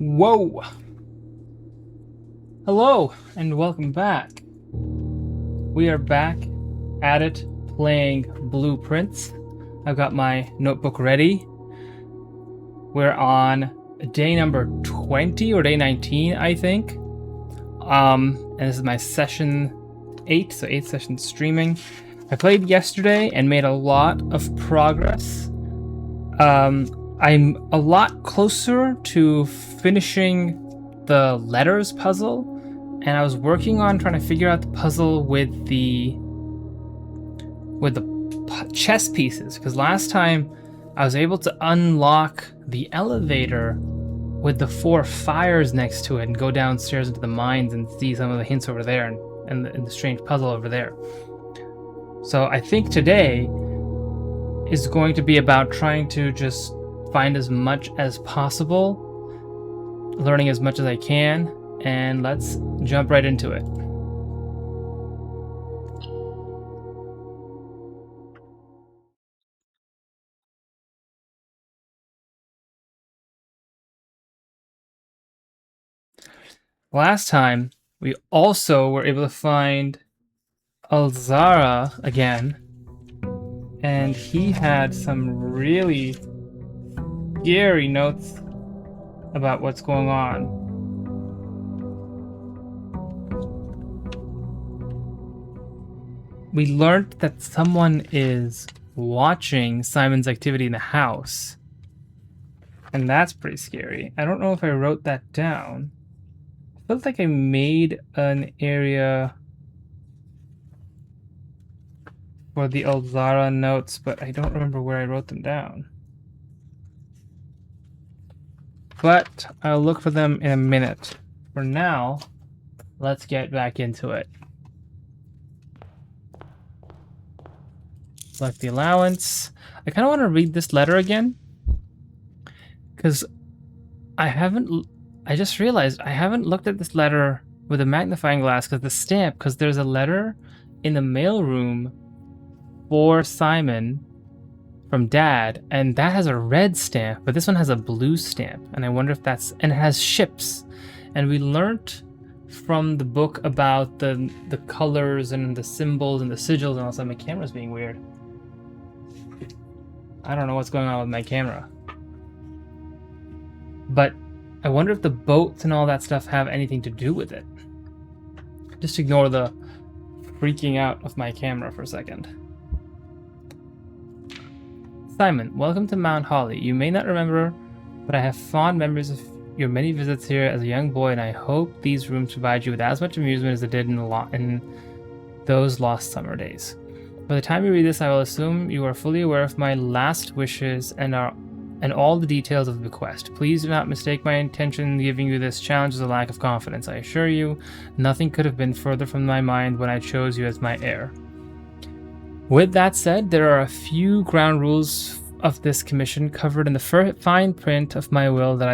Whoa! Hello, and welcome back. We are back at it playing Blueprints. I've got my notebook ready. We're on day number 20 or day 19, I think. And this is my session 8, so 8 sessions streaming. I played yesterday and made a lot of progress. I'm a lot closer to finishing the letters puzzle, and I was working on trying to figure out the puzzle with the chess pieces, because last time I was able to unlock the elevator with the 4 fires next to it and go downstairs into the mines and see some of the hints over there and the strange puzzle over there. So I think today is going to be about trying to just find as much as possible, learning as much as I can, and let's jump right into it. Last time, we also were able to find Alzara again, and he had some really scary notes about what's going on. We learned that someone is watching Simon's activity in the house, and that's pretty scary. I don't know if I wrote that down. I felt like I made an area for the Alzara notes, but I don't remember where I wrote them down. But I'll look for them in a minute. For now, let's get back into it. Select the allowance. I kind of want to read this letter again, because I just realized I haven't looked at this letter with a magnifying glass because there's a letter in the mailroom for Simon from Dad, and that has a red stamp, but this one has a blue stamp, and I wonder if that's, and it has ships. And we learned from the book about the colors and the symbols and the sigils, and also my camera's being weird. I don't know what's going on with my camera. But I wonder if the boats and all that stuff have anything to do with it. Just ignore the freaking out of my camera for a second. Simon, welcome to Mount Holly. You may not remember, but I have fond memories of your many visits here as a young boy, and I hope these rooms provide you with as much amusement as they did in those lost summer days. By the time you read this, I will assume you are fully aware of my last wishes and all the details of the bequest. Please do not mistake my intention in giving you this challenge as a lack of confidence. I assure you, nothing could have been further from my mind when I chose you as my heir. With that said, there are a few ground rules of this commission covered in the fine print of my will that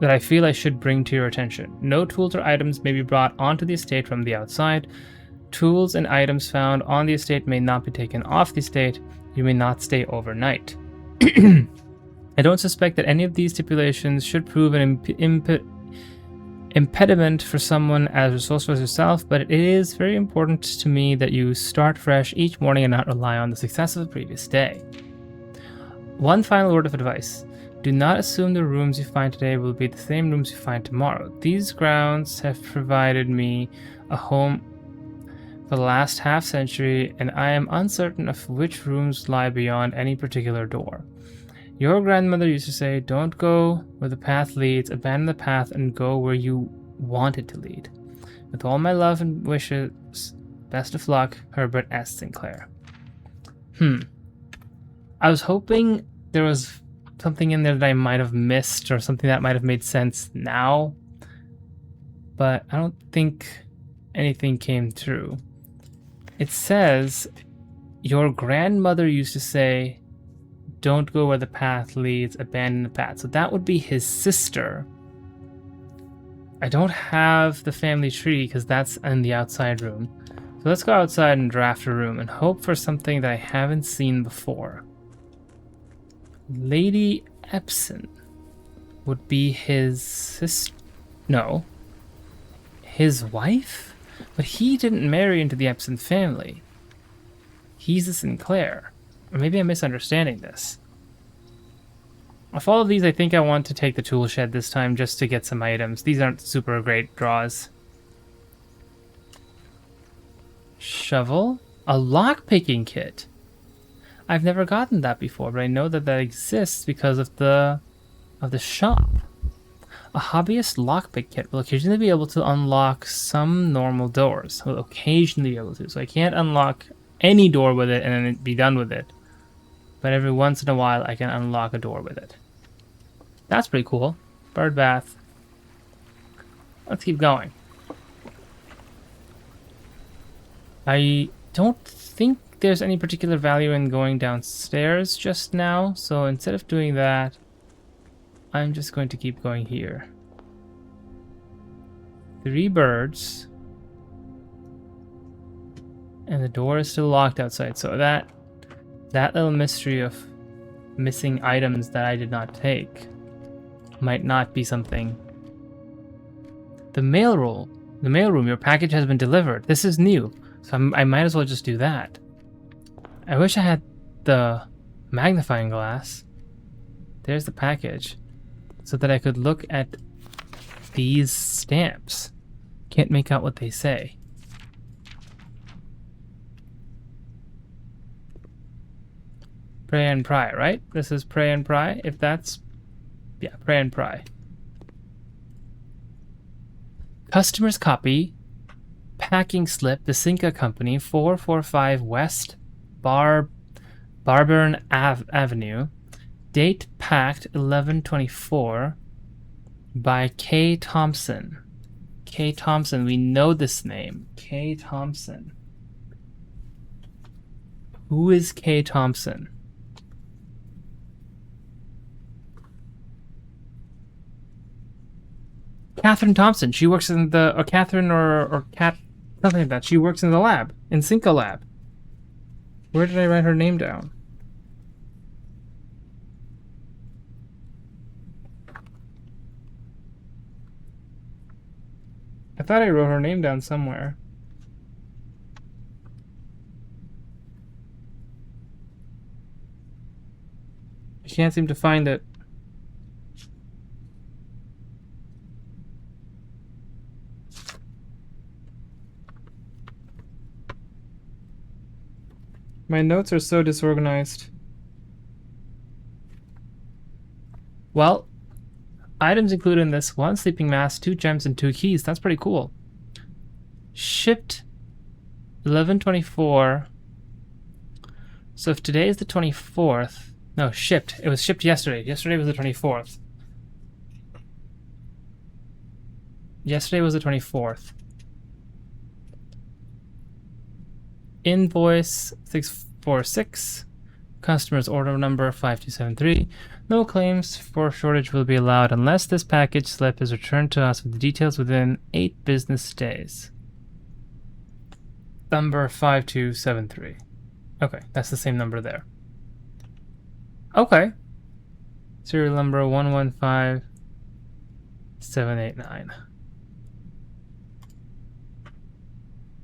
I feel I should bring to your attention. No tools or items may be brought onto the estate from the outside. Tools and items found on the estate may not be taken off the estate. You may not stay overnight. I don't suspect that any of these stipulations should prove an impediment for someone as resourceful as yourself, but it is very important to me that you start fresh each morning and not rely on the success of the previous day. One final word of advice. Do not assume the rooms you find today will be the same rooms you find tomorrow. These grounds have provided me a home for the last half-century, and I am uncertain of which rooms lie beyond any particular door. Your grandmother used to say, don't go where the path leads, abandon the path and go where you want it to lead. With all my love and wishes, best of luck, Herbert S. Sinclair. I was hoping there was something in there that I might have missed or something that might have made sense now, but I don't think anything came through. It says, your grandmother used to say, don't go where the path leads, abandon the path. So that would be his sister. I don't have the family tree because that's in the outside room. So let's go outside and draft a room and hope for something that I haven't seen before. Lady Epson. would be his sister. No. His wife? But he didn't marry into the Epson family. He's a Sinclair. Or maybe I'm misunderstanding this. Of all of these, I think I want to take the tool shed this time just to get some items. These aren't super great draws. Shovel? A lock-picking kit. I've never gotten that before, but I know that that exists because of the shop. A hobbyist lockpick kit will occasionally be able to unlock some normal doors. Will occasionally be able to. So I can't unlock any door with it and then be done with it. But every once in a while I can unlock a door with it. That's pretty cool. Bird bath. Let's keep going. I don't think there's any particular value in going downstairs just now, so instead of doing that, I'm just going to keep going here. 3 birds. And the door is still locked outside, so that little mystery of missing items that I did not take might not be something. The mailroom, your package has been delivered. This is new, so I might as well just do that. I wish I had the magnifying glass. There's the package, so that I could look at these stamps. Can't make out what they say. Pray and pry, right? This is pray and pry, if that's... yeah, pray and pry. Customer's copy, packing slip, the Cinca Company, 445 West Barburn Avenue. Date packed 11/24 by K. Thompson. K. Thompson, we know this name. K. Thompson. Who is K. Thompson? Catherine Thompson. She works in the... or Catherine or Cat... something like that. She works in the lab. In Cinca Lab. Where did I write her name down? I thought I wrote her name down somewhere. I can't seem to find it. My notes are so disorganized. Well, items included in this: 1 sleeping mask, 2 gems, and 2 keys. That's pretty cool. Shipped 11/24. So if today is the 24th... no, shipped. It was shipped yesterday. Yesterday was the 24th. Yesterday was the 24th. Invoice 646. Customer's order number 5273. No claims for shortage will be allowed unless this package slip is returned to us with the details within 8 business days. Number 5273. Okay, that's the same number there. Okay. Serial number 115789.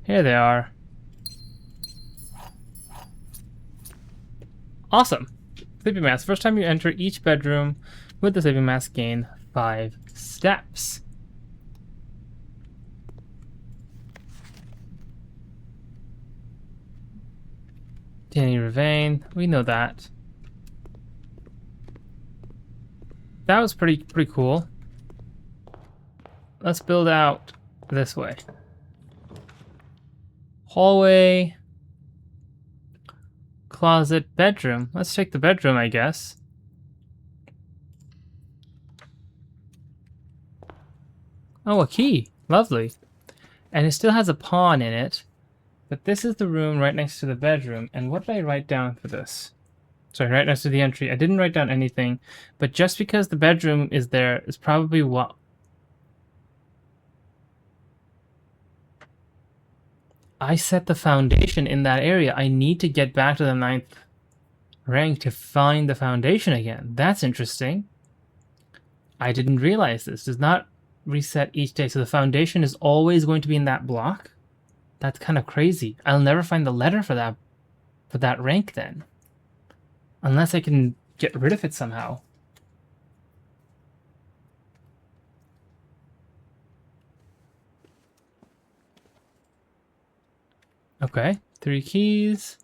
Here they are. Awesome. Sleeping mask. First time you enter each bedroom with the sleeping mask, gain 5 steps. Danny Ravane. We know that. That was pretty cool. Let's build out this way. Hallway. Closet, bedroom. Let's take the bedroom, I guess. Oh, a key. Lovely. And it still has a pawn in it. But this is the room right next to the bedroom. And what did I write down for this? Sorry, right next to the entry. I didn't write down anything. But just because the bedroom is there is probably what... I set the foundation in that area. I need to get back to the 9th rank to find the foundation again. That's interesting. I didn't realize this. Does not reset each day. So the foundation is always going to be in that block? That's kind of crazy. I'll never find the letter for that rank then. Unless I can get rid of it somehow. Okay, 3 keys.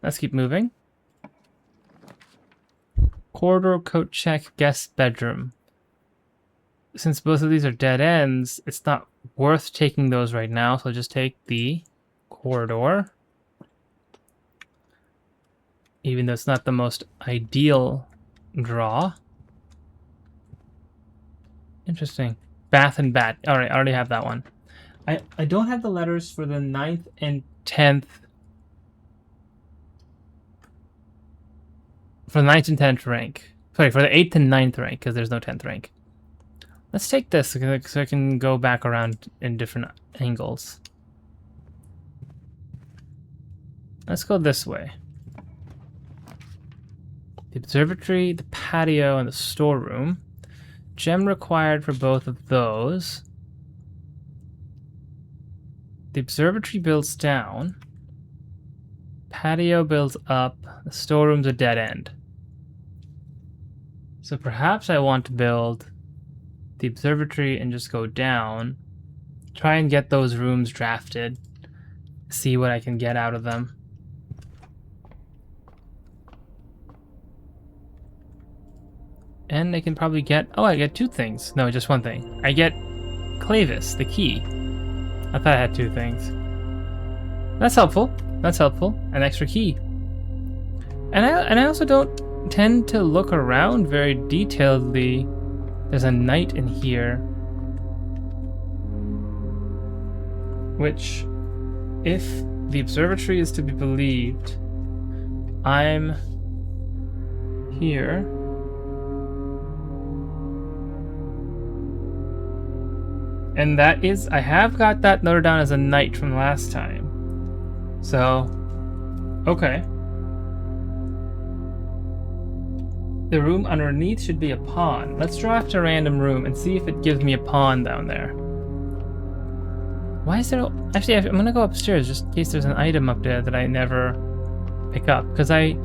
Let's keep moving. Corridor, coat check, guest bedroom. Since both of these are dead ends, it's not worth taking those right now, so I'll just take the corridor. Even though it's not the most ideal draw. Interesting. Bath and bat. Alright, I already have that one. I don't have the letters for the 9th and 10th. For the 9th and 10th rank. Sorry, for the 8th and 9th rank, because there's no 10th rank. Let's take this so I can go back around in different angles. Let's go this way. The observatory, the patio, and the storeroom. Gem required for both of those. The observatory builds down. Patio builds up. The storeroom's a dead end. So perhaps I want to build the observatory and just go down. Try and get those rooms drafted. See what I can get out of them. And I can probably get... Oh, I get 2 things. No, just 1 thing. I get Clavis, the key. I thought I had 2 things. That's helpful. That's helpful. An extra key. And I also don't tend to look around very detailedly. There's a knight in here. Which, if the observatory is to be believed, I'm here. And that is, I have got that noted down as a knight from last time. So, okay. The room underneath should be a pawn. Let's draft a random room and see if it gives me a pawn down there. Why is there... Actually, I'm going to go upstairs just in case there's an item up there that I never pick up. Because I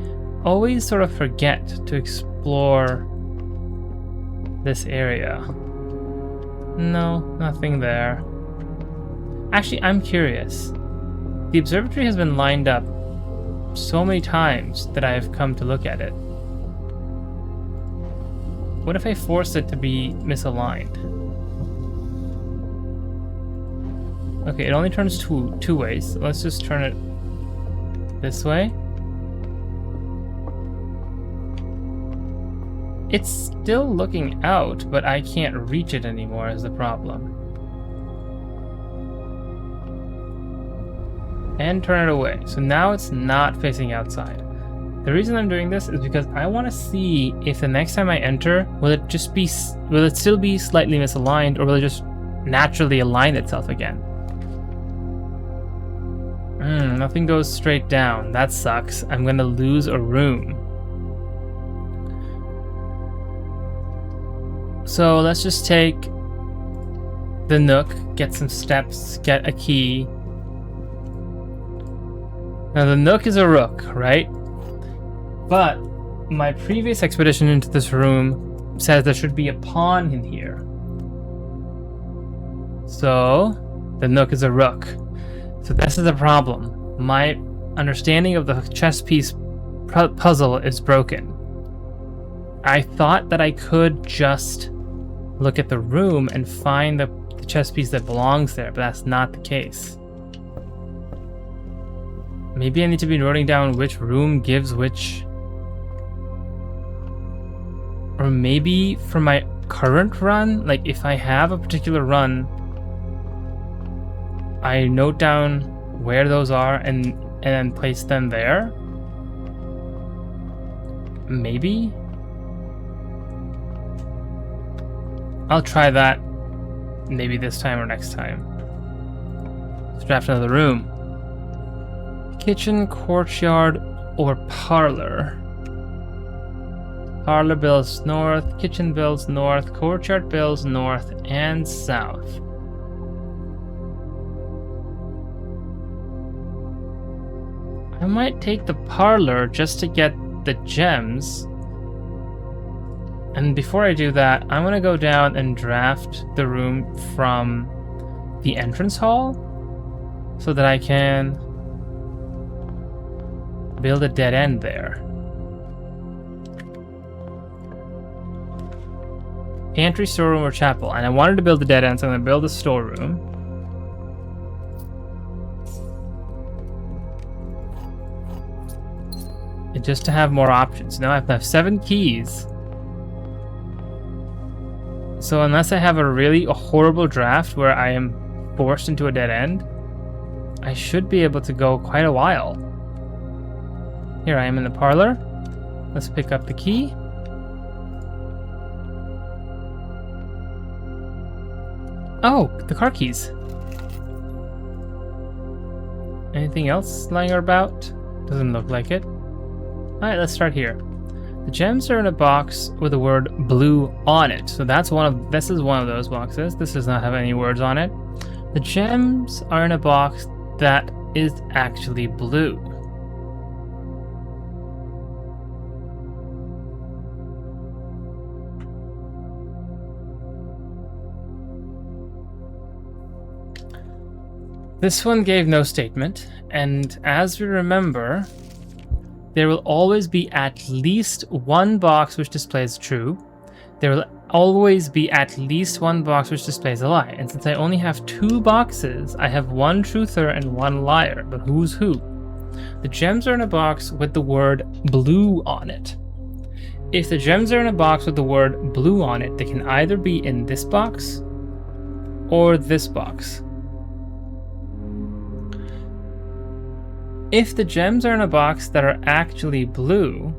always sort of forget to explore this area. No, nothing there. Actually, I'm curious. The observatory has been lined up so many times that I've come to look at it. What if I force it to be misaligned? Okay, it only turns two ways. So let's just turn it this way. It's still looking out, but I can't reach it anymore is the problem. And turn it away. So now it's not facing outside. The reason I'm doing this is because I want to see if the next time I enter, will it still be slightly misaligned, or will it just naturally align itself again? Nothing goes straight down. That sucks. I'm gonna lose a room. So let's just take the nook, get some steps, get a key. Now the nook is a rook, right? But my previous expedition into this room says there should be a pawn in here. So the nook is a rook. So this is a problem. My understanding of the chess piece puzzle is broken. I thought that I could just look at the room and find the chess piece that belongs there, but that's not the case. Maybe I need to be noting down which room gives which. Or maybe for my current run, like if I have a particular run, I note down where those are and then place them there. Maybe? I'll try that maybe this time or next time. Let's draft another room. Kitchen, courtyard, or parlor. Parlor builds north, kitchen builds north, courtyard builds north and south. I might take the parlor just to get the gems. And before I do that, I'm gonna go down and draft the room from the entrance hall so that I can build a dead end there. Pantry, storeroom, or chapel. And I wanted to build a dead end, so I'm gonna build a storeroom. And just to have more options. Now I have 7 keys. So unless I have a horrible draft where I am forced into a dead end, I should be able to go quite a while. Here I am in the parlor. Let's pick up the key. Oh, the car keys. Anything else lying about? Doesn't look like it. Alright, let's start here. The gems are in a box with the word blue on it. So this is one of those boxes. This does not have any words on it. The gems are in a box that is actually blue. This one gave no statement, and as we remember, there will always be at least one box which displays true. There will always be at least one box which displays a lie. And since I only have 2 boxes, I have 1 truther and 1 liar. But who's who? The gems are in a box with the word blue on it. If the gems are in a box with the word blue on it, they can either be in this box or this box. If the gems are in a box that are actually blue,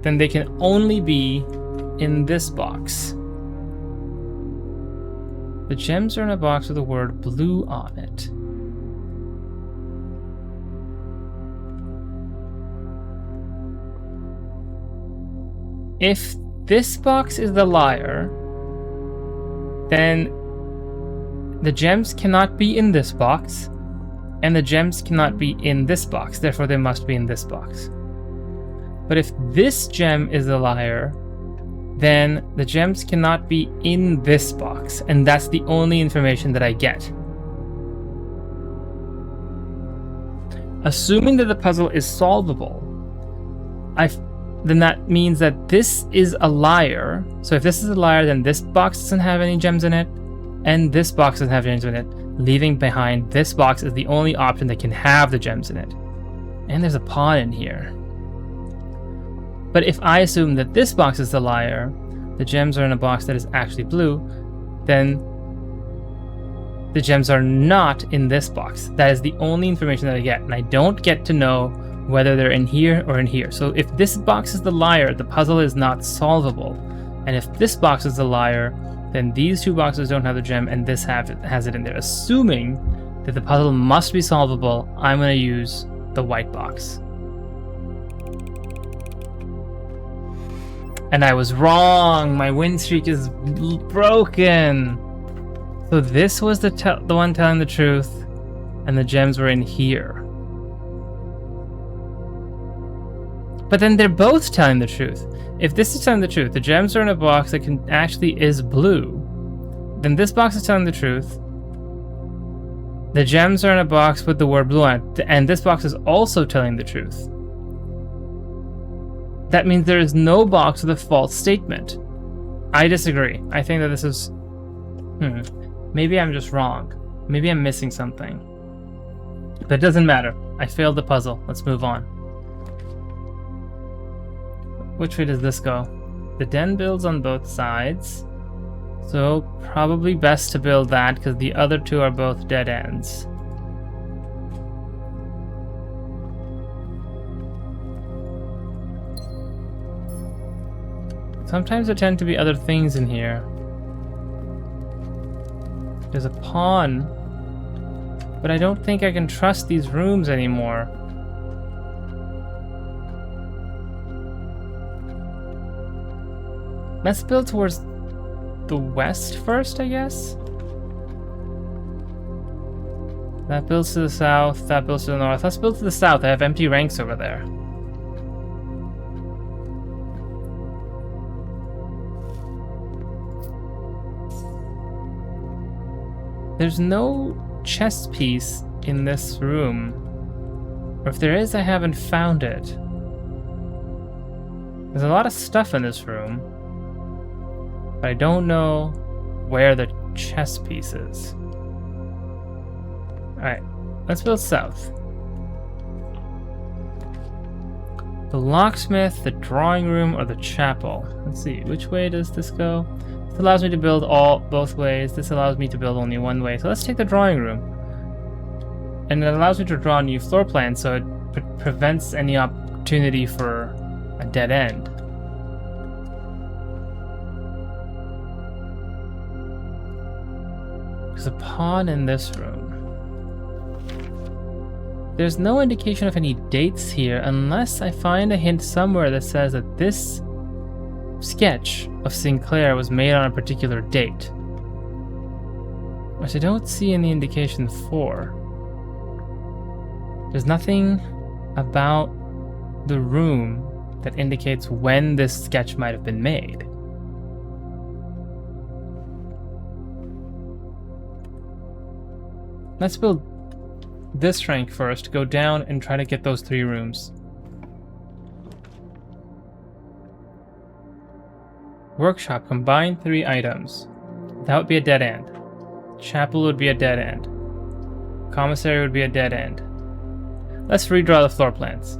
then they can only be in this box. The gems are in a box with the word blue on it. If this box is the liar, then the gems cannot be in this box, and the gems cannot be in this box, therefore they must be in this box. But if this gem is a liar, then the gems cannot be in this box, and that's the only information that I get. Assuming that the puzzle is solvable, then that means that this is a liar. So if this is a liar, then this box doesn't have any gems in it, and this box doesn't have gems in it. Leaving behind this box is the only option that can have the gems in it. And there's a pawn in here. But if I assume that this box is the liar, the gems are in a box that is actually blue, then the gems are not in this box. That is the only information that I get, and I don't get to know whether they're in here or in here. So if this box is the liar, the puzzle is not solvable. And if this box is the liar, then these 2 boxes don't have the gem and this has it in there. Assuming that the puzzle must be solvable, I'm going to use the white box. And I was wrong! My win streak is broken! So this was the one telling the truth, and the gems were in here. But then they're both telling the truth. If this is telling the truth, the gems are in a box that actually is blue, then this box is telling the truth. The gems are in a box with the word blue on it, and this box is also telling the truth. That means there is no box with a false statement. I disagree. I think that this is... Maybe I'm just wrong. Maybe I'm missing something. But it doesn't matter. I failed the puzzle. Let's move on. Which way does this go? The den builds on both sides. So probably best to build that because the other 2 are both dead ends. Sometimes there tend to be other things in here. There's a pawn. But I don't think I can trust these rooms anymore. Let's build towards the west first, I guess. That builds to the south, that builds to the north. Let's build to the south. I have empty ranks over there. There's no chess piece in this room. Or if there is, I haven't found it. There's a lot of stuff in this room, but I don't know where the chess piece is. Alright, let's build south. The locksmith, the drawing room, or the chapel. Let's see, which way does this go? This allows me to build both ways. This allows me to build only one way. So let's take the drawing room. And it allows me to draw a new floor plan, so it prevents any opportunity for a dead end. There's a pawn in this room. There's no indication of any dates here unless I find a hint somewhere that says that this sketch of Sinclair was made on a particular date, which I don't see any indication for. There's nothing about the room that indicates when this sketch might have been made. Let's build this rank first, go down and try to get those 3 rooms. Workshop, combine 3 items. That would be a dead end. Chapel would be a dead end. Commissary would be a dead end. Let's redraw the floor plans.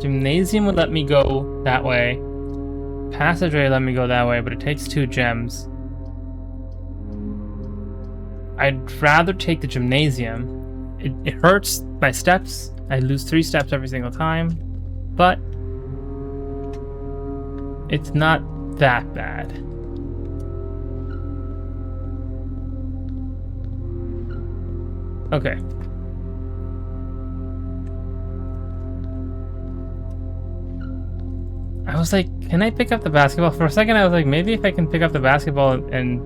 Gymnasium would let me go that way. Passageway let me go that way, but it takes 2 gems. I'd rather take the gymnasium. It hurts my steps. I lose 3 steps every single time, but it's not that bad. Okay. I was like, can I pick up the basketball? For a second I was like, maybe if I can pick up the basketball and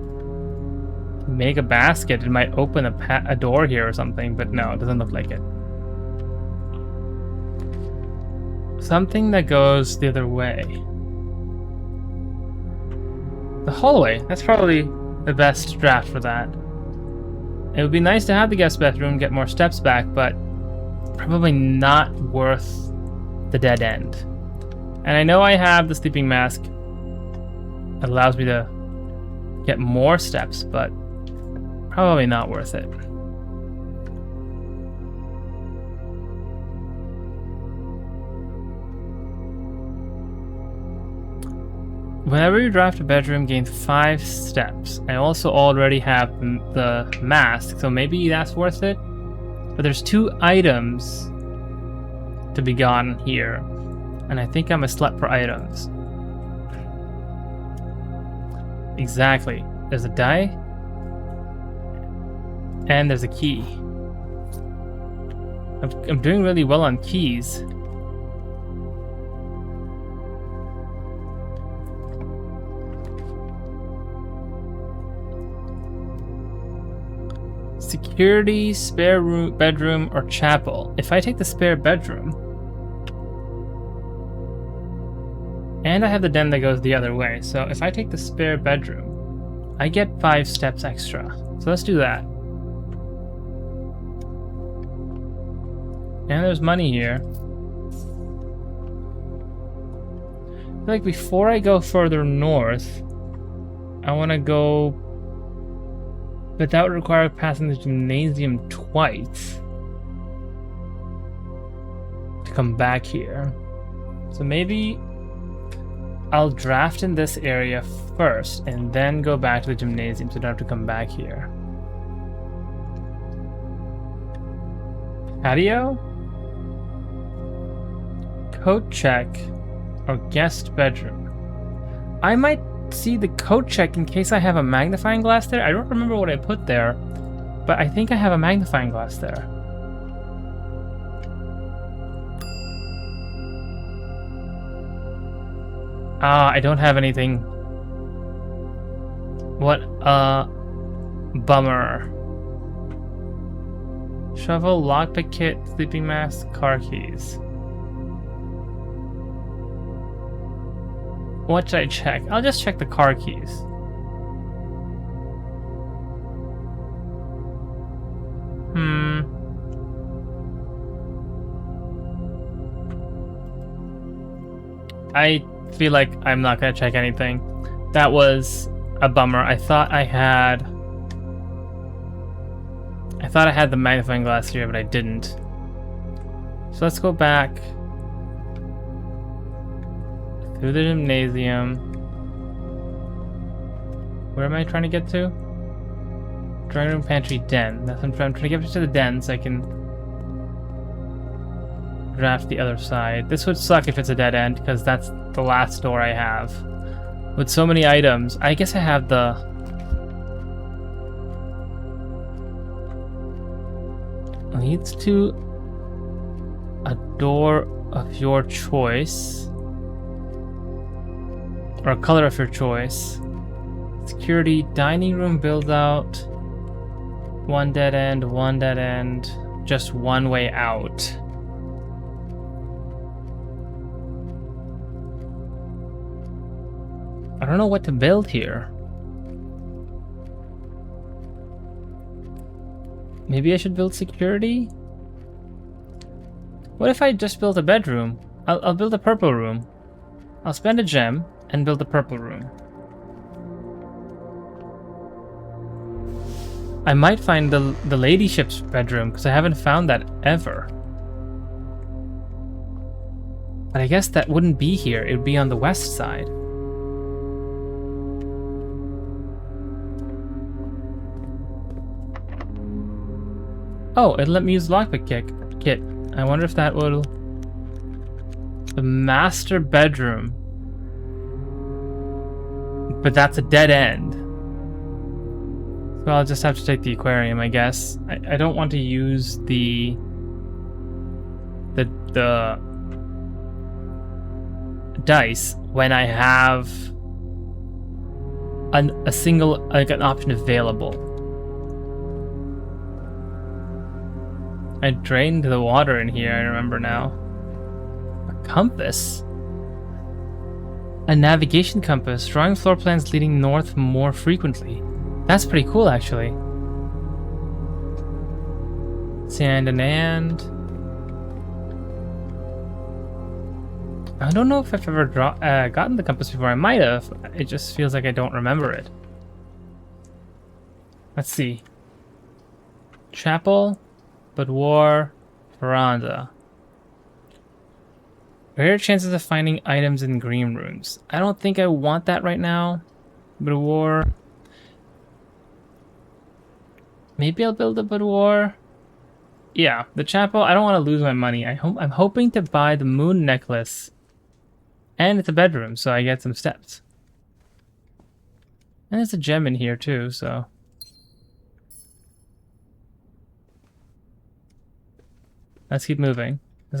make a basket, it might open a door here or something, but no, it doesn't look like it. Something that goes the other way. The hallway, that's probably the best draft for that. It would be nice to have the guest bathroom, get more steps back, but probably not worth the dead end. And I know I have the sleeping mask. It allows me to get more steps, but probably not worth it. Whenever you draft a bedroom, gain 5 steps. I also already have the mask, so maybe that's worth it. But there's 2 items to be gotten here, and I think I'm a slut for items. Exactly. There's a die, and there's a key. I'm doing really well on keys. Security, spare room, bedroom, or chapel. If I take the spare bedroom, and I have the den that goes the other way, so if I take the spare bedroom, I get 5 steps extra. So let's do that. And there's money here. I feel like before I go further north, I want to go, but that would require passing the gymnasium twice to come back here. So maybe I'll draft in this area first and then go back to the gymnasium so I don't have to come back here. Patio? Coat check or guest bedroom. I might see the coat check in case I have a magnifying glass there. I don't remember what I put there, but I think I have a magnifying glass there. Ah, I don't have anything. What a bummer. Shovel, lockpick kit, sleeping mask, car keys. What should I check? I'll just check the car keys. I feel like I'm not gonna check anything. That was a bummer. I thought I had the magnifying glass here, but I didn't. So let's go back through the gymnasium. Where am I trying to get to? Drawing room, pantry, den. That's what I'm trying to get to the den so I can draft the other side. This would suck if it's a dead end because that's the last door I have. With so many items, I guess I have the... leads to a door of your choice. Or a color of your choice. Security, dining room build out. One dead end, just one way out. I don't know what to build here. Maybe I should build security? What if I just build a bedroom? I'll build a purple room. I'll spend a gem and build a purple room. I might find the ladyship's bedroom, because I haven't found that ever. But I guess that wouldn't be here. It would be on the west side. Oh, it'll let me use lockpick kit. I wonder if that will... The master bedroom. But that's a dead end. So I'll just have to take the aquarium, I guess. I don't want to use the dice when I have a single, like, an option available. I drained the water in here, I remember now. A compass? A navigation compass, drawing floor plans leading north more frequently. That's pretty cool, actually. Sand and I don't know if I've ever gotten the compass before. I might have. It just feels like I don't remember it. Let's see. Chapel, boudoir, veranda. Rare chances of finding items in green rooms. I don't think I want that right now. Boudoir. Maybe I'll build a boudoir. Yeah, the chapel. I don't want to lose my money. I'm hoping to buy the moon necklace. And it's a bedroom, so I get some steps. And there's a gem in here too, so... Let's keep moving. I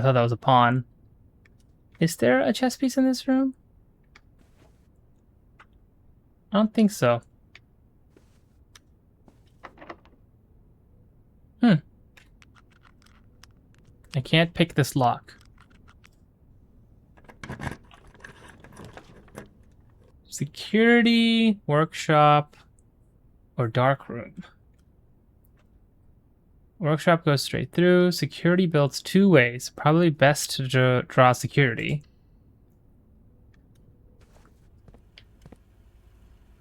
thought that was a pawn. Is there a chess piece in this room? I don't think so. I can't pick this lock. Security, workshop, or dark room. Workshop goes straight through. Security builds two ways. Probably best to draw security.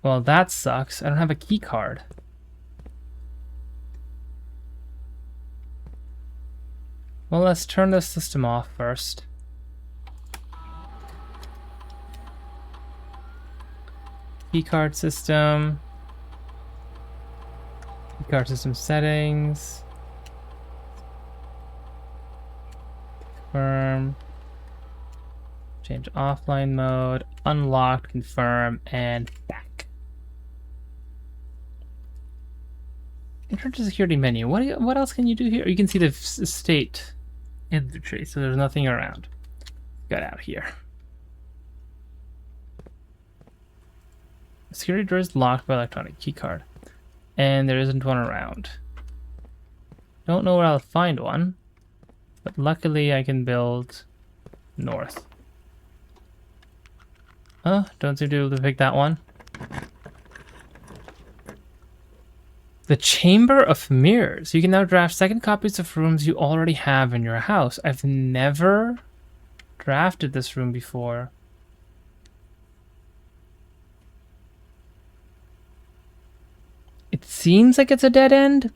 Well, that sucks. I don't have a key card. Well, let's turn the system off first. Keycard system. Keycard system settings. Confirm. Change offline mode. Unlocked, confirm, and back. Return to security menu. What else can you do here? You can see the state in the tree, so there's nothing around. Got out here. The security door is locked by electronic keycard. And there isn't one around. Don't know where I'll find one. But luckily I can build north. Don't seem to be able to pick that one. The Chamber of Mirrors. You can now draft second copies of rooms you already have in your house. I've never drafted this room before. It seems like it's a dead end.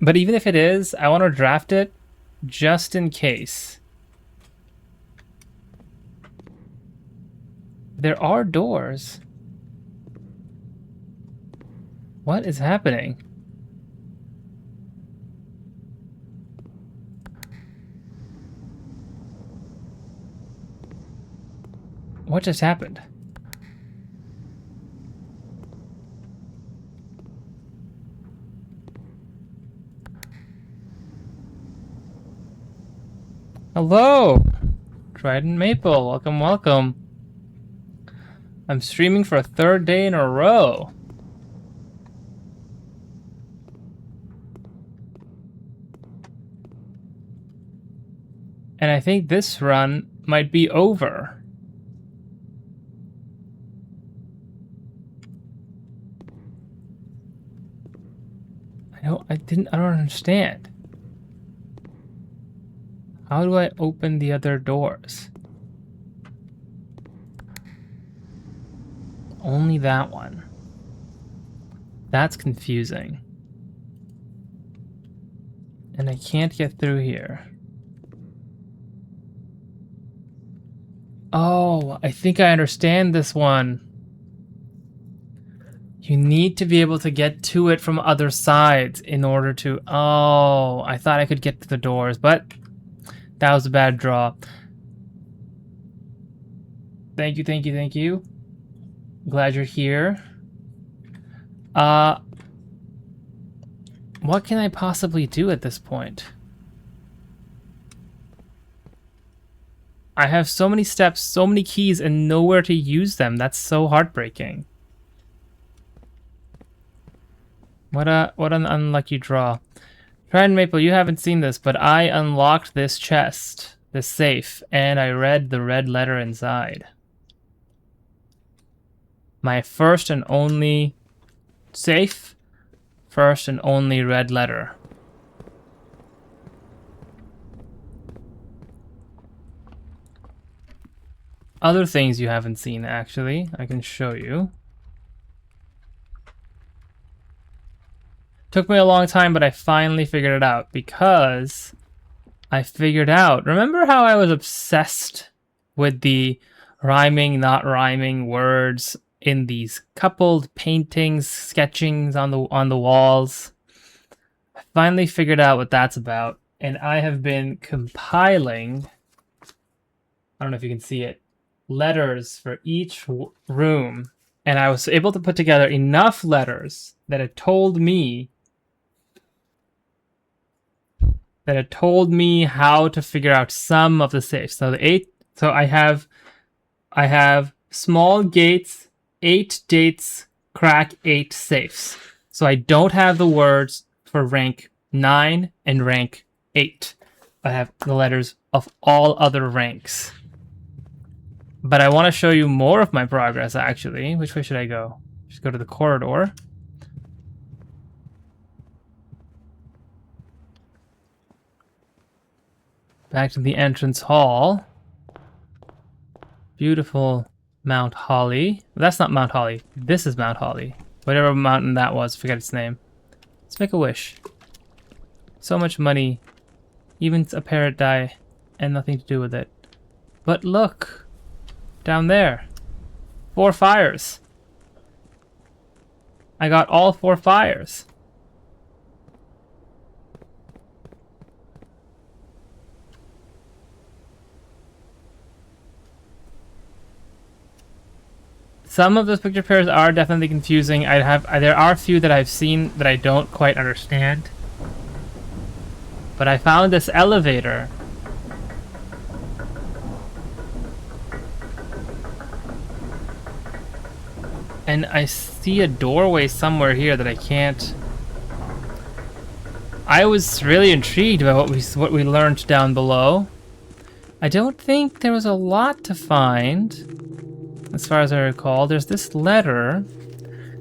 But even if it is, I want to draft it just in case. There are doors. What is happening? What just happened? Hello! Trident Maple, welcome, welcome. I'm streaming for a third day in a row. And I think this run might be over. I don't understand. How do I open the other doors? Only that one. That's confusing. And I can't get through here. Oh, I think I understand this one. You need to be able to get to it from other sides in order to... Oh, I thought I could get to the doors, but that was a bad draw. Thank you, thank you, thank you. Glad you're here. What can I possibly do at this point? I have so many steps, so many keys, and nowhere to use them. That's so heartbreaking. What an unlucky draw. Trident Maple, you haven't seen this, but I unlocked this chest, this safe, and I read the red letter inside. My first and only safe, first and only red letter. Other things you haven't seen, actually, I can show you. Took me a long time, but I finally figured it out because I figured out. Remember how I was obsessed with the rhyming, not rhyming words in these coupled paintings, sketchings on the walls? I finally figured out what that's about, and I have been compiling, I don't know if you can see it, letters for each room, and I was able to put together enough letters that it told me how to figure out some of the safes. So I have small gates, 8 dates, crack 8 safes. So I don't have the words for rank 9 and rank 8. I have the letters of all other ranks. But I want to show you more of my progress, actually. Which way should I go? Just go to the corridor. Back to the entrance hall. Beautiful Mount Holly. That's not Mount Holly. This is Mount Holly. Whatever mountain that was, forget its name. Let's make a wish. So much money. Even a parrot die and nothing to do with it. But look! Down there. 4 fires. I got all 4 fires. Some of those picture pairs are definitely confusing. There are a few that I've seen that I don't quite understand. But I found this elevator. And I see a doorway somewhere here that I can't... I was really intrigued by what we learned down below. I don't think there was a lot to find, as far as I recall. There's this letter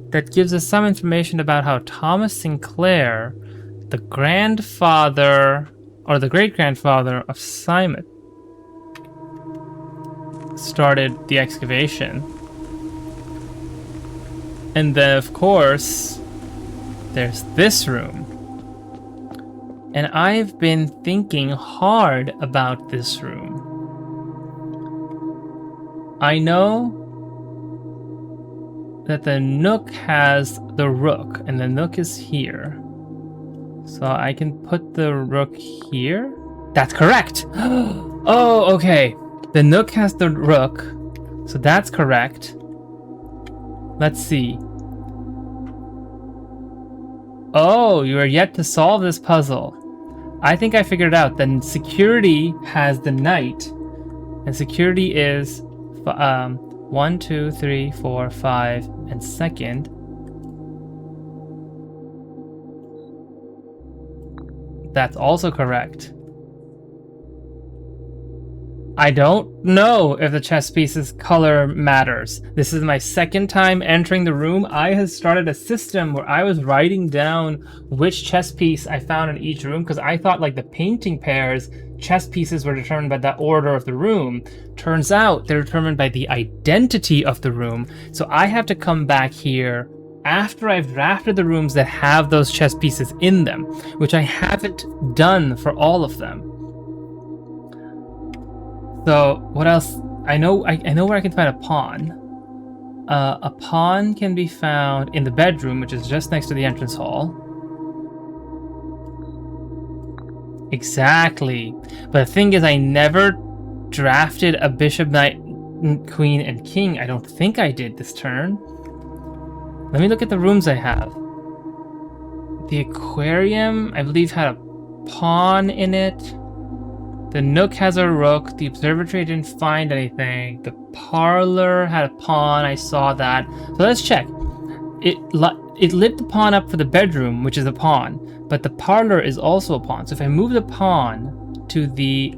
that gives us some information about how Thomas Sinclair, the grandfather, or the great-grandfather of Simon, started the excavation. And then, of course, there's this room. And I've been thinking hard about this room. I know that the Nook has the Rook, and the Nook is here. So I can put the Rook here? That's correct! Oh, okay. The Nook has the Rook, so that's correct. Let's see. Oh, you are yet to solve this puzzle. I think I figured it out. Then security has the knight, and security is 1, 2, 3, 4, 5, and second. That's also correct. I don't know if the chess piece's color matters. This is my second time entering the room. I had started a system where I was writing down which chess piece I found in each room, because I thought like the painting pairs, chess pieces were determined by the order of the room. Turns out they're determined by the identity of the room. So I have to come back here after I've drafted the rooms that have those chess pieces in them, which I haven't done for all of them. So what else? I know where I can find a pawn. A pawn can be found in the bedroom, which is just next to the entrance hall. Exactly. But the thing is, I never drafted a bishop, knight, queen, and king. I don't think I did this turn. Let me look at the rooms I have. The aquarium, I believe, had a pawn in it. The Nook has a rook. The observatory didn't find anything. The parlor had a pawn. I saw that. So let's check. It lit the pawn up for the bedroom, which is a pawn, but the parlor is also a pawn. So if I move the pawn to the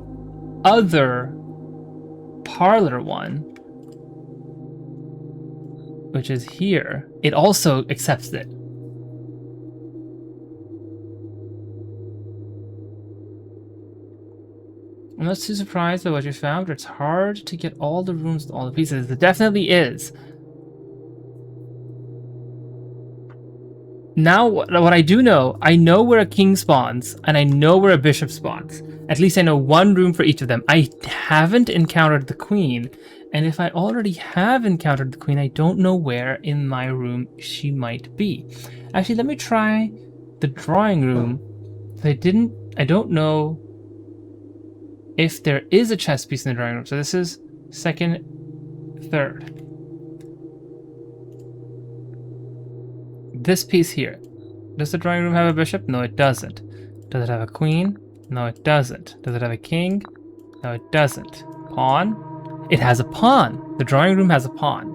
other parlor one, which is here, it also accepts it. I'm not too surprised by what you found, but it's hard to get all the rooms with all the pieces. It definitely is. Now, what I do know, I know where a king spawns, and I know where a bishop spawns. At least I know one room for each of them. I haven't encountered the queen, and if I already have encountered the queen, I don't know where in my room she might be. Actually, let me try the drawing room. I don't know if there is a chess piece in the drawing room. So this is second, third. This piece here. Does the drawing room have a bishop? No, it doesn't. Does it have a queen? No, it doesn't. Does it have a king? No, it doesn't. Pawn? It has a pawn. The drawing room has a pawn.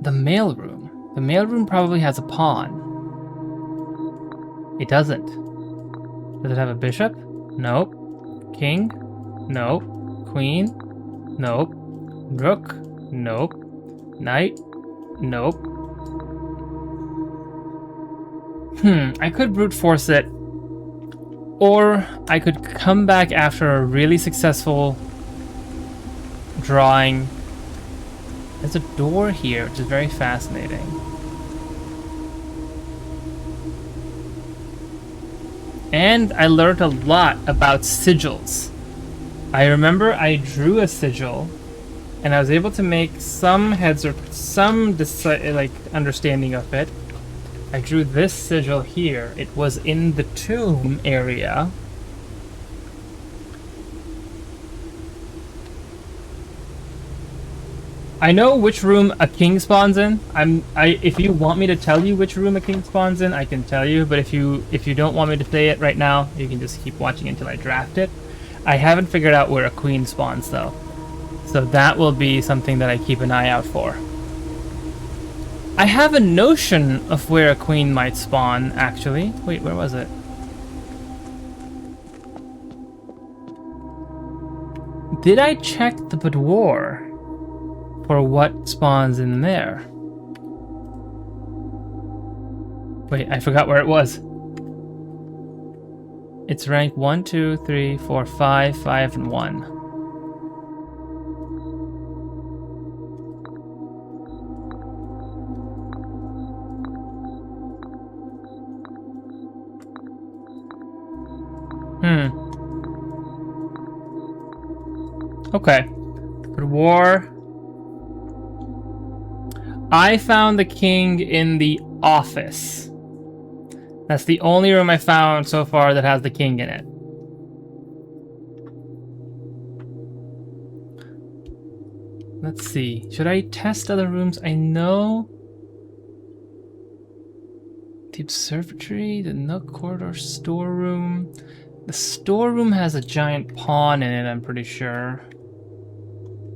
The mailroom. The mailroom probably has a pawn. It doesn't. Does it have a bishop? Nope. King? Nope. Queen? Nope. Rook? Nope. Knight? Nope. I could brute force it, or I could come back after a really successful drawing. There's a door here, which is very fascinating. And I learned a lot about sigils. I remember I drew a sigil, and I was able to make some heads or some understanding of it. I drew this sigil here. It was in the tomb area. I know which room a king spawns in. If you want me to tell you which room a king spawns in, I can tell you. But if you don't want me to say it right now, you can just keep watching until I draft it. I haven't figured out where a queen spawns though, so that will be something that I keep an eye out for. I have a notion of where a queen might spawn, actually. Wait, where was it? Did I check the boudoir for what spawns in there? Wait, I forgot where it was. It's rank 1, 2, 3, 4, 5, 5, and 1. Okay. War. I found the king in the office. That's the only room I found so far that has the king in it. Let's see. Should I test other rooms? I know the observatory, the nook, corridor, storeroom. The storeroom has a giant pawn in it, I'm pretty sure.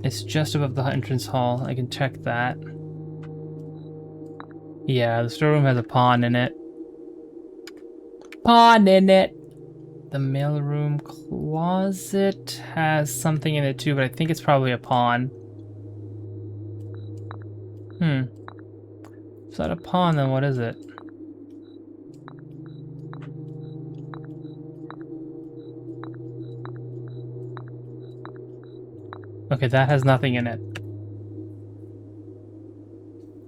It's just above the entrance hall. I can check that. Yeah, the storeroom has a pawn in it. Pawn in it! The mailroom closet has something in it too, but I think it's probably a pawn. If it's not a pawn, then what is it? Okay, that has nothing in it.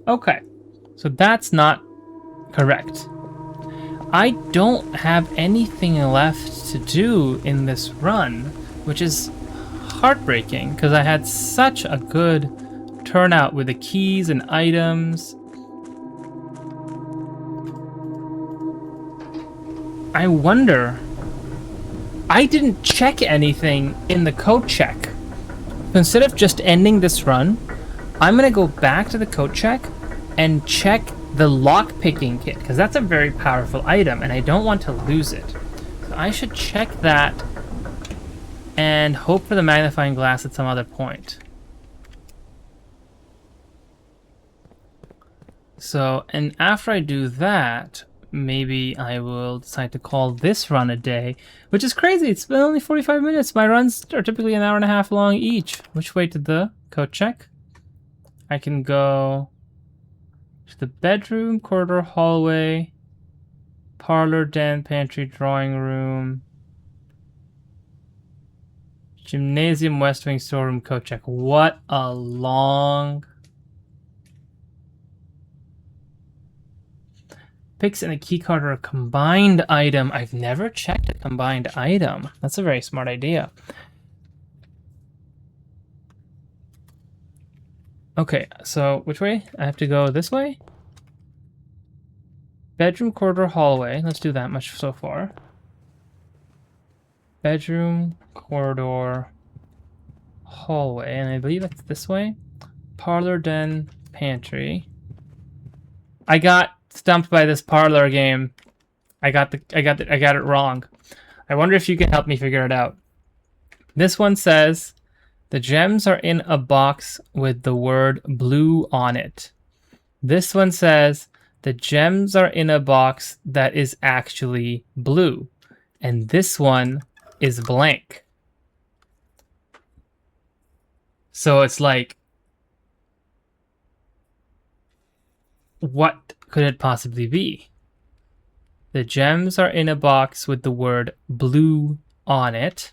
Okay, so that's not correct. I don't have anything left to do in this run, which is heartbreaking because I had such a good turnout with the keys and items. I wonder, I didn't check anything in the code check. So instead of just ending this run, I'm gonna go back to the code check and check the lock-picking kit, because that's a very powerful item and I don't want to lose it. So I should check that and hope for the magnifying glass at some other point. So, and after I do that, maybe I will decide to call this run a day, which is crazy. It's been only 45 minutes. My runs are typically an hour and a half long each. Which way to the code check? I can go to the bedroom, corridor, hallway, parlor, den, pantry, drawing room, gymnasium, west wing, storeroom, code check. What a long... Picks and a keycard are a combined item. I've never checked a combined item. That's a very smart idea. Okay, so which way? I have to go this way? Bedroom, corridor, hallway. Let's do that much so far. Bedroom, corridor, hallway. And I believe that's this way. Parlor, den, pantry. I got stumped by this parlor game. I got it wrong. I wonder if you can help me figure it out. This one says the gems are in a box with the word blue on it. This one says the gems are in a box that is actually blue. And this one is blank. So it's like, what could it possibly be? The gems are in a box with the word blue on it.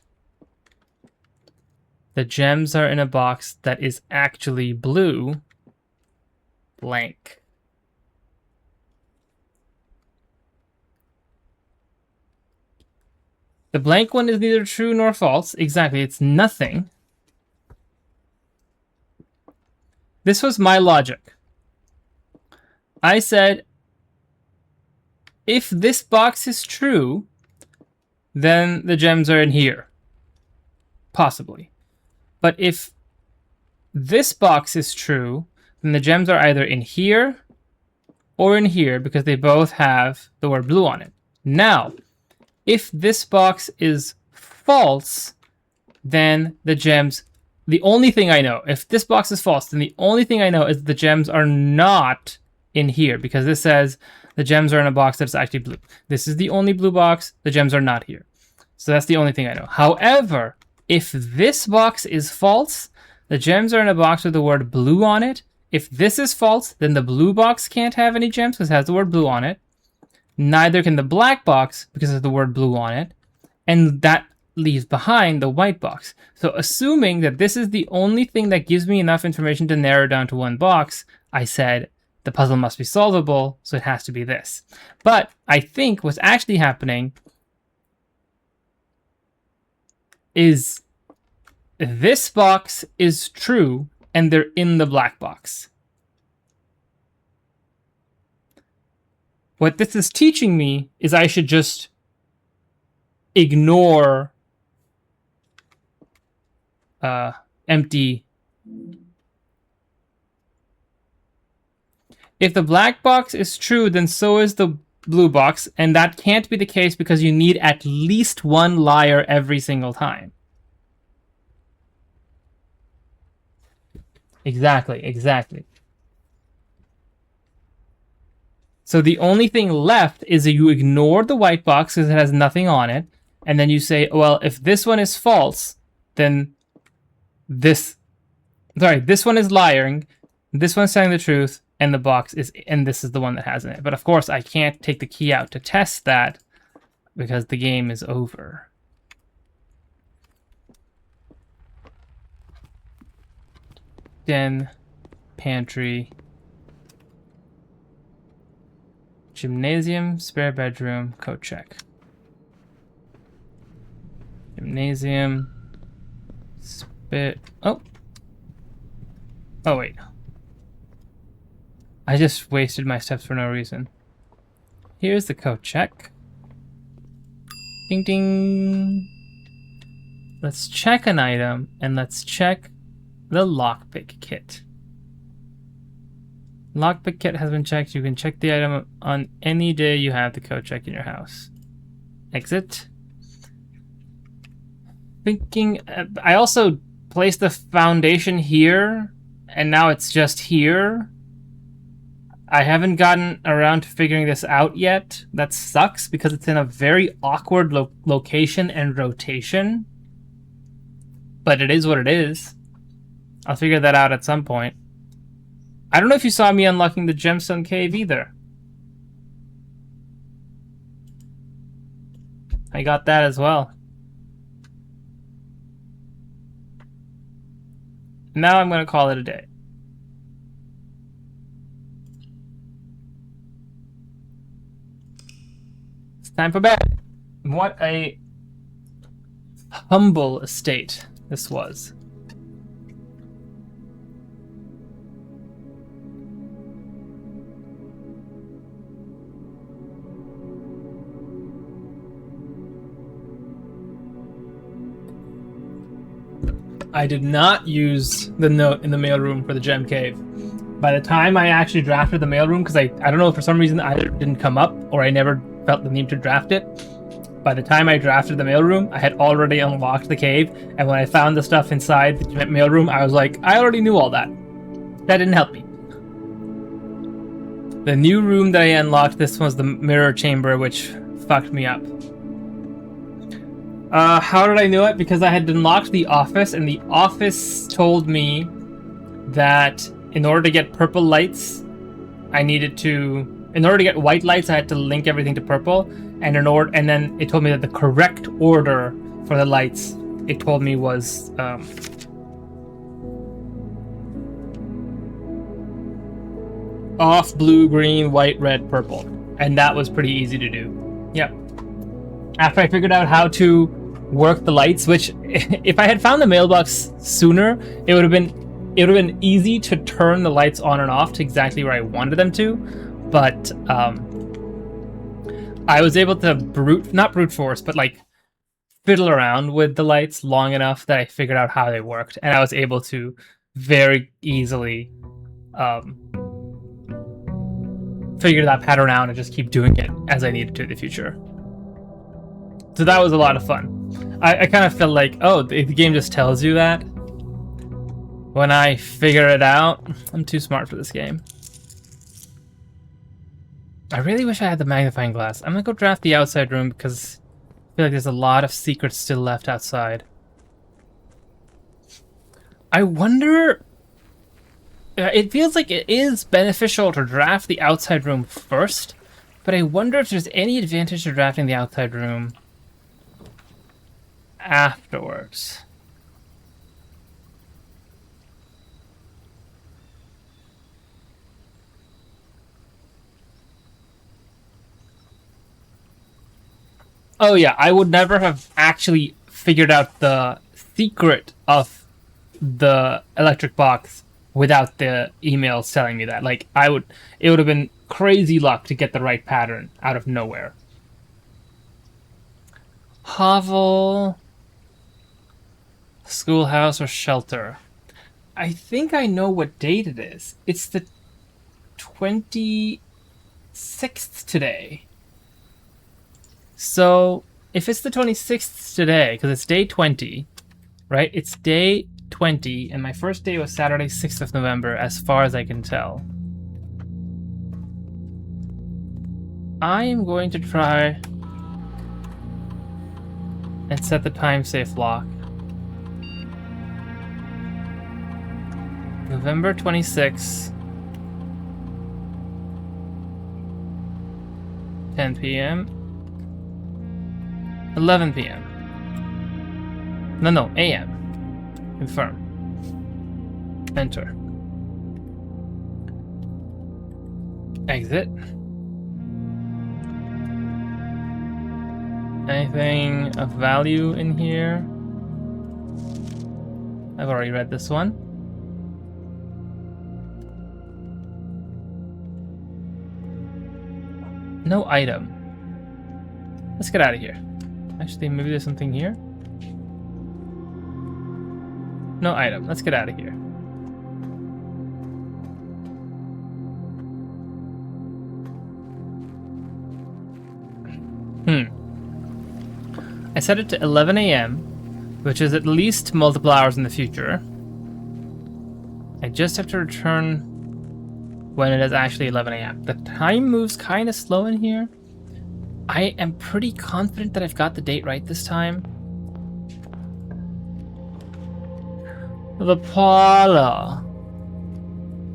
The gems are in a box that is actually blue. Blank. The blank one is neither true nor false. Exactly, it's nothing. This was my logic. I said, if this box is true, then the gems are in here. Possibly. But if this box is true, then the gems are either in here or in here because they both have the word blue on it. Now, if this box is false, then the gems, the only thing I know, if this box is false, then the only thing I know is the gems are not in here because this says the gems are in a box that's actually blue. This is the only blue box, the gems are not here. So that's the only thing I know. However, if this box is false, the gems are in a box with the word blue on it. If this is false, then the blue box can't have any gems because it has the word blue on it. Neither can the black box because it has the word blue on it. And that leaves behind the white box. So assuming that this is the only thing that gives me enough information to narrow down to one box, I said the puzzle must be solvable, so it has to be this. But I think what's actually happening is this box is true and they're in the black box. What this is teaching me is I should just ignore empty. If the black box is true, then so is the blue box, and that can't be the case because you need at least one liar every single time. Exactly. So the only thing left is that you ignore the white box because it has nothing on it, and then you say, well, if this one is false, then this one is lying, this one's telling the truth, and the box is, and this is the one that has in it. But of course, I can't take the key out to test that because the game is over. Den, pantry, gymnasium, spare bedroom, coat check. Gymnasium, oh wait. I just wasted my steps for no reason. Here's the coat check. Ding ding. Let's check an item and let's check the lockpick kit. Lockpick kit has been checked. You can check the item on any day you have the coat check in your house. Exit. Thinking, I also placed the foundation here and now it's just here. I haven't gotten around to figuring this out yet. That sucks because it's in a very awkward location and rotation. But it is what it is. I'll figure that out at some point. I don't know if you saw me unlocking the gemstone cave either. I got that as well. Now I'm going to call it a day. Time for bed. What a humble estate this was. I did not use the note in the mailroom for the gem cave. By the time I actually drafted the mailroom, because I don't know, for some reason either didn't come up or I never felt the need to draft it. By the time I drafted the mailroom, I had already unlocked the cave, and when I found the stuff inside the mailroom, I was like, I already knew all that. That didn't help me. The new room that I unlocked, this was the mirror chamber, which fucked me up. How did I know it? Because I had unlocked the office, and the office told me that in order to get purple lights, in order to get white lights, I had to link everything to purple, and then it told me that the correct order for the lights, it told me was off, blue, green, white, red, purple, and that was pretty easy to do. Yep. After I figured out how to work the lights, which if I had found the mailbox sooner, it would have been easy to turn the lights on and off to exactly where I wanted them to. But I was able to not brute force, but like fiddle around with the lights long enough that I figured out how they worked, and I was able to very easily figure that pattern out and just keep doing it as I needed to in the future. So that was a lot of fun. I kind of felt like, oh, the game just tells you that. When I figure it out, I'm too smart for this game. I really wish I had the magnifying glass. I'm gonna go draft the outside room because I feel like there's a lot of secrets still left outside. I wonder... It feels like it is beneficial to draft the outside room first, but I wonder if there's any advantage to drafting the outside room afterwards. Oh yeah, I would never have actually figured out the secret of the electric box without the emails telling me that. Like, it would have been crazy luck to get the right pattern out of nowhere. Hovel, schoolhouse, or shelter. I think I know what date it is. It's the 26th today. So, if it's the 26th today, because it's day 20, right? It's day 20, and my first day was Saturday, 6th of November, as far as I can tell. I am going to try and set the time safe lock. November 26th, 10 p.m. 11 p.m. No, a.m. Confirm. Enter. Exit. Anything of value in here? I've already read this one. No item. Let's get out of here. Actually, maybe there's something here. No item. Let's get out of here. I set it to 11 a.m., which is at least multiple hours in the future. I just have to return when it is actually 11 a.m. The time moves kind of slow in here. I am pretty confident that I've got the date right this time. The parlor.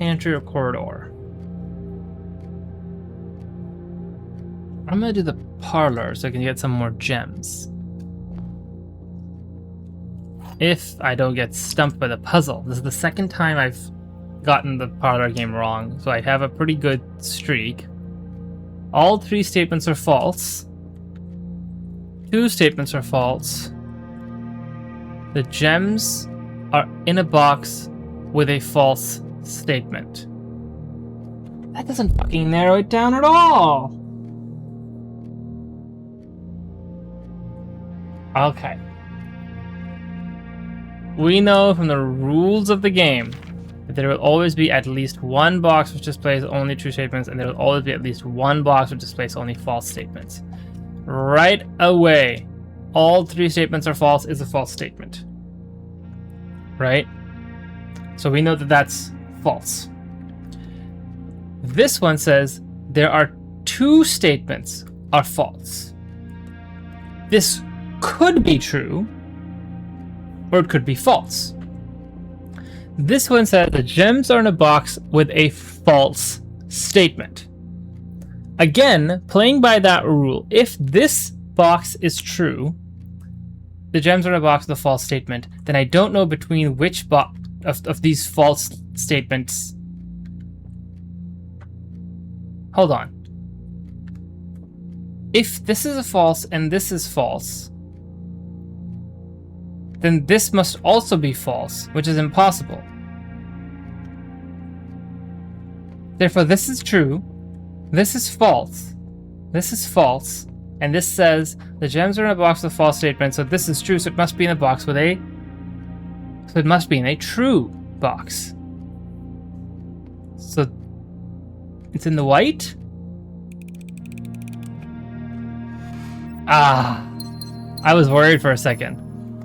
Anterior corridor. I'm gonna do the parlor so I can get some more gems. If I don't get stumped by the puzzle. This is the second time I've gotten the parlor game wrong, so I have a pretty good streak. All 3 statements are false. 2 statements are false. The gems are in a box with a false statement. That doesn't fucking narrow it down at all! Okay. We know from the rules of the game that there will always be at least one box which displays only true statements, and there will always be at least one box which displays only false statements. Right away, all 3 statements are false is a false statement. Right? So we know that that's false. This one says there are 2 statements are false. This could be true, or it could be false. This one says the gems are in a box with a false statement. Again, playing by that rule, if this box is true, the gems are in a box with a false statement, then I don't know between which of these false statements. Hold on. If this is a false and this is false, then this must also be false, which is impossible. Therefore, this is true, this is false, and this says the gems are in a box with a false statement, so this is true, so it must be in a box with a... So it must be in a true box. So it's in the white? Ah, I was worried for a second.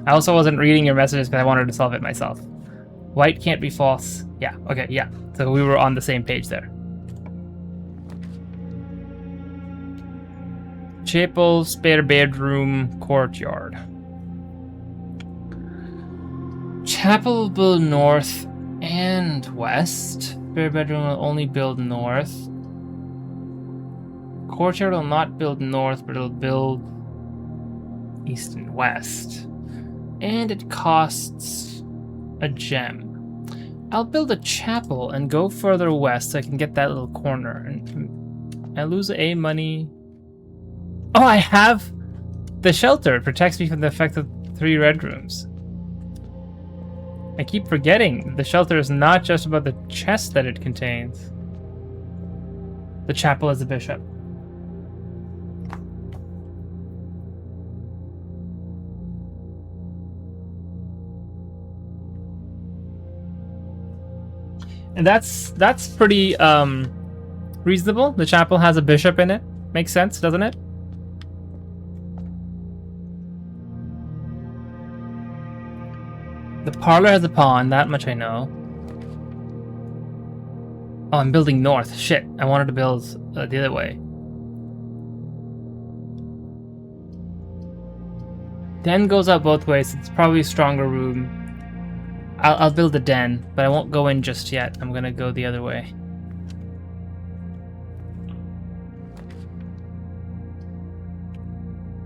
I also wasn't reading your messages because I wanted to solve it myself. White can't be false. Yeah, okay, yeah. So we were on the same page there. Chapel, spare bedroom, courtyard. Chapel will build north and west. Spare bedroom will only build north. Courtyard will not build north, but it'll build east and west. And it costs a gem. I'll build a chapel and go further west so I can get that little corner. And I lose A money. Oh, I have the shelter. It protects me from the effect of 3 red rooms. I keep forgetting the shelter is not just about the chest that it contains. The chapel is a bishop. And that's pretty reasonable. The chapel has a bishop in it. Makes sense, doesn't it? The parlor has a pawn, that much I know. Oh, I'm building north. Shit, I wanted to build the other way. Den goes out both ways. It's probably a stronger room. I'll build a den, but I won't go in just yet. I'm gonna go the other way.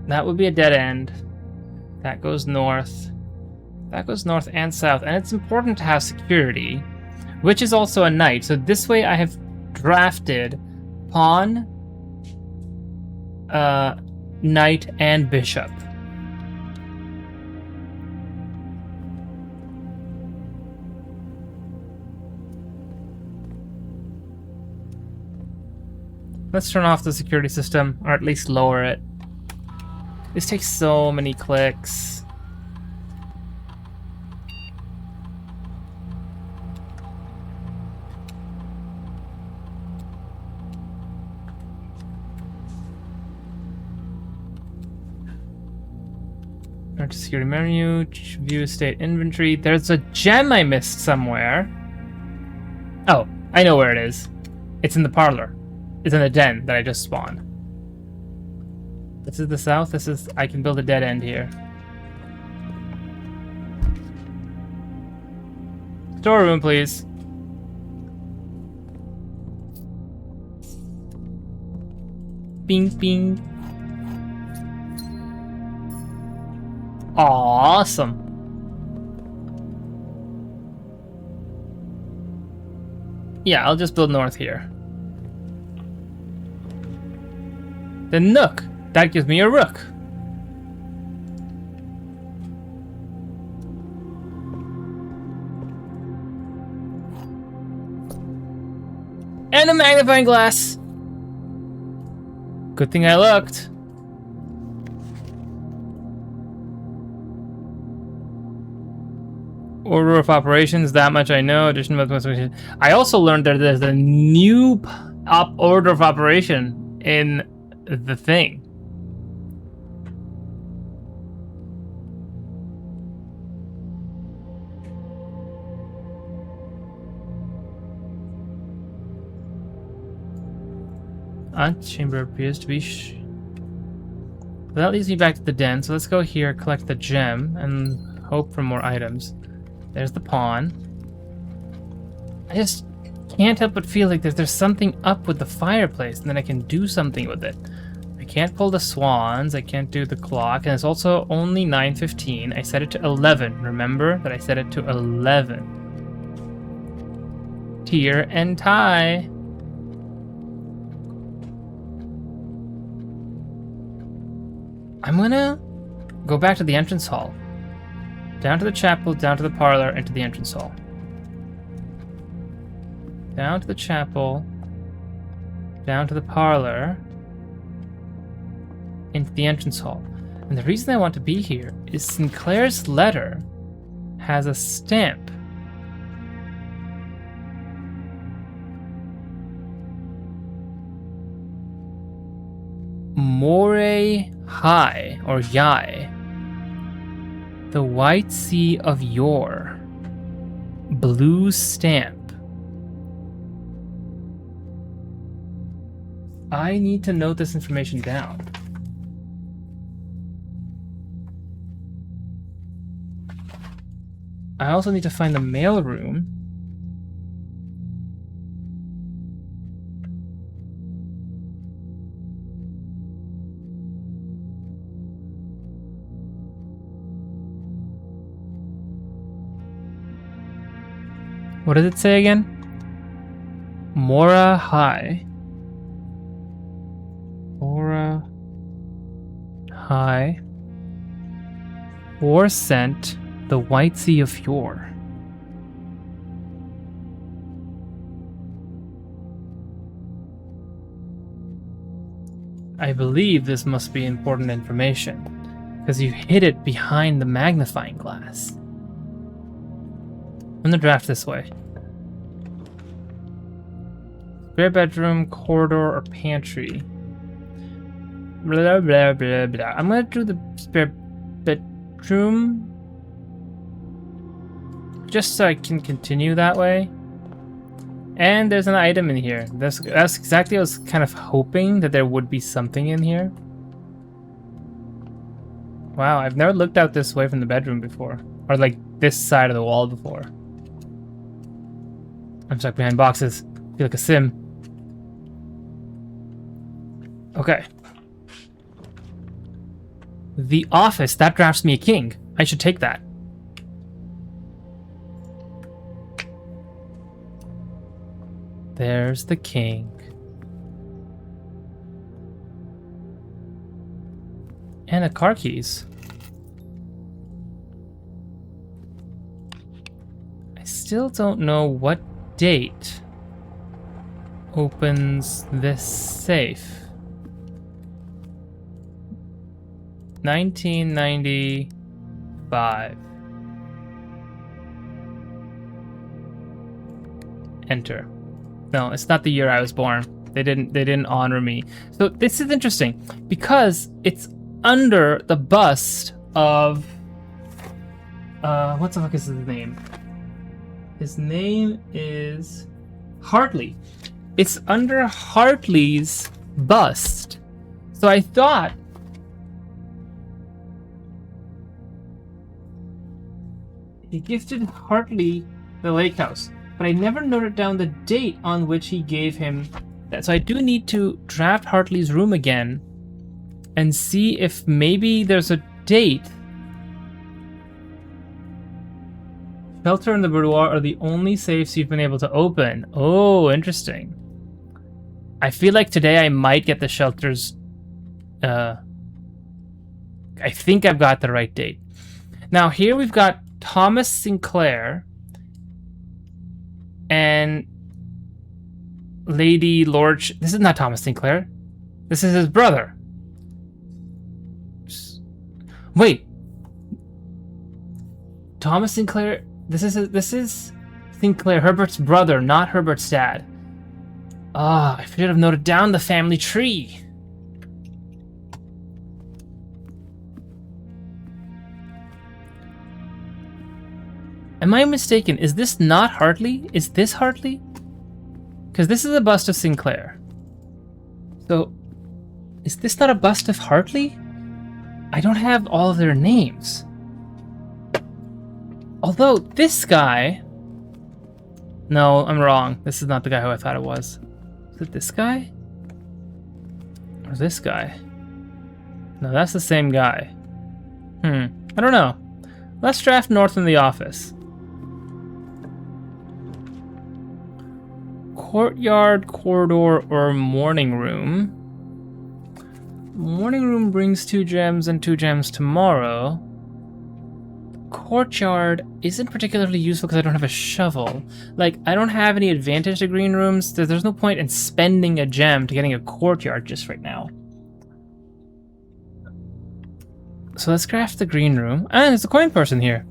That would be a dead end. That goes north. That goes north and south. And it's important to have security, which is also a knight. So this way I have drafted pawn, knight, and bishop. Let's turn off the security system, or at least lower it. This takes so many clicks. Turn to security menu, view estate inventory. There's a gem I missed somewhere. Oh, I know where it is. It's in the parlor. It's in the den that I just spawned. This is the south. This is... I can build a dead end here. Storeroom, please. Bing, bing. Awesome. Yeah, I'll just build north here. The nook. That gives me a rook. And a magnifying glass. Good thing I looked. Order of operations, that much I know. Addition of I also learned that there's a new order of operation in the thing. Chamber appears to be that leads me back to the den, so let's go here, collect the gem, and hope for more items. There's the pawn. I just can't help but feel like there's something up with the fireplace, and then I can do something with it. I can't pull the swans, I can't do the clock, and it's also only 9:15. I set it to 11. Remember that I set it to 11. Tier and tie. I'm gonna go back to the entrance hall. Down to the chapel, down to the parlor, into the entrance hall. Down to the chapel, down to the parlor, into the entrance hall. And the reason I want to be here is Sinclair's letter has a stamp More High, or Yai. The White Sea of Yore. Blue stamp. I need to note this information down. I also need to find the mail room. What does it say again? Mora High. Mora High. Or sent the White Sea of Yore. I believe this must be important information, because you hid it behind the magnifying glass. I'm gonna draft this way. Spare bedroom, corridor, or pantry. Blah, blah, blah, blah. I'm gonna do the spare bedroom, just so I can continue that way. And there's an item in here. That's exactly what I was kind of hoping, that there would be something in here. Wow, I've never looked out this way from the bedroom before. Or like this side of the wall before. I'm stuck behind boxes. I feel like a sim. Okay. The office, that drafts me a king. I should take that. There's the king. And a car keys. I still don't know what date opens this safe. 1995. Enter. No, it's not the year I was born. They didn't honor me. So this is interesting because it's under the bust of what the fuck is his name? His name is Hartley. It's under Hartley's bust. So I thought he gifted Hartley the lake house, but I never noted down the date on which he gave him that. So I do need to draft Hartley's room again and see if maybe there's a date. Shelter and the boudoir are the only safes you've been able to open. Oh, interesting. I feel like today I might get the shelters. I think I've got the right date. Now here we've got Thomas Sinclair and Lady Lord. This is not Thomas Sinclair. This is his brother. Wait. Thomas Sinclair. This is Sinclair, Herbert's brother, not Herbert's dad. Ah, I should have noted down the family tree. Am I mistaken? Is this not Hartley? Is this Hartley? Because this is a bust of Sinclair. So, is this not a bust of Hartley? I don't have all of their names. Although, this guy... No, I'm wrong. This is not the guy who I thought it was. Is it this guy? Or this guy? No, that's the same guy. I don't know. Let's draft North in the office. Courtyard, corridor, or morning room. Morning room brings 2 gems and 2 gems tomorrow. Courtyard isn't particularly useful because I don't have a shovel. Like, I don't have any advantage to green rooms. There's no point in spending a gem to getting a courtyard just right now. So let's craft the green room. And there's a coin person here.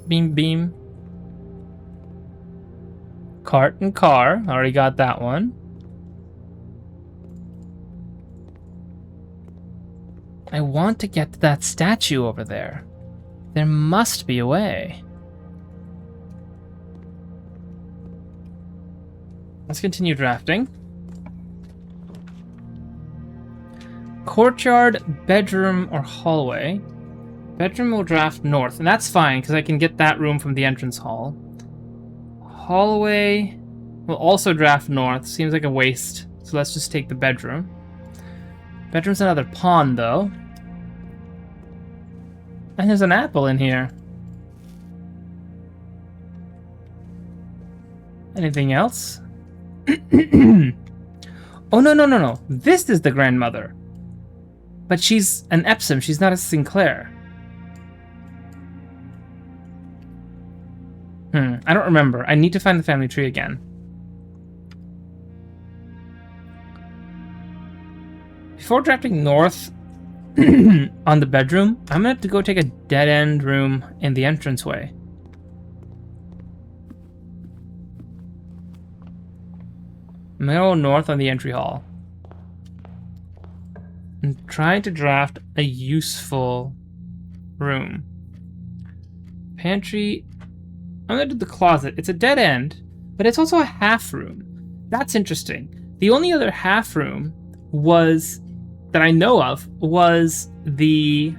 Beam, beam. Cart and car. Already got that one. I want to get to that statue over there. There must be a way. Let's continue drafting. Courtyard, bedroom, or hallway. Bedroom will draft north, and that's fine because I can get that room from the entrance hall. Hallway will also draft north. Seems like a waste, so let's just take the bedroom. Bedroom's another pawn, though. And there's an apple in here. Anything else? Oh, no. This is the grandmother. But she's an Epsom. She's not a Sinclair. I don't remember. I need to find the family tree again. Before drafting north on the bedroom, I'm gonna have to go take a dead-end room in the entranceway. I'm gonna go north on the entry hall. I'm trying to draft a useful room. Pantry. I'm gonna do the closet. It's a dead end, but it's also a half room. That's interesting. The only other half room was that I know of was the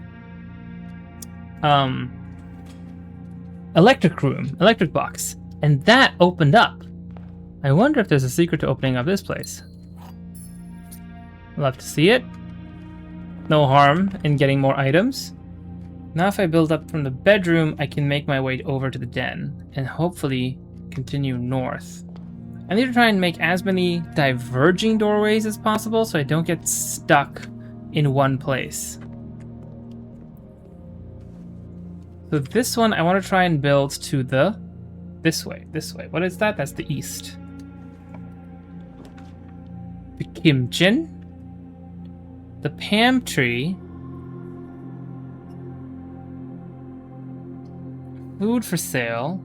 electric box, and that opened up. I wonder if there's a secret to opening up this place. Love to see it. No harm in getting more items. Now if I build up from the bedroom, I can make my way over to the den and hopefully continue north. I need to try and make as many diverging doorways as possible so I don't get stuck in one place. So this one, I want to try and build to the... This way. What is that? That's the east. The Kimchin. The Pam tree. Food for sale.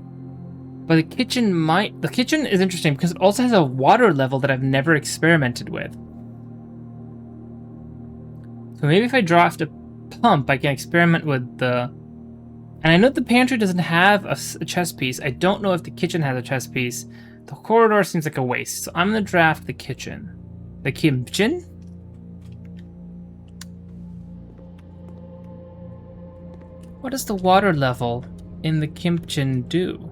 But the kitchen might... The kitchen is interesting because it also has a water level that I've never experimented with. So maybe if I draft a pump, I can experiment with the... And I know the pantry doesn't have a chess piece. I don't know if the kitchen has a chess piece. The corridor seems like a waste. So I'm going to draft the kitchen. The kimchin. What does the water level in the kimchin do?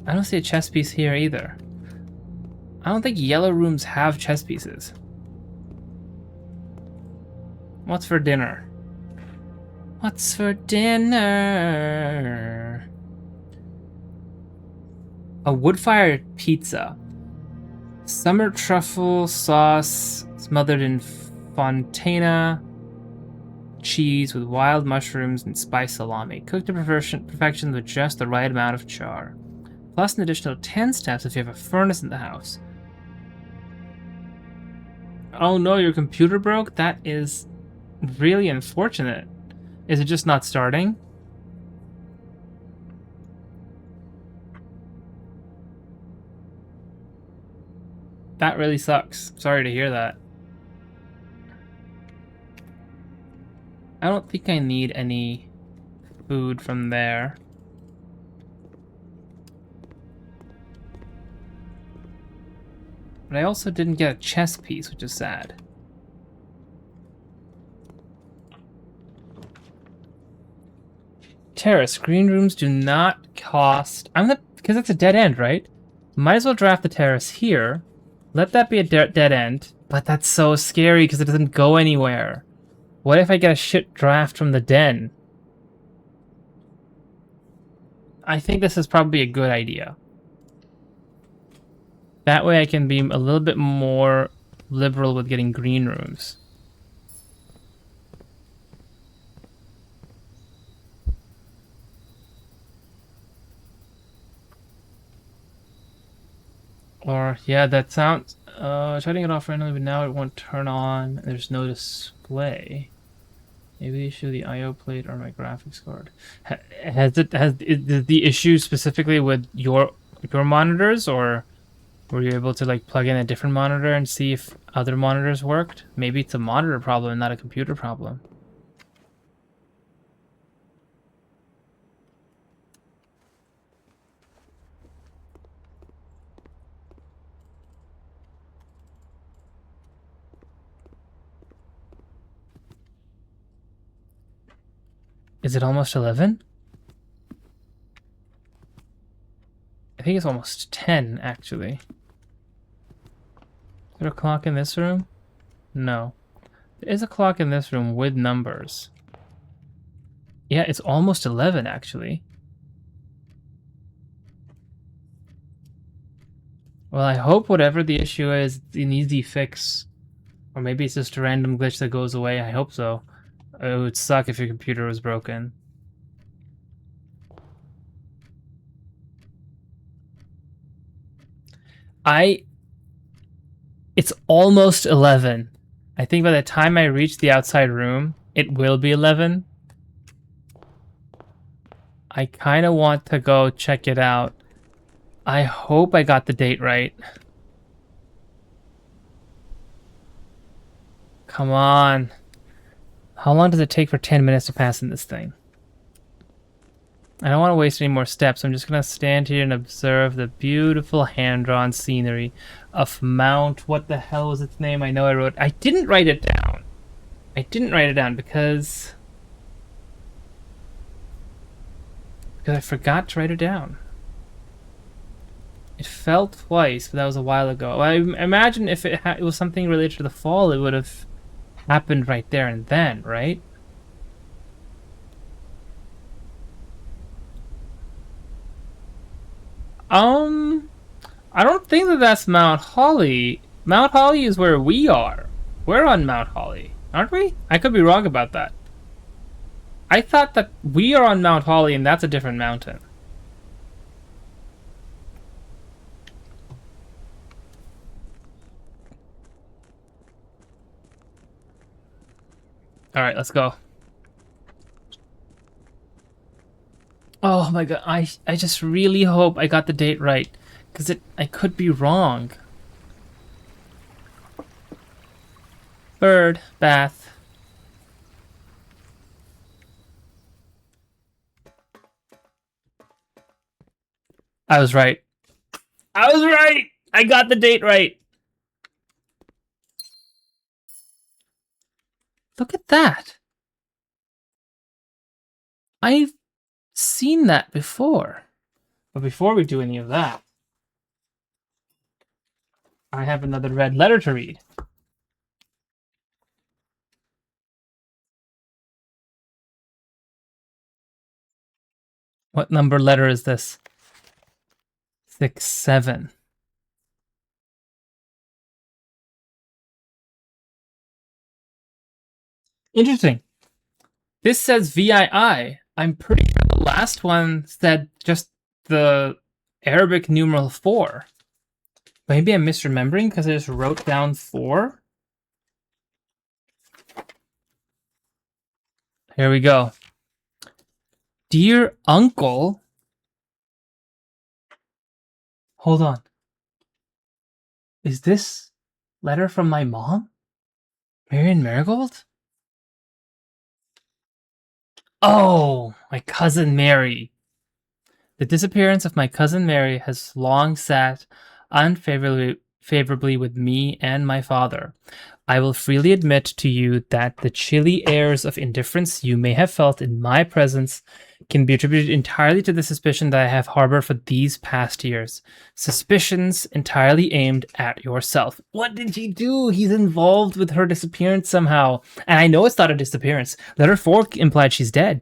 I don't see a chess piece here either. I don't think yellow rooms have chess pieces. What's for dinner? What's for dinner? A wood-fired pizza. Summer truffle sauce smothered in fontana cheese with wild mushrooms and spiced salami. Cooked to perfection with just the right amount of char. Plus an additional 10 steps if you have a furnace in the house. Oh no, your computer broke? That is really unfortunate. Is it just not starting? That really sucks. Sorry to hear that. I don't think I need any food from there. But I also didn't get a chess piece, which is sad. Terrace. Green rooms do not cost... because it's a dead end, right? Might as well draft the terrace here. Let that be a dead end. But that's so scary because it doesn't go anywhere. What if I get a shit draft from the den? I think this is probably a good idea. That way I can be a little bit more liberal with getting green rooms. Or, yeah, that sounds... shutting it off randomly, but now it won't turn on. There's no display. Maybe issue the I/O plate or my graphics card. Has is the issue specifically with your monitors, or were you able to like plug in a different monitor and see if other monitors worked? Maybe it's a monitor problem, not a computer problem. Is it almost 11? I think it's almost 10, actually. Is there a clock in this room? No. There is a clock in this room with numbers. Yeah, it's almost 11, actually. Well, I hope whatever the issue is, an easy fix. Or maybe it's just a random glitch that goes away. I hope so. It would suck if your computer was broken. It's almost 11. I think by the time I reach the outside room, it will be 11. I kind of want to go check it out. I hope I got the date right. Come on. How long does it take for 10 minutes to pass in this thing? I don't want to waste any more steps. I'm just going to stand here and observe the beautiful hand-drawn scenery of Mount... What the hell was its name? I know I wrote... I didn't write it down. I didn't write it down because I forgot to write it down. It fell twice, but that was a while ago. I imagine if it was something related to the fall, it would have happened right there and then, right? I don't think that that's Mount Holly. Mount Holly is where we are. We're on Mount Holly, aren't we? I could be wrong about that. I thought that we are on Mount Holly and that's a different mountain. Alright, let's go. Oh my god, I just really hope I got the date right. Because I could be wrong. Bird, bath. I was right. I was right! I got the date right. Look at that. I've seen that before. But before we do any of that, I have another red letter to read. What number letter is this? 6, 7. Interesting. This says VII. I'm pretty sure the last one said just the Arabic numeral 4. Maybe I'm misremembering because I just wrote down 4. Here we go. Dear Uncle... Hold on. Is this letter from my mom? Marion Marigold? Oh, my cousin Mary. The disappearance of my cousin Mary has long sat unfavorably with me and my father. I will freely admit to you that the chilly airs of indifference you may have felt in my presence can be attributed entirely to the suspicion that I have harbored for these past years. Suspicions entirely aimed at yourself. What did he do? He's involved with her disappearance somehow. And I know it's not a disappearance. Letter 4 implied she's dead.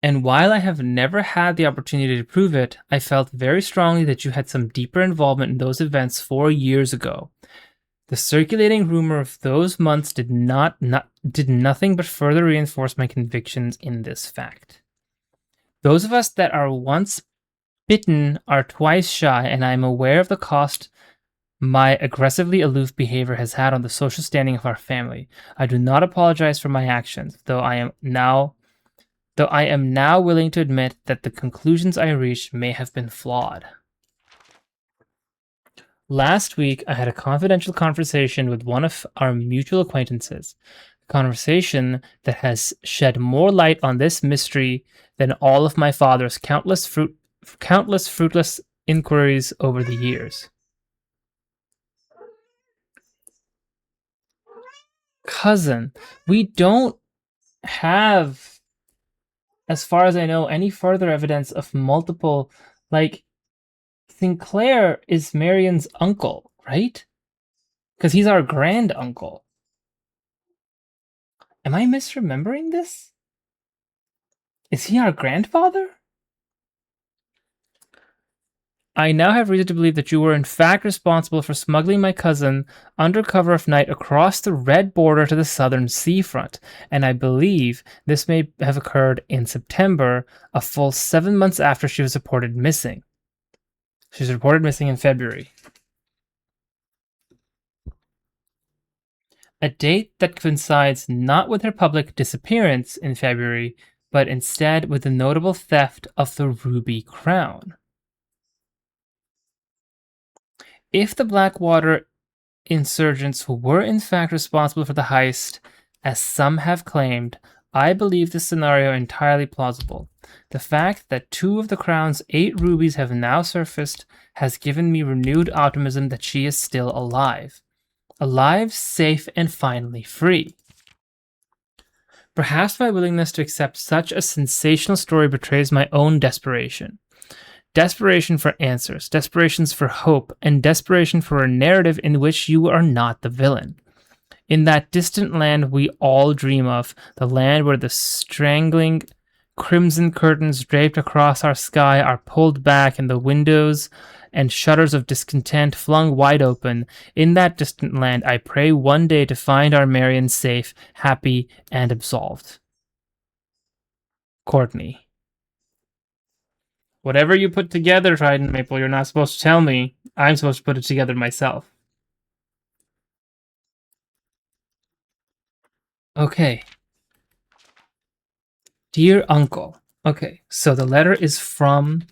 And while I have never had the opportunity to prove it, I felt very strongly that you had some deeper involvement in those events 4 years ago. The circulating rumor of those months did nothing but further reinforce my convictions in this fact. Those of us that are once bitten are twice shy, and I am aware of the cost my aggressively aloof behavior has had on the social standing of our family. I do not apologize for my actions, though I am now willing to admit that the conclusions I reached may have been flawed. Last week, I had a confidential conversation with one of our mutual acquaintances, a conversation that has shed more light on this mystery than all of my father's countless fruitless inquiries over the years. Cousin, we don't have, as far as I know, any further evidence of multiple, like, Sinclair is Marion's uncle, right? Because he's our grand uncle. Am I misremembering this? Is he our grandfather? I now have reason to believe that you were in fact responsible for smuggling my cousin under cover of night across the red border to the southern seafront, and I believe this may have occurred in September, a full 7 months after she was reported missing. She was reported missing in February. A date that coincides not with her public disappearance in February, but instead with the notable theft of the ruby crown. If the Blackwater insurgents were in fact responsible for the heist, as some have claimed, I believe this scenario entirely plausible. The fact that 2 of the crown's 8 rubies have now surfaced has given me renewed optimism that she is still alive. Alive, safe, and finally free. Perhaps my willingness to accept such a sensational story betrays my own desperation. Desperation for answers, desperations for hope, and desperation for a narrative in which you are not the villain. In that distant land we all dream of, the land where the strangling crimson curtains draped across our sky are pulled back and the windows and shutters of discontent flung wide open, in that distant land I pray one day to find our Marion safe, happy, and absolved. Courtney. Whatever you put together, Trident Maple, you're not supposed to tell me. I'm supposed to put it together myself. Okay. Dear Uncle. Okay, so the letter is from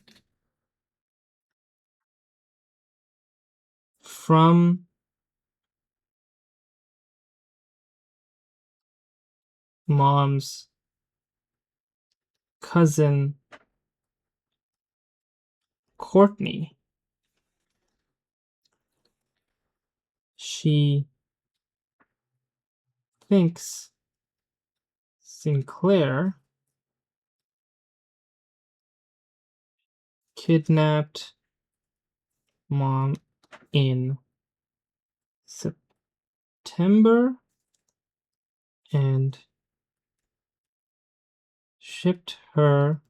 Mom's cousin Courtney. She thinks Sinclair kidnapped Mom in September and shipped her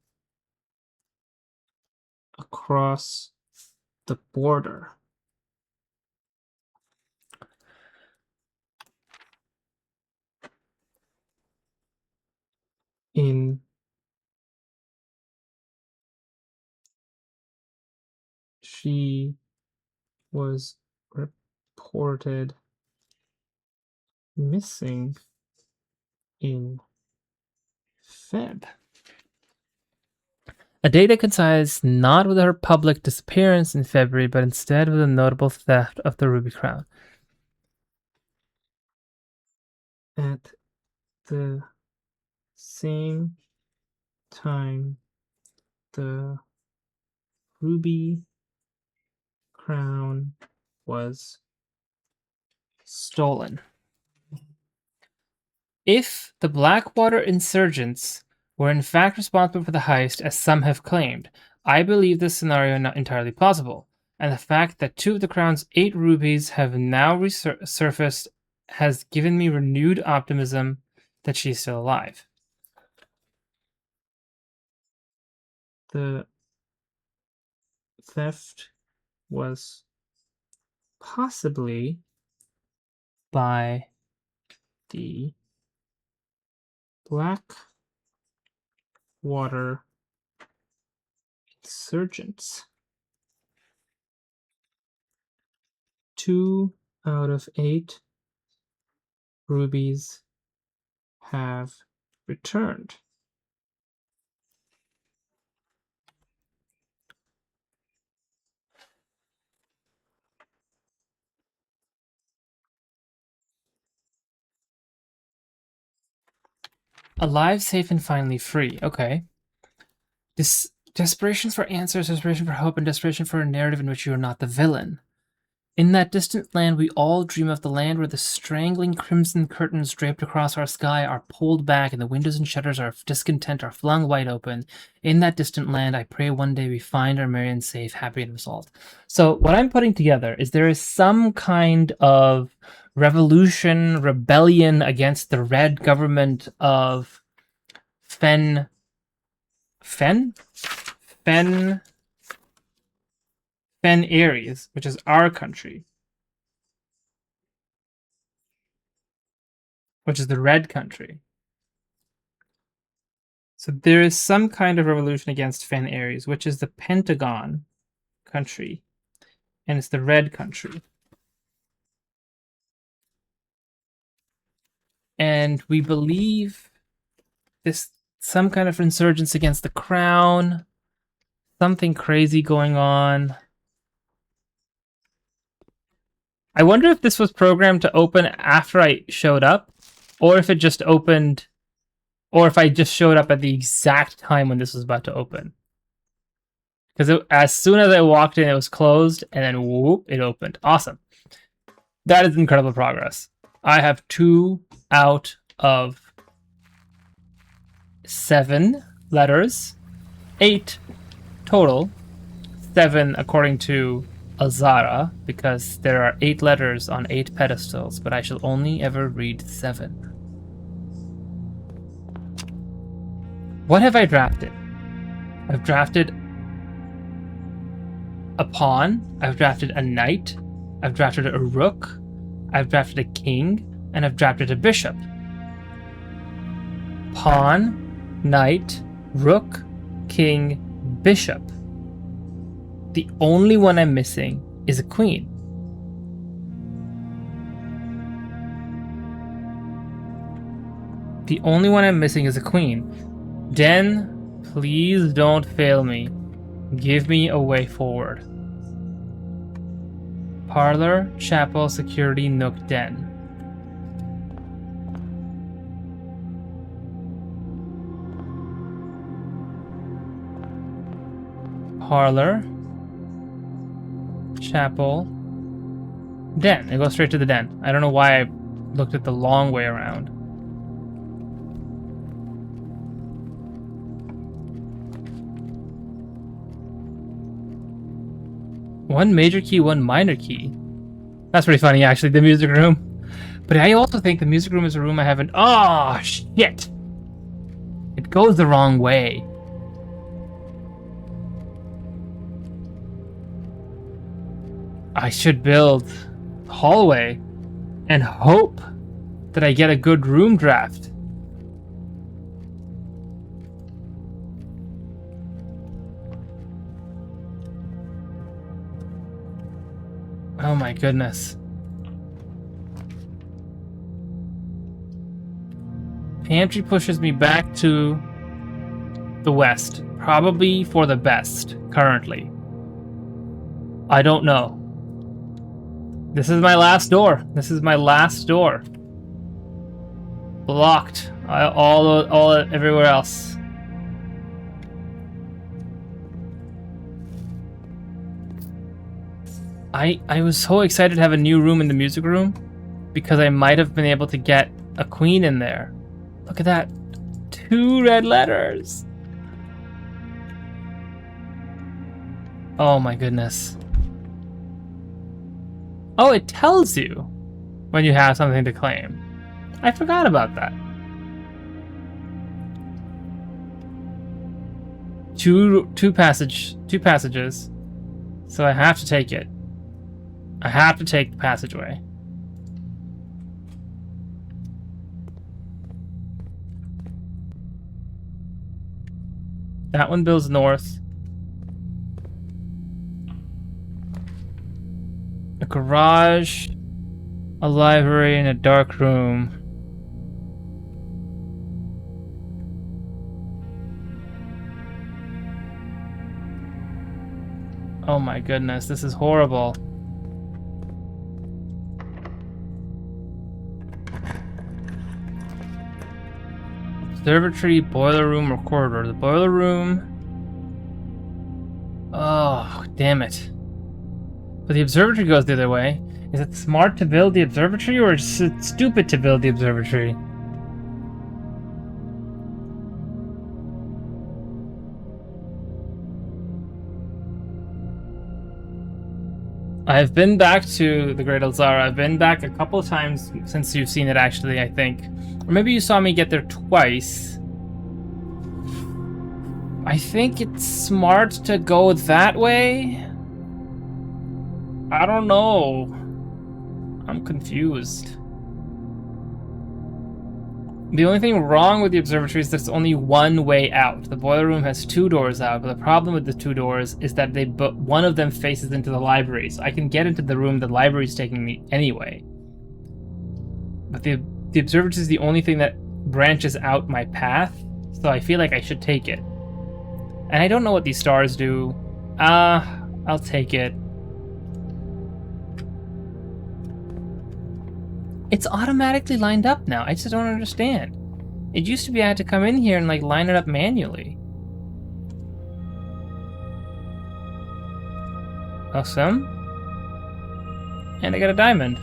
across the border. She was reported missing in Feb. A date that coincides not with her public disappearance in February, but instead with a notable theft of the Ruby Crown. At the same time, the Ruby Crown was stolen. If the Blackwater insurgents were in fact responsible for the heist, as some have claimed, I believe this scenario not entirely plausible, and the fact that 2 of the Crown's 8 rubies have now resurfaced has given me renewed optimism that she is still alive. The theft was possibly by the Blackwater insurgents. 2 out of 8 rubies have returned. Alive, safe, and finally free. Okay. This desperation for answers, desperation for hope, and desperation for a narrative in which you are not the villain. In that distant land, we all dream of the land where the strangling crimson curtains draped across our sky are pulled back and the windows and shutters of discontent are flung wide open. In that distant land, I pray one day we find our Marion safe, happy, and resolved. So what I'm putting together is there is some kind of revolution, rebellion against the red government of Fen, Aries, which is our country, which is the red country. So there is some kind of revolution against Fen Aries, which is the Pentagon country, and it's the red country. And we believe this some kind of insurgence against the crown, something crazy going on. I wonder if this was programmed to open after I showed up, or if it just opened, or if I just showed up at the exact time when this was about to open. Because as soon as I walked in, it was closed, and then whoop, it opened. Awesome. That is incredible progress. I have 2 out of 7 letters. 8 total. 7 according to Azara, because there are 8 letters on 8 pedestals, but I shall only ever read 7. What have I drafted? I've drafted a pawn, I've drafted a knight, I've drafted a rook, I've drafted a king, and I've drafted a bishop. Pawn, knight, rook, king, bishop. The only one I'm missing is a queen. The only one I'm missing is a queen. Den, please don't fail me. Give me a way forward. Parlor, chapel, security, nook, den. Parlor, chapel, den. It goes straight to the den. I don't know why I looked at the long way around. One major key, one minor key. That's pretty funny, actually, the music room. But I also think the music room is a room I haven't... Oh, shit! It goes the wrong way. I should build a hallway and hope that I get a good room draft. Oh my goodness. Pantry pushes me back to the west. Probably for the best, currently. I don't know. This is my last door. This is my last door. Blocked. All everywhere else. I was so excited to have a new room in the music room because I might have been able to get a queen in there. Look at that. 2 red letters. Oh my goodness. Oh, it tells you when you have something to claim. I forgot about that. Two passages. So I have to take it. I have to take the passageway. That one builds north. A garage, a library, and a dark room. Oh my goodness, this is horrible. Observatory, boiler room, or corridor. The boiler room. Oh, damn it. But the observatory goes the other way. Is it smart to build the observatory, or is it stupid to build the observatory? I've been back to the Great Elzara. I've been back a couple of times since you've seen it, actually, I think. Or maybe you saw me get there twice. I think it's smart to go that way. I don't know. I'm confused. The only thing wrong with the observatory is there's only one way out. The boiler room has 2 doors out, but the problem with the 2 doors is that one of them faces into the library, so I can get into the room the library's taking me anyway. But the observatory is the only thing that branches out my path, so I feel like I should take it. And I don't know what these stars do. I'll take it. It's automatically lined up now. I just don't understand. It used to be I had to come in here and like line it up manually. Awesome. And I got a diamond.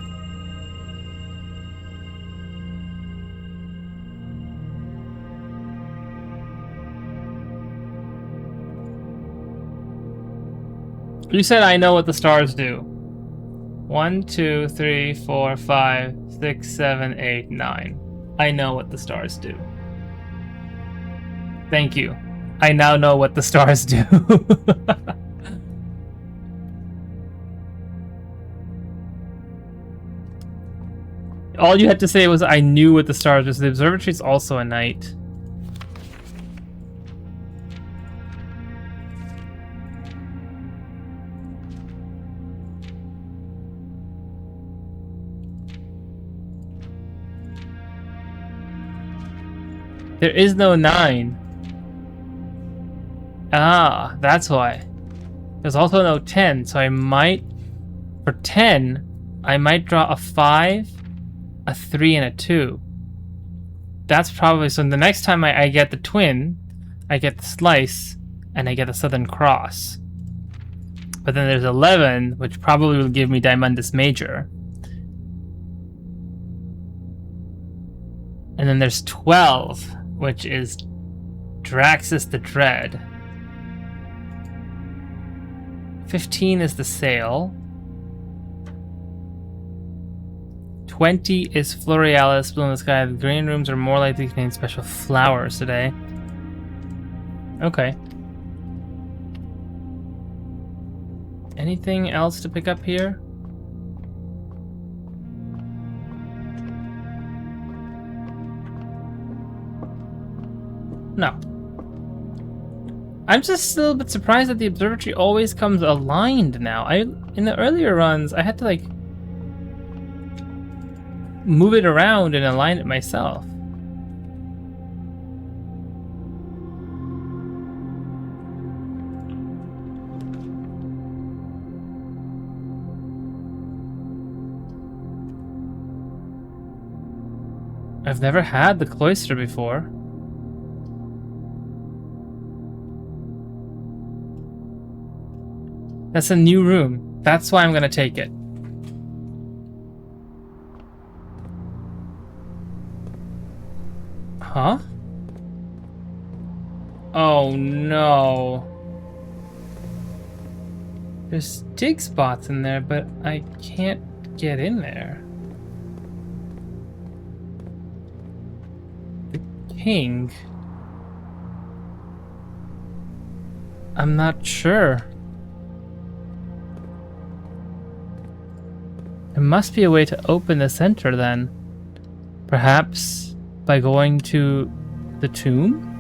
You said I know what the stars do. 1, 2, 3, 4, 5, 6, 7, 8, 9. I know what the stars do. Thank you. I now know what the stars do. All you had to say was I knew what the stars was. The observatory is also a night. There is no 9. Ah, that's why. There's also no 10, so I might... For 10, I might draw a 5, a 3, and a 2. That's probably... So the next time I get the twin, I get the slice, and I get the Southern Cross. But then there's 11, which probably will give me Diamondus Major. And then there's 12, which is Draxus the Dread. 15 is the Sail. 20 is Florealis, Blue in the Sky. The green rooms are more likely to contain special flowers today. Okay. Anything else to pick up here? No. I'm just a little bit surprised that the observatory always comes aligned now. In the earlier runs, I had to like move it around and align it myself. I've never had the cloister before. That's a new room. That's why I'm gonna take it. Huh? Oh no. There's dig spots in there, but I can't get in there. The king. I'm not sure. There must be a way to open the center then. Perhaps by going to the tomb?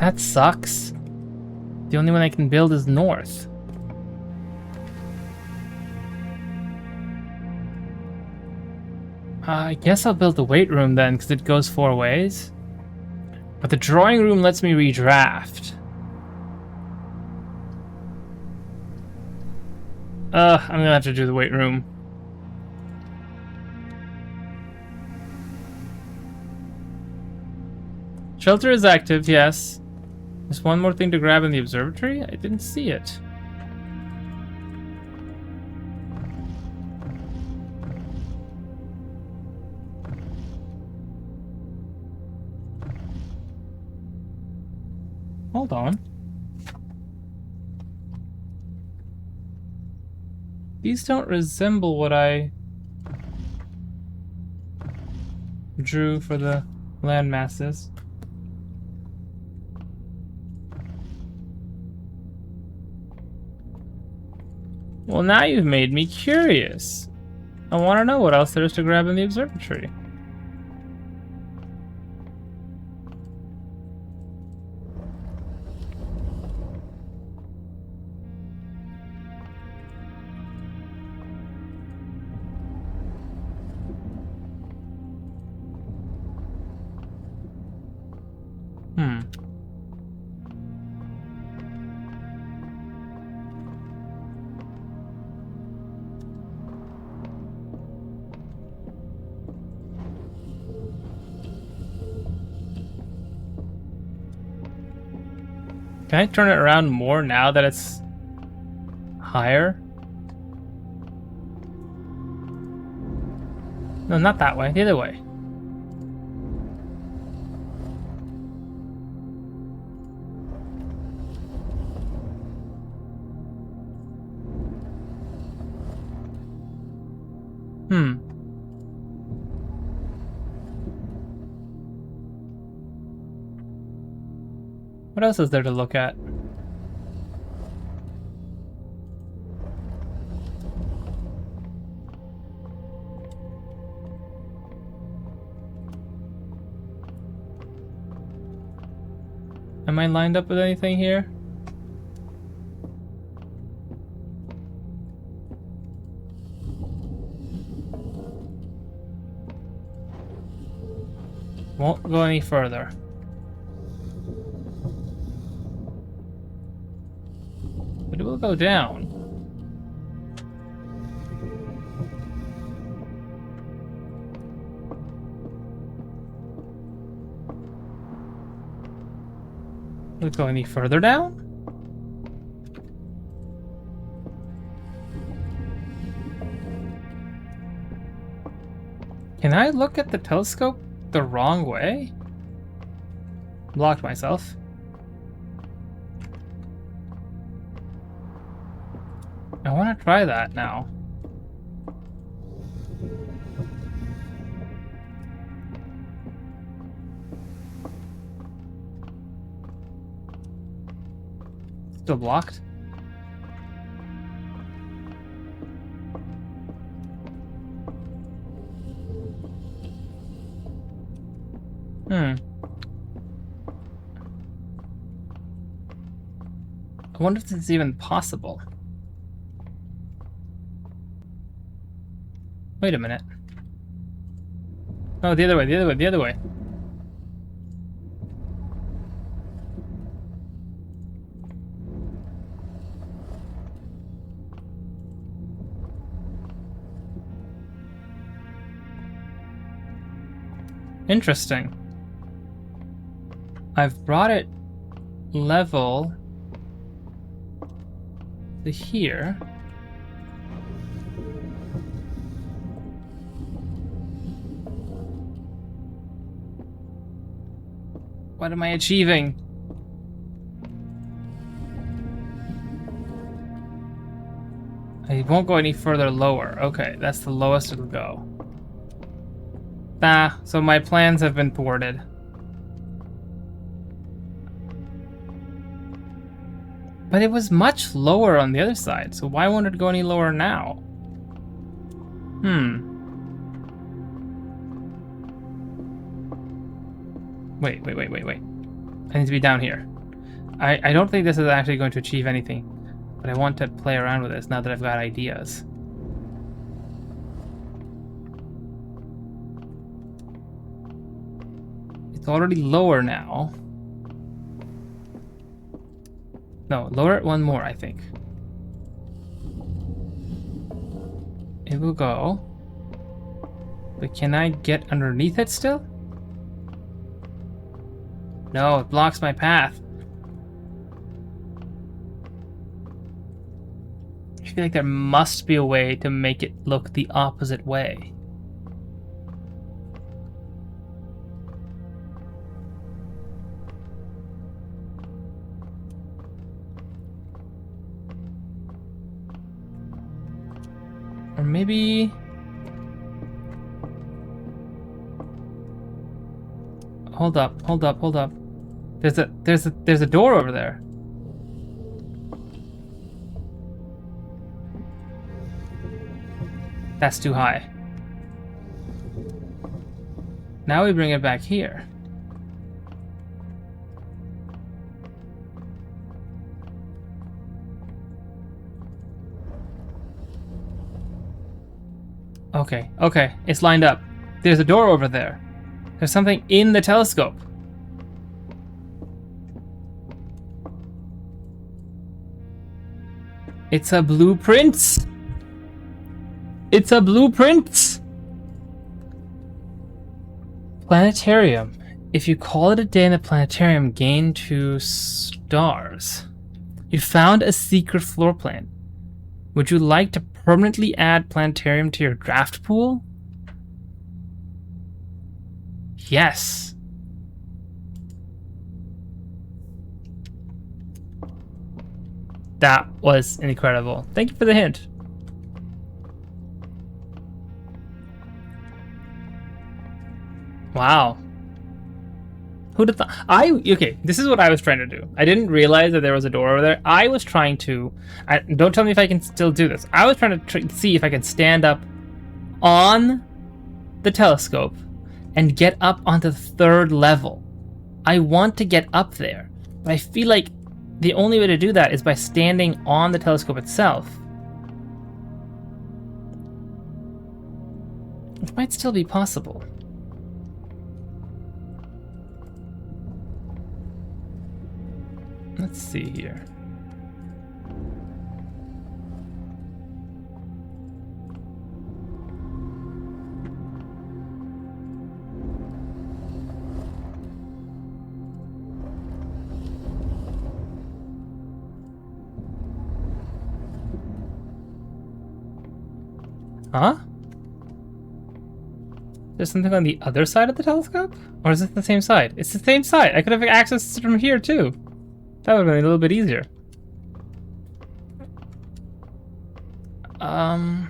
That sucks. The only one I can build is north. I guess I'll build the weight room then, because it goes 4 ways. But the drawing room lets me redraft. I'm gonna have to do the weight room. Shelter is active, yes. There's one more thing to grab in the observatory? I didn't see it. Hold on. These don't resemble what I drew for the land masses. Well, now you've made me curious. I want to know what else there is to grab in the observatory. Can I turn it around more now that it's higher? No, not that way. The other way. What else is there to look at? Am I lined up with anything here? Won't go any further. But it will go down. Will it go any further down? Can I look at the telescope the wrong way? Blocked myself. I want to try that now. Still blocked? I wonder if this is even possible. Wait a minute. Oh, the other way, the other way, the other way. Interesting. I've brought it level to here. What am I achieving? I won't go any further lower. Okay, that's the lowest it'll go. Ah, so my plans have been thwarted. But it was much lower on the other side, so why won't it go any lower now? Wait. I need to be down here. I don't think this is actually going to achieve anything, but I want to play around with this now that I've got ideas. It's already lower now. No, lower it one more, I think. It will go. But can I get underneath it still? No, it blocks my path. I feel like there must be a way to make it look the opposite way. Or maybe... Hold up, hold up, hold up. There's a door over there. That's too high. Now we bring it back here. Okay, okay, it's lined up. There's a door over there. There's something in the telescope. It's a blueprint. It's a blueprint. Planetarium. If you call it a day in the planetarium, gain 2 stars. You found a secret floor plan. Would you like to permanently add planetarium to your draft pool? Yes. That was incredible. Thank you for the hint. Wow. Who'd have thought? Okay, this is what I was trying to do. I didn't realize that there was a door over there. I was trying to... don't tell me if I can still do this. I was trying to see if I can stand up on the telescope and get up onto the 3rd level. I want to get up there, but I feel like the only way to do that is by standing on the telescope itself. Which might still be possible. Let's see here. Huh? There's something on the other side of the telescope? Or is it the same side? It's the same side. I could have accessed it from here too. That would have been a little bit easier. I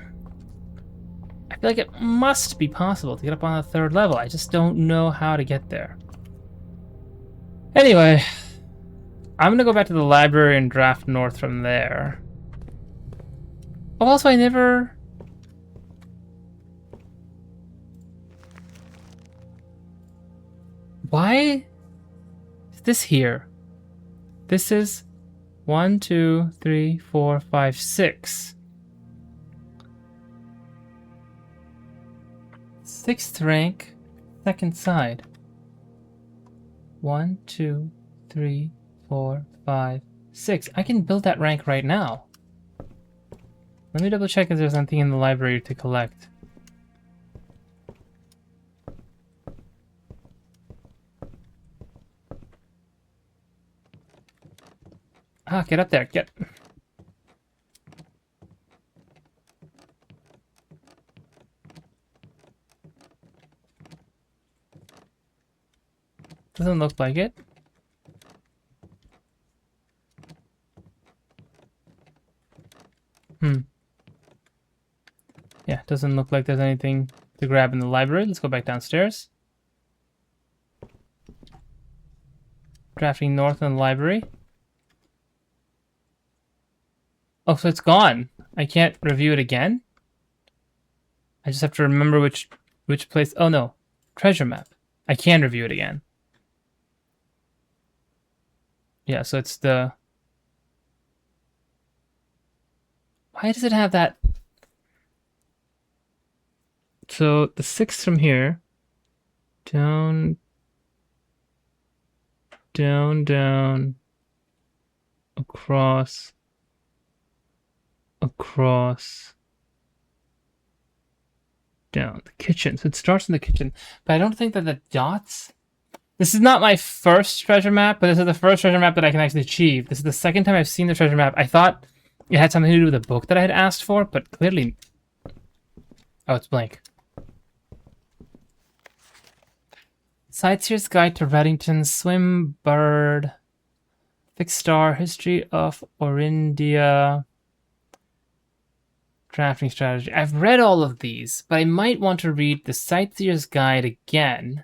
feel like it must be possible to get up on the 3rd level. I just don't know how to get there. Anyway, I'm gonna go back to the library and draft north from there. Oh, also I never... Why is this here? This is 1, 2, 3, 4, 5, 6. 6th rank, 2nd side. 1, 2, 3, 4, 5, 6. I can build that rank right now. Let me double check if there's anything in the library to collect. Ah, get up there, get. Doesn't look like it. Yeah, doesn't look like there's anything to grab in the library. Let's go back downstairs. Drafting north in the library. Oh, so it's gone. I can't review it again? I just have to remember which place... Oh, no. Treasure map. I can review it again. Yeah, so it's the... Why does it have that? So the 6 from here, down, down, down, across, across, down. The kitchen. So it starts in the kitchen. But I don't think that the dots... This is not my first treasure map, but this is the first treasure map that I can actually achieve. This is the second time I've seen the treasure map. I thought it had something to do with a book that I had asked for, but clearly... Oh, it's blank. Sightseer's Guide to Reddington, Swim Bird, Fixed Star, History of Orindia, Drafting Strategy. I've read all of these, but I might want to read the Sightseer's Guide again,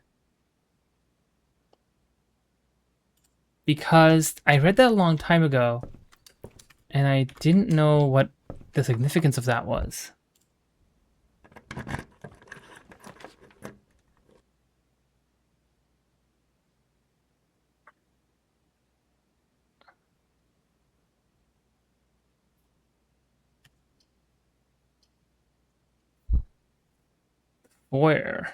because I read that a long time ago, and I didn't know what the significance of that was. Where?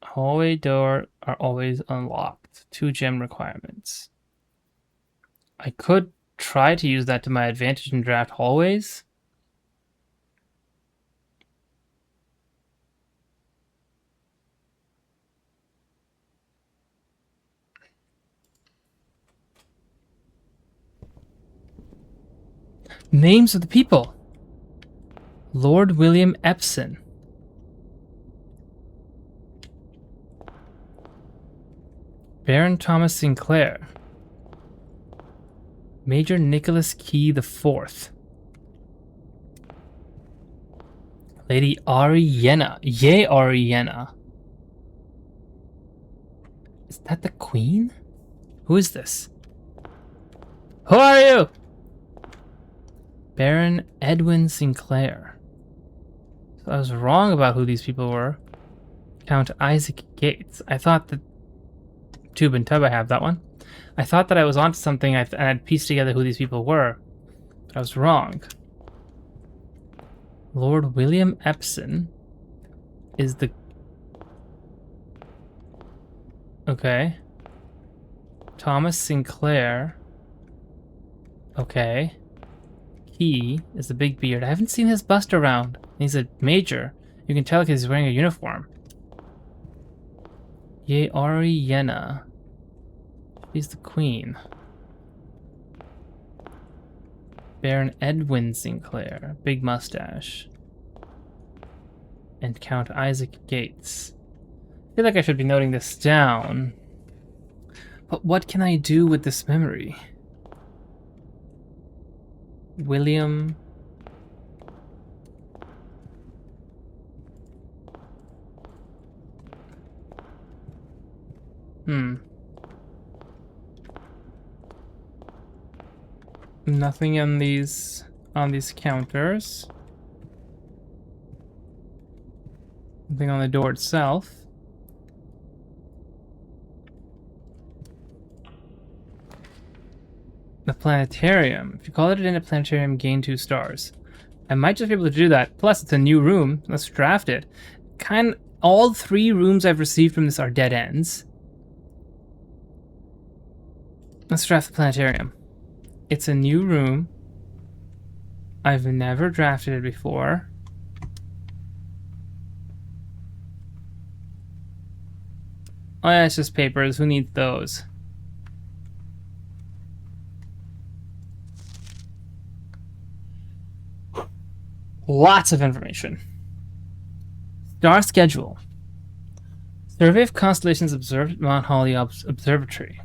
Hallway door are always unlocked. 2 gem requirements. I could try to use that to my advantage in draft hallways. Names of the people. Lord William Epson. Baron Thomas Sinclair. Major Nicholas Key IV. Lady Arienna. Yay, Arienna. Is that the queen? Who is this? Who are you? Baron Edwin Sinclair. So I was wrong about who these people were. Count Isaac Gates. I thought that... Tube and Tub, I have that one. I thought that I was onto something and I'd pieced together who these people were. But I was wrong. Lord William Epson is the... Okay. Thomas Sinclair. Okay. He is the big beard. I haven't seen his bust around. He's a major. You can tell because he's wearing a uniform. Yay, Arienna. She's the queen. Baron Edwin Sinclair. Big mustache. And Count Isaac Gates. I feel like I should be noting this down. But what can I do with this memory? William... Nothing on these counters. Nothing on the door itself. The planetarium. If you call it in a planetarium, gain 2 stars. I might just be able to do that. Plus, it's a new room. Let's draft it. All 3 rooms I've received from this are dead ends. Let's draft the planetarium. It's a new room. I've never drafted it before. Oh yeah, it's just papers. Who needs those? Lots of information. Star schedule. Survey of constellations observed at Mount Holly Observatory.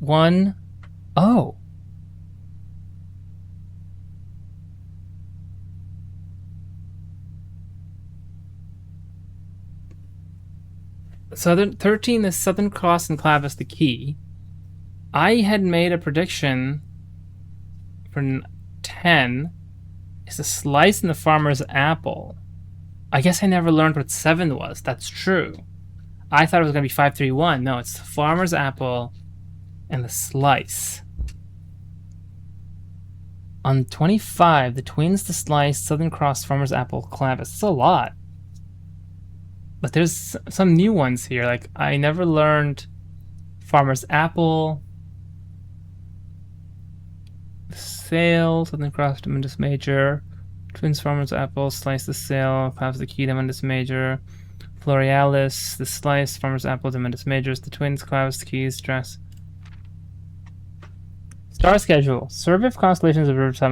1. Oh. Southern 13 is Southern Cross and Clavis the key. I had made a prediction for 10 is a slice in the farmer's apple. I guess I never learned what 7 was. That's true. I thought it was going to be 531. No, it's the farmer's apple and the slice. On 25, the twins, the slice, Southern Cross, farmer's apple, Columbus. It's a lot. But there's some new ones here. Like, I never learned farmer's apple, Sail, Southern Cross, Tremendous Major, Twins, Farmer's Apple, Slice, the Sail, Clouds, the Key, Tremendous Major, Florealis, the Slice, Farmer's Apple, Tremendous Majors, the Twins, Clouds, the Keys, Dress. Star Schedule. Survey of constellations observed.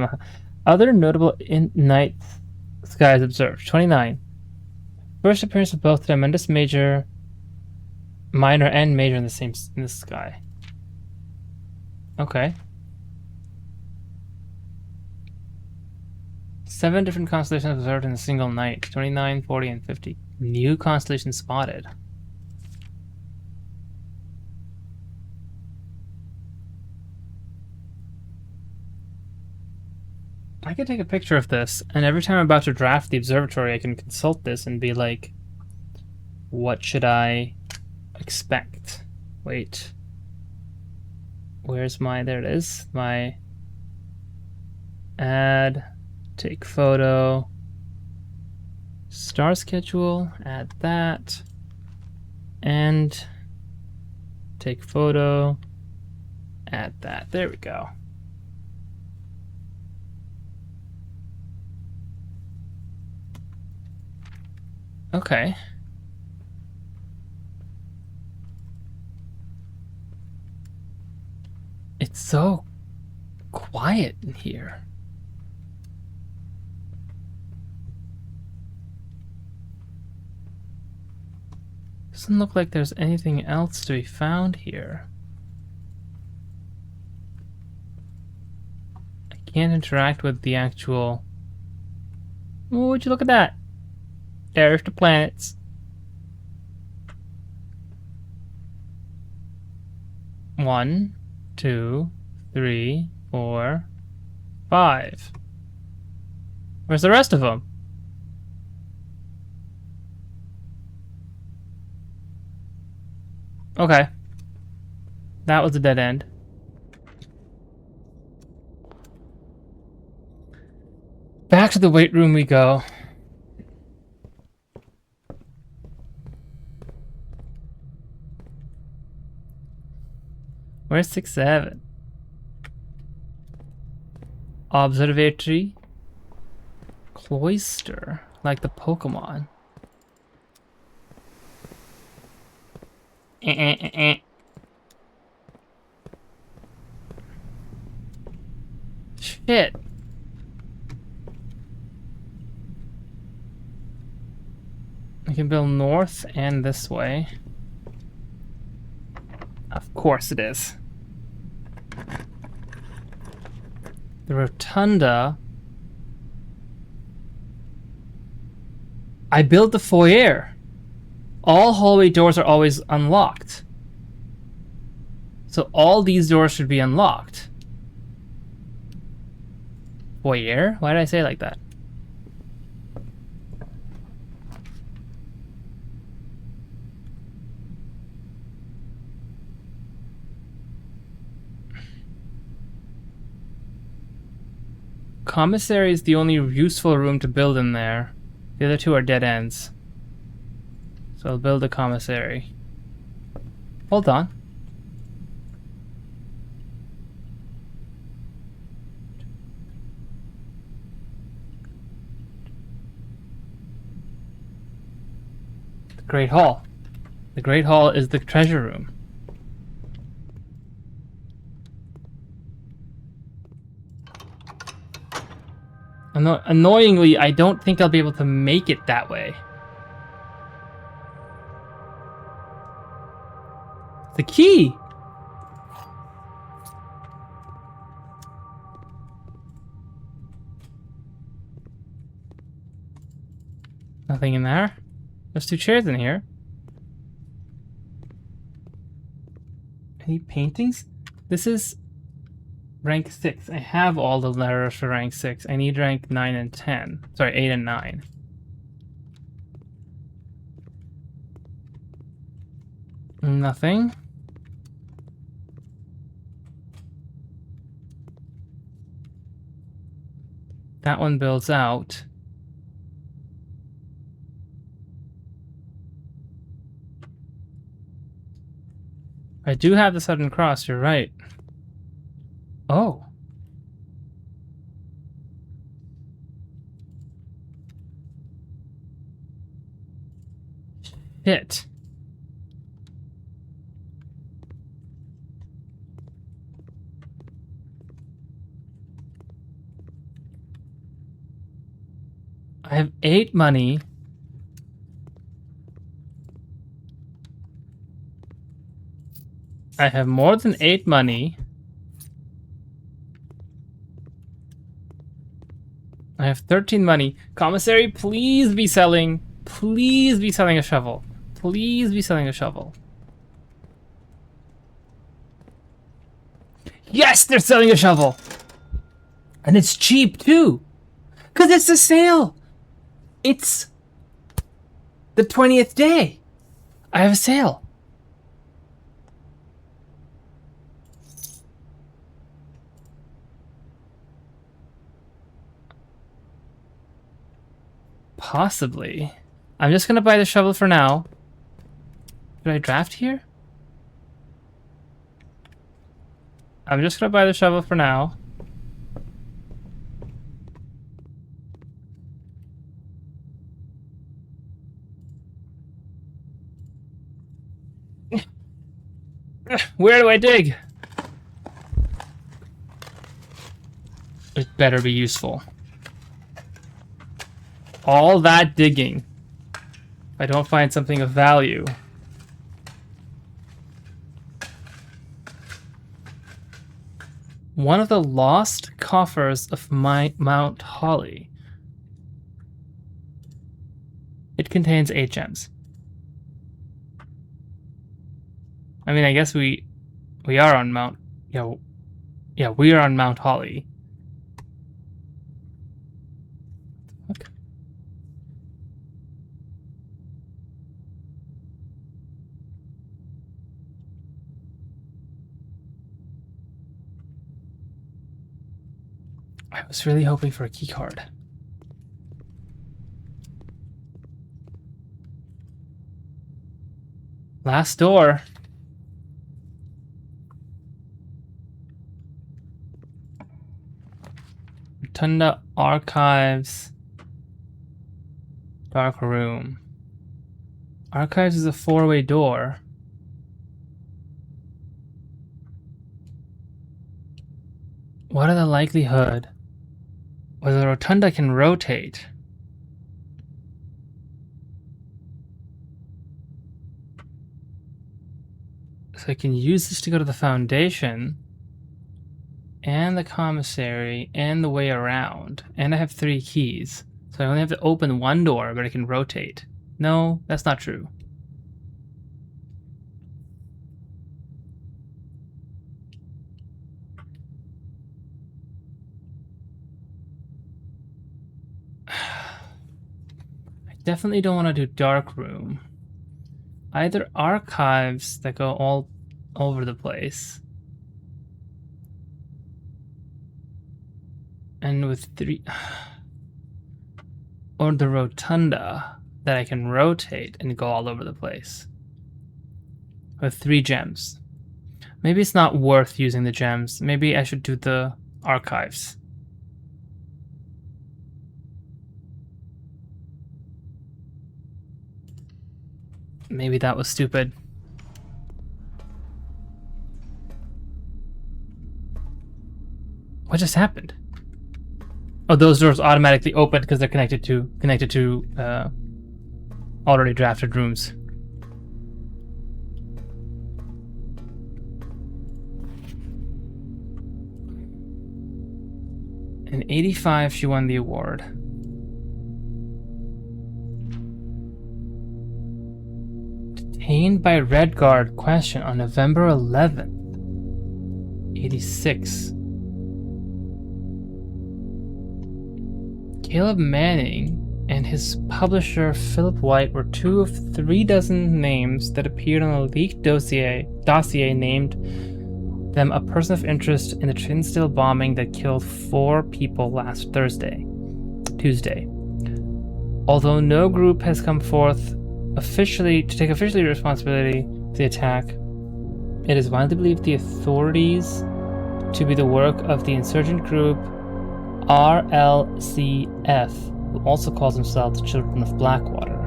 Other notable night skies observed. 29. First appearance of both Tremendous Major, Minor, and Major in the sky. Okay. 7 different constellations observed in a single night. 29, 40, and 50. New constellation spotted. I could take a picture of this, and every time I'm about to draft the observatory, I can consult this and be like, what should I expect? Wait. Where's my... There it is. My... Add... Take photo, star schedule, add that, and take photo, add that. There we go. Okay. It's so quiet in here. Doesn't look like there's anything else to be found here. I can't interact with the actual... Oh, would you look at that? There's the planets. 1, 2, 3, 4, 5. Where's the rest of them? Okay. That was a dead end. Back to the weight room we go. Where's 6-7? Observatory. Cloister. Like the Pokemon. Shit. I can build north and this way. Of course it is. The rotunda. I built the foyer. All hallway doors are always unlocked. So all these doors should be unlocked. Foyer? Why did I say it like that? Commissary is the only useful room to build in there. The other two are dead ends. So I'll build a commissary. Hold on. The Great Hall. The Great Hall is the treasure room. Annoyingly, I don't think I'll be able to make it that way. The key! Nothing in there. There's 2 chairs in here. Any paintings? This is rank 6. I have all the letters for rank 6. I need rank 9 and 10. Sorry, 8 and 9. Nothing. That one builds out. I do have the Southern Cross, you're right. Oh. Shit. I have 8 money. I have more than 8 money. I have 13 money. Commissary, please be selling. Please be selling a shovel. Please be selling a shovel. Yes, they're selling a shovel. And it's cheap too. Because it's a sale. It's the 20th day. I have a sale. Possibly. I'm just gonna buy the shovel for now. Did I draft here? I'm just gonna buy the shovel for now. Where do I dig? It better be useful. All that digging. If I don't find something of value. One of the lost coffers of Mount Holly. It contains 8 gems. I mean, I guess we are on Mount... Yeah, we are on Mount Holly. Okay. I was really hoping for a key card. Last door. Rotunda Archives. Dark room. Archives is a 4-way door. What are the likelihood whether the rotunda can rotate? So I can use this to go to the foundation and the commissary and the way around. And I have 3 keys. So I only have to open 1 door, but I can rotate. No, that's not true. I definitely don't want to do dark room. Either archives that go all over the place. And with 3... Or the rotunda that I can rotate and go all over the place. With 3 gems. Maybe it's not worth using the gems. Maybe I should do the archives. Maybe that was stupid. What just happened? Oh, those doors automatically open because they're connected to already drafted rooms. In 85, she won the award. Detained by Red Guard question on November 11th. 86. Caleb Manning and and his publisher, Philip White, were 2 of 3 dozen names that appeared on a leaked dossier named them a person of interest in the Trinsdale bombing that killed 4 people last Tuesday. Although no group has come forth officially responsibility for the attack, it is widely believed the authorities to be the work of the insurgent group RLCF, who also calls themselves the Children of Blackwater.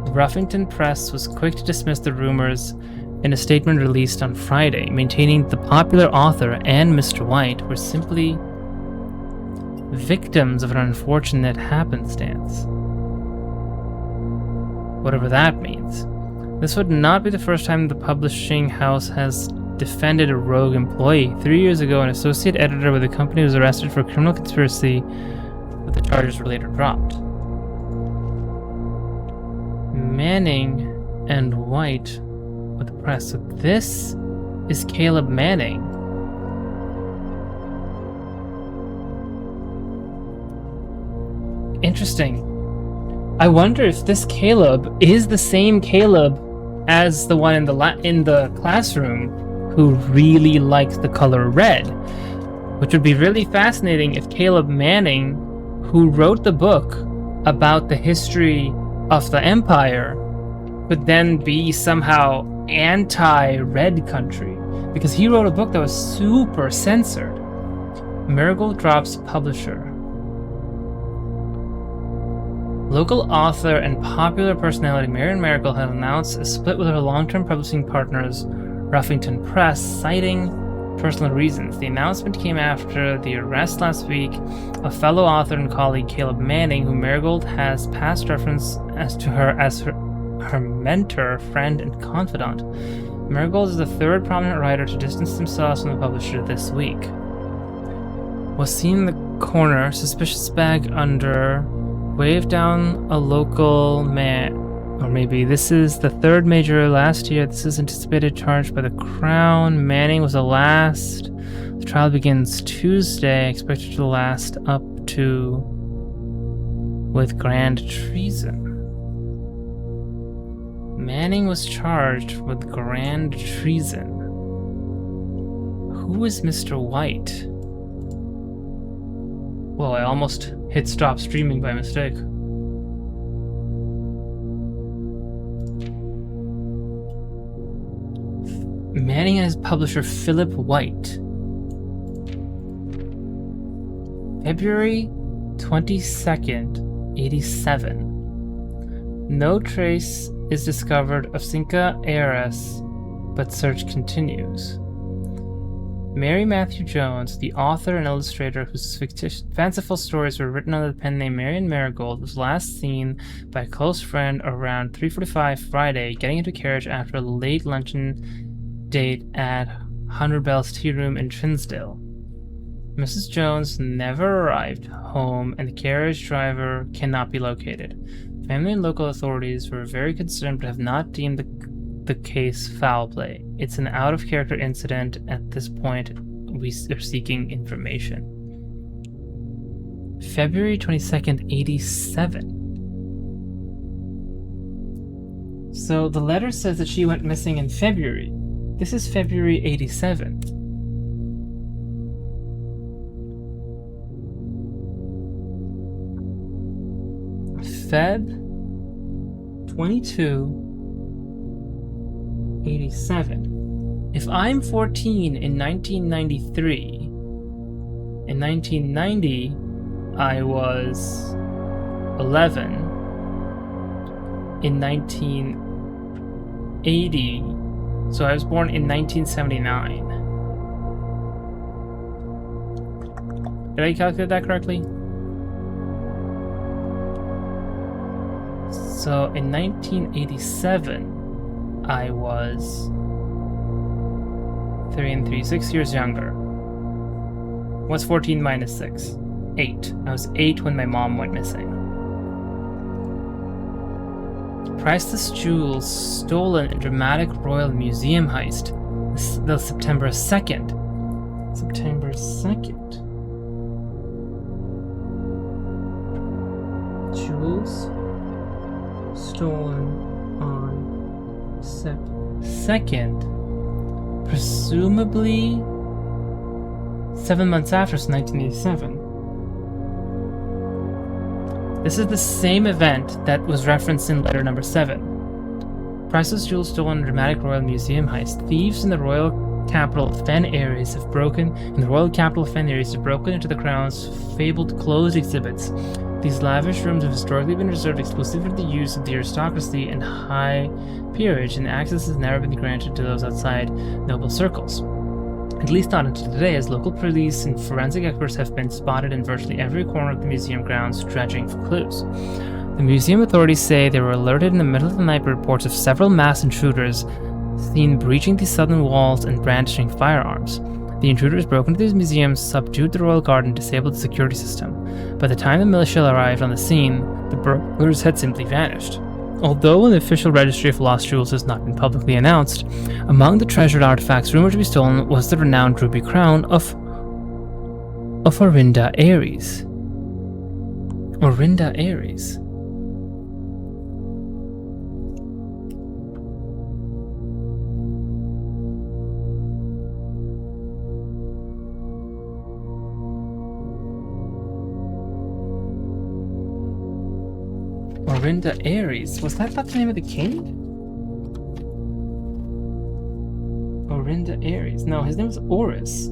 The Ruffington Press was quick to dismiss the rumors in a statement released on Friday, maintaining the popular author and Mr. White were simply victims of an unfortunate happenstance. Whatever that means. This would not be the first time the publishing house has defended a rogue employee. 3 years ago, an associate editor with the company was arrested for criminal conspiracy, but the charges were later dropped. Manning and White with the press. So this is Caleb Manning. Interesting. I wonder if this Caleb is the same Caleb as the one in the classroom who really likes the color red, which would be really fascinating if Caleb Manning, who wrote the book about the history of the Empire, could then be somehow anti-red country, because he wrote a book that was super censored. Marigold drops publisher. Local author and popular personality Marian Marigold had announced a split with her long-term publishing partners, Ruffington Press, citing personal reasons. The announcement came after the arrest last week of fellow author and colleague Caleb Manning, who Marigold has past reference as her mentor, friend, and confidant. Marigold is the 3rd prominent writer to distance themselves from the publisher this week. Was seen in the corner, suspicious bag under, waved down a local man, or maybe this is the 3rd major last year. This is anticipated charge by the Crown. Manning was the last. The trial begins Tuesday, expected to last up to with grand treason. Manning was charged with grand treason. Who is Mr. White? Well, I almost hit stop streaming by mistake. Manning and his publisher Philip White. February 22nd, 87. No trace is discovered of Cinca ARS, but search continues. Mary Matthew Jones, the author and illustrator whose fanciful stories were written under the pen name Marian Marigold, was last seen by a close friend around 3:45 Friday, getting into a carriage after a late luncheon date at 100 Bells Tea Room in Trinsdale. Mrs. Jones never arrived home, and the carriage driver cannot be located. Family and local authorities were very concerned but have not deemed the case foul play. It's an out-of-character incident. At this point, we are seeking information. February 22nd, 87. So the letter says that she went missing in February. This is February 87. Feb 22, 87. If I'm 14 in 1993, in 1990 I was 11. In 1980, so I was born in 1979. Did I calculate that correctly? So in 1987, I was 3 and 3, 6 years younger. What's 14 minus 6? 8. I was 8 when my mom went missing. Priceless jewels stolen in dramatic Royal Museum heist. The September 2nd. September 2nd. Jewels stolen on second, presumably 7 months after, so 1987. This is the same event that was referenced in letter number 7. Priceless jewels stolen in a dramatic royal museum heist. Thieves in the royal capital of Fen Ares have broken into the crown's fabled closed exhibits. These lavish rooms have historically been reserved exclusively for the use of the aristocracy and high peerage, and access has never been granted to those outside noble circles. At least not until today, as local police and forensic experts have been spotted in virtually every corner of the museum grounds dredging for clues. The museum authorities say they were alerted in the middle of the night by reports of several masked intruders seen breaching the southern walls and brandishing firearms. The intruders broke into these museums, subdued the royal guard, and disabled the security system. By the time the militia arrived on the scene, the burglars had simply vanished. Although an official registry of lost jewels has not been publicly announced, among the treasured artifacts rumored to be stolen was the renowned ruby crown of Orinda Ares. Orinda Ares. Orinda Ares. Was that not the name of the king? Orinda Ares. No, his name was Oris.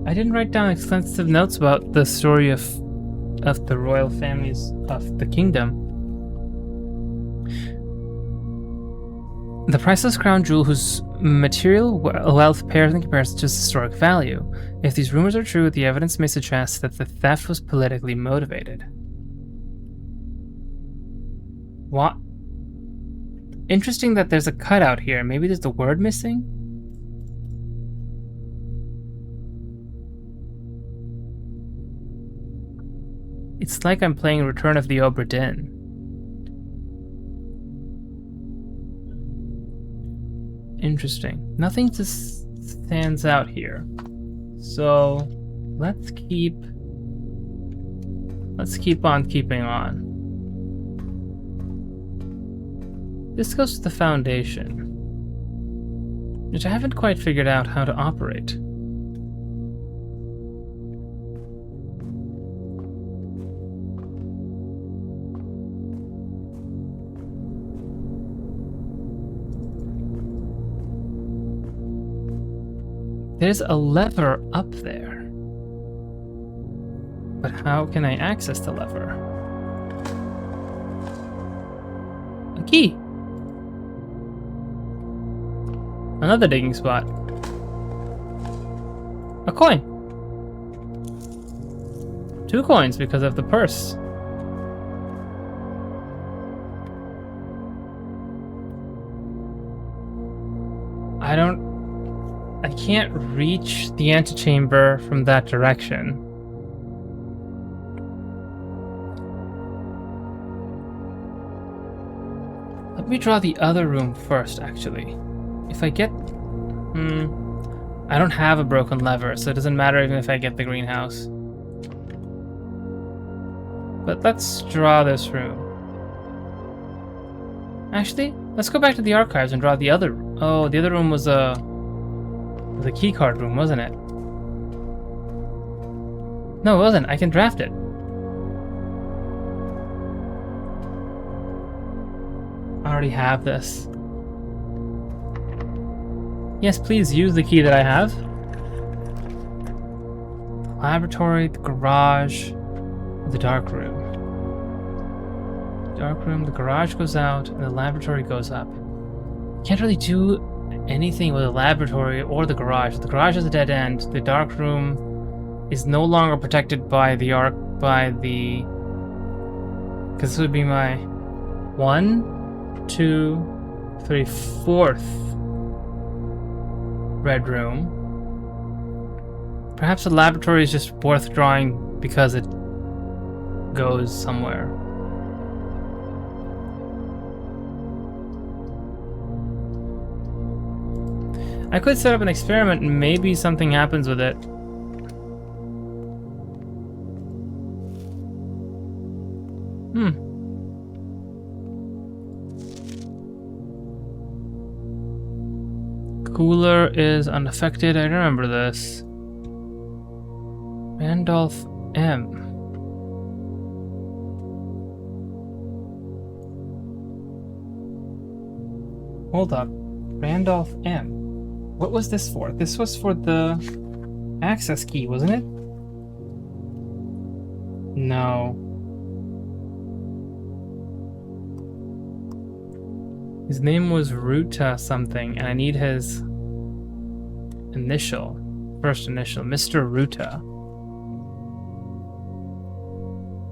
I didn't write down extensive notes about the story of the royal families of the kingdom. The priceless crown jewel whose material wealth pales in comparison to its historic value. If these rumors are true, the evidence may suggest that the theft was politically motivated. What? Interesting that there's a cutout here. Maybe there's the word missing? It's like I'm playing Return of the Obra Dinn. Interesting. Nothing just stands out here. So let's keep on keeping on. This goes to the foundation, which I haven't quite figured out how to operate. There's a lever up there. But how can I access the lever? A key. Another digging spot. A coin. 2 coins because of the purse. I can't reach the antechamber from that direction. Let me draw the other room first, actually. If I get... I don't have a broken lever, so it doesn't matter even if I get the greenhouse. But let's draw this room. Actually, let's go back to the archives and draw the other... Oh, the other room was the keycard room, wasn't it? No, it wasn't. I can draft it. I already have this. Yes, please use the key that I have. The laboratory, the garage, the dark room. Dark room, the garage goes out, and the laboratory goes up. Can't really do anything with the laboratory or the garage. The garage is a dead end. The dark room is no longer protected by the because this would be my 1, 2, 3, 4th red room. Perhaps the laboratory is just worth drawing because it goes somewhere. I could set up an experiment and maybe something happens with it. Cooler is unaffected. I remember this. Randolph M. Hold up. Randolph M. What was this for? This was for the access key, wasn't it? No. His name was Ruta something, and I need his initial. First initial. Mr. Ruta.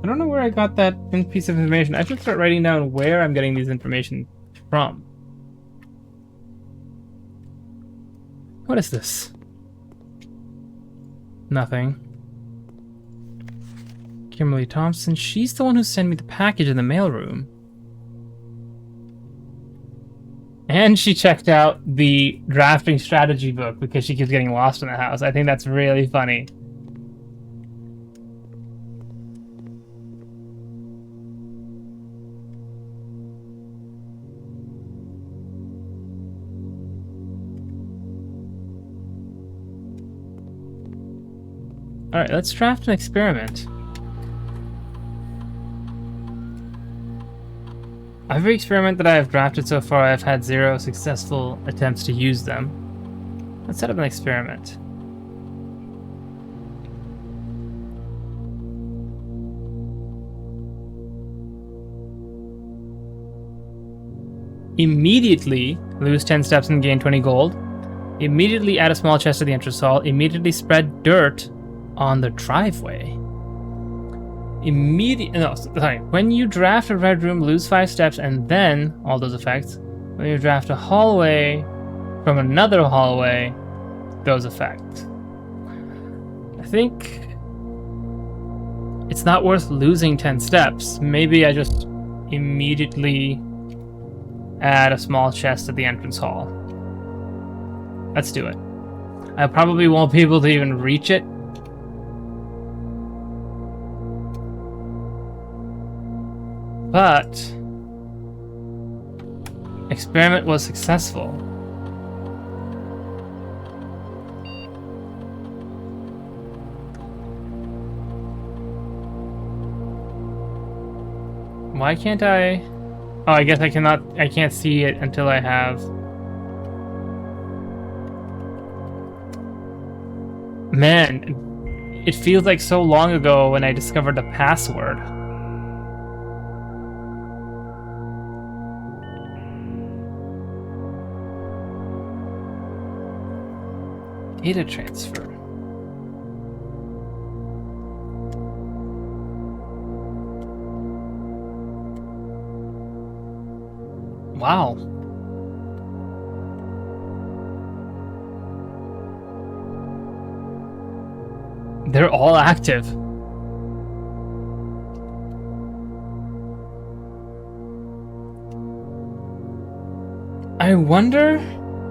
I don't know where I got that piece of information. I should start writing down where I'm getting these information from. What is this? Nothing. Kimberly Thompson. She's the one who sent me the package in the mailroom. And she checked out the drafting strategy book because she keeps getting lost in the house. I think that's really funny. Alright, let's draft an experiment. Every experiment that I have drafted so far, I've had 0 successful attempts to use them. Let's set up an experiment. Immediately lose 10 steps and gain 20 gold. Immediately add a small chest to the entrance hall. Immediately spread dirt on the driveway. When you draft a red room, lose 5 steps, and then all those effects. When you draft a hallway from another hallway, those effects. I think it's not worth losing 10 steps. Maybe I just immediately add a small chest at the entrance hall. Let's do it. I probably won't be able to even reach it. But experiment was successful. Why can't I? Oh, I guess I can't see it until I have. Man, it feels like so long ago when I discovered the password. Data transfer. Wow. They're all active. I wonder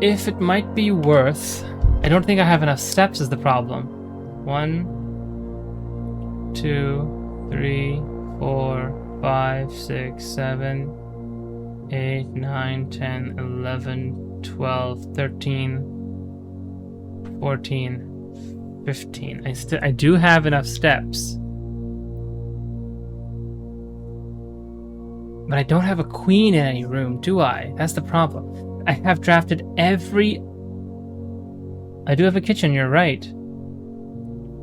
if it might be worth. I don't think I have enough steps is the problem. 1, 2, 3, 4, 5, 6, 7, 8, 9, 10, 11, 12, 13, 14, 15. I do have enough steps. But I don't have a queen in any room, do I? That's the problem. I have drafted every... I do have a kitchen, you're right.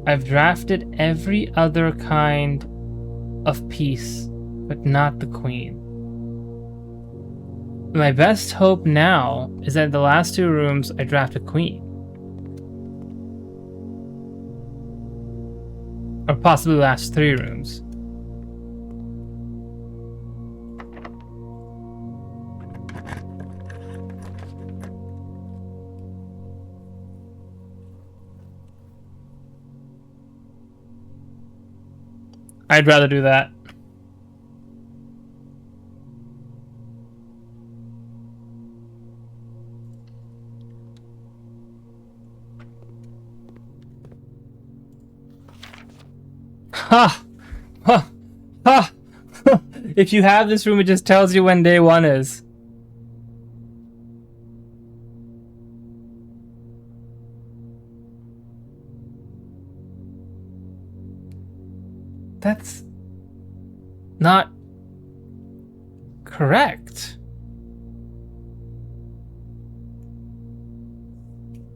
I've drafted every other kind of piece, but not the queen. My best hope now is that the last 2 rooms I draft a queen. Or possibly the last 3 rooms. I'd rather do that. Ha! Ha! Ha! If you have this room, it just tells you when day 1 is. That's not correct.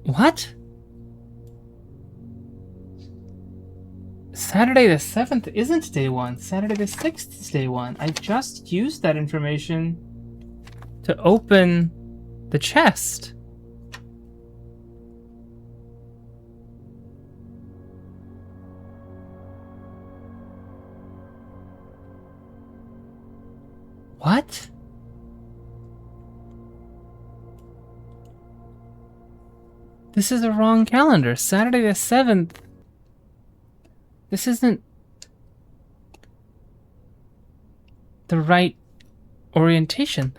What? Saturday the 7th isn't day 1. Saturday the 6th is day 1. I just used that information to open the chest. What? This is the wrong calendar. Saturday the 7th. This isn't the right orientation.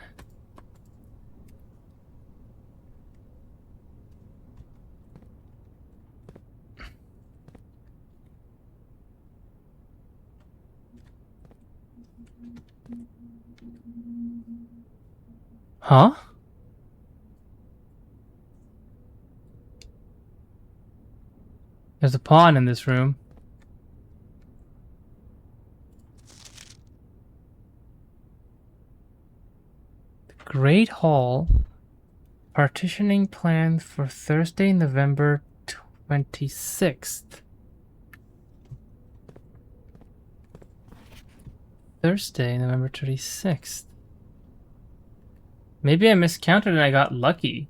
Huh? There's a pawn in this room. The Great Hall. Partitioning plan for Thursday, November 26th. Thursday, November 26th. Maybe I miscounted and I got lucky.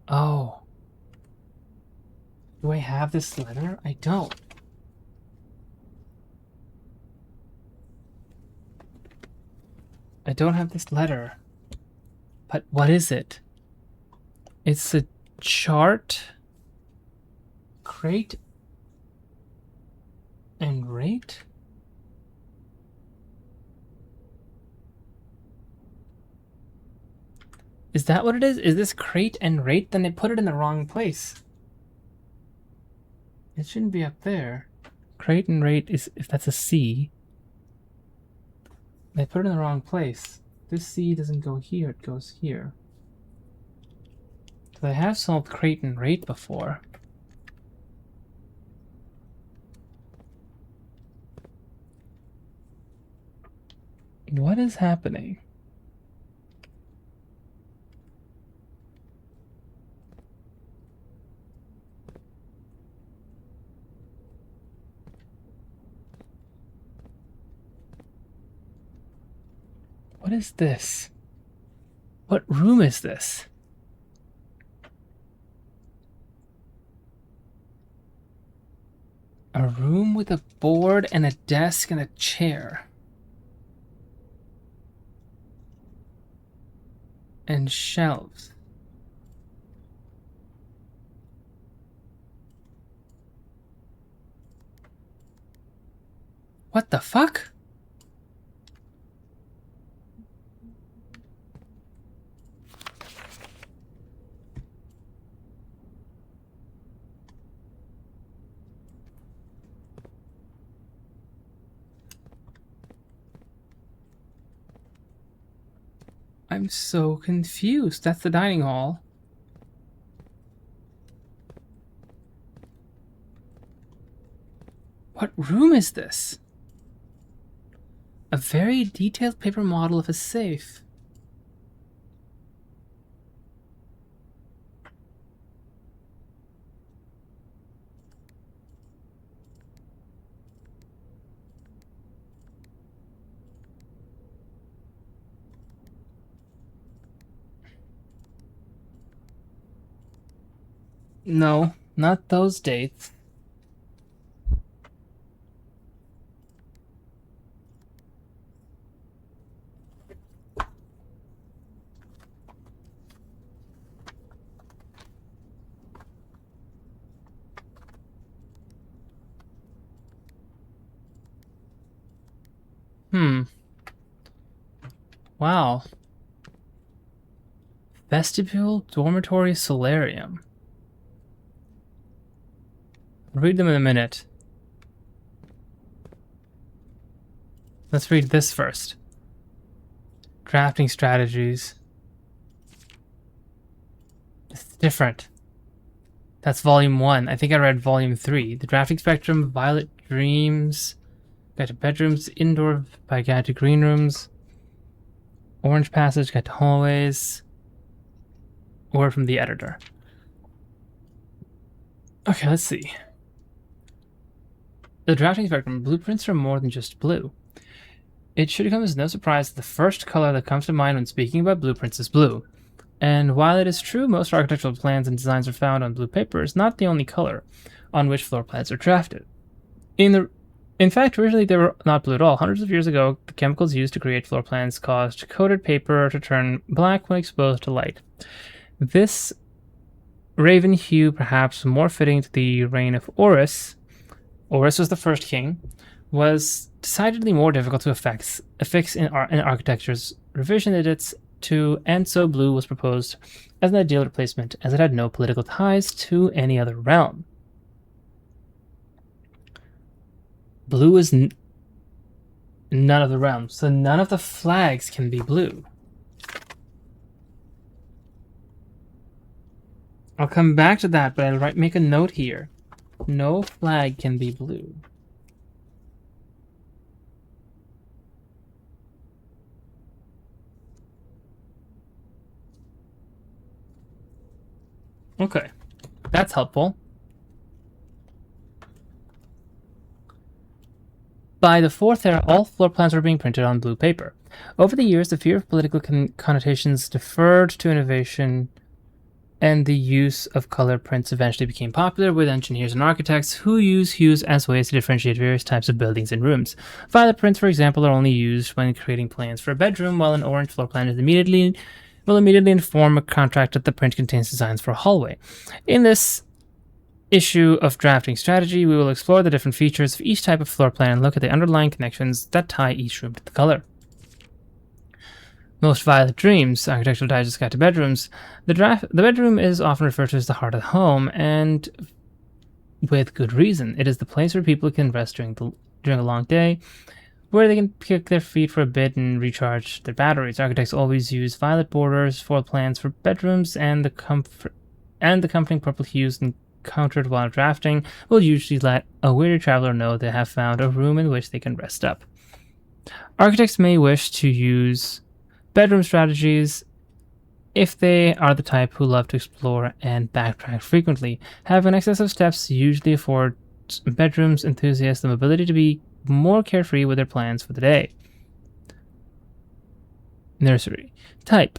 Oh. Do I have this letter? I don't. I don't have this letter. But what is it? It's a chart. Crate. And rate? Is that what it is? Is this crate and rate? Then they put it in the wrong place. It shouldn't be up there. Crate and rate is, if that's a C. They put it in the wrong place. This C doesn't go here, it goes here. Because I have solved crate and rate before. What is happening? What is this? What room is this? A room with a board and a desk and a chair. And shelves. What the fuck? I'm so confused. That's the dining hall. What room is this? A very detailed paper model of a safe. No, not those dates. Wow. Vestibule, dormitory, solarium. I'll read them in a minute. Let's read this first. Drafting strategies. It's different. That's volume 1. I think I read volume 3. The drafting spectrum, violet dreams, guide to bedrooms, indoor by guide to green rooms, orange passage, guide to hallways. Word from the editor. Okay, let's see. The drafting spectrum, blueprints are more than just blue. It should come as no surprise that the first color that comes to mind when speaking about blueprints is blue. And while it is true most architectural plans and designs are found on blue paper, it's not the only color on which floor plans are drafted. In fact, originally they were not blue at all. Hundreds of years ago, the chemicals used to create floor plans caused coated paper to turn black when exposed to light. This raven hue, perhaps more fitting to the reign of Horus was the first king, was decidedly more difficult to affix in architecture's revision edits to, and so blue was proposed as an ideal replacement, as it had no political ties to any other realm. Blue is none of the realms, so none of the flags can be blue. I'll come back to that, but I'll make a note here. No flag can be blue. Okay, that's helpful. By the 4th era, all floor plans were being printed on blue paper. Over the years, the fear of political connotations deferred to innovation, and the use of color prints eventually became popular with engineers and architects who use hues as ways to differentiate various types of buildings and rooms. Violet prints, for example, are only used when creating plans for a bedroom, while an orange floor plan will immediately inform a contract that the print contains designs for a hallway. In this issue of drafting strategy, we will explore the different features of each type of floor plan and look at the underlying connections that tie each room to the color. Most Violet Dreams, Architectural Digest Guide to Bedrooms. The bedroom is often referred to as the heart of the home, and with good reason. It is the place where people can rest during a long day, where they can kick their feet for a bit and recharge their batteries. Architects always use violet borders for plans for bedrooms, and the accompanying purple hues encountered while drafting will usually let a weary traveler know they have found a room in which they can rest up. Architects may wish to use bedroom strategies if they are the type who love to explore and backtrack frequently. Having an excess of steps usually affords bedrooms enthusiasts the ability to be more carefree with their plans for the day. Nursery. Type.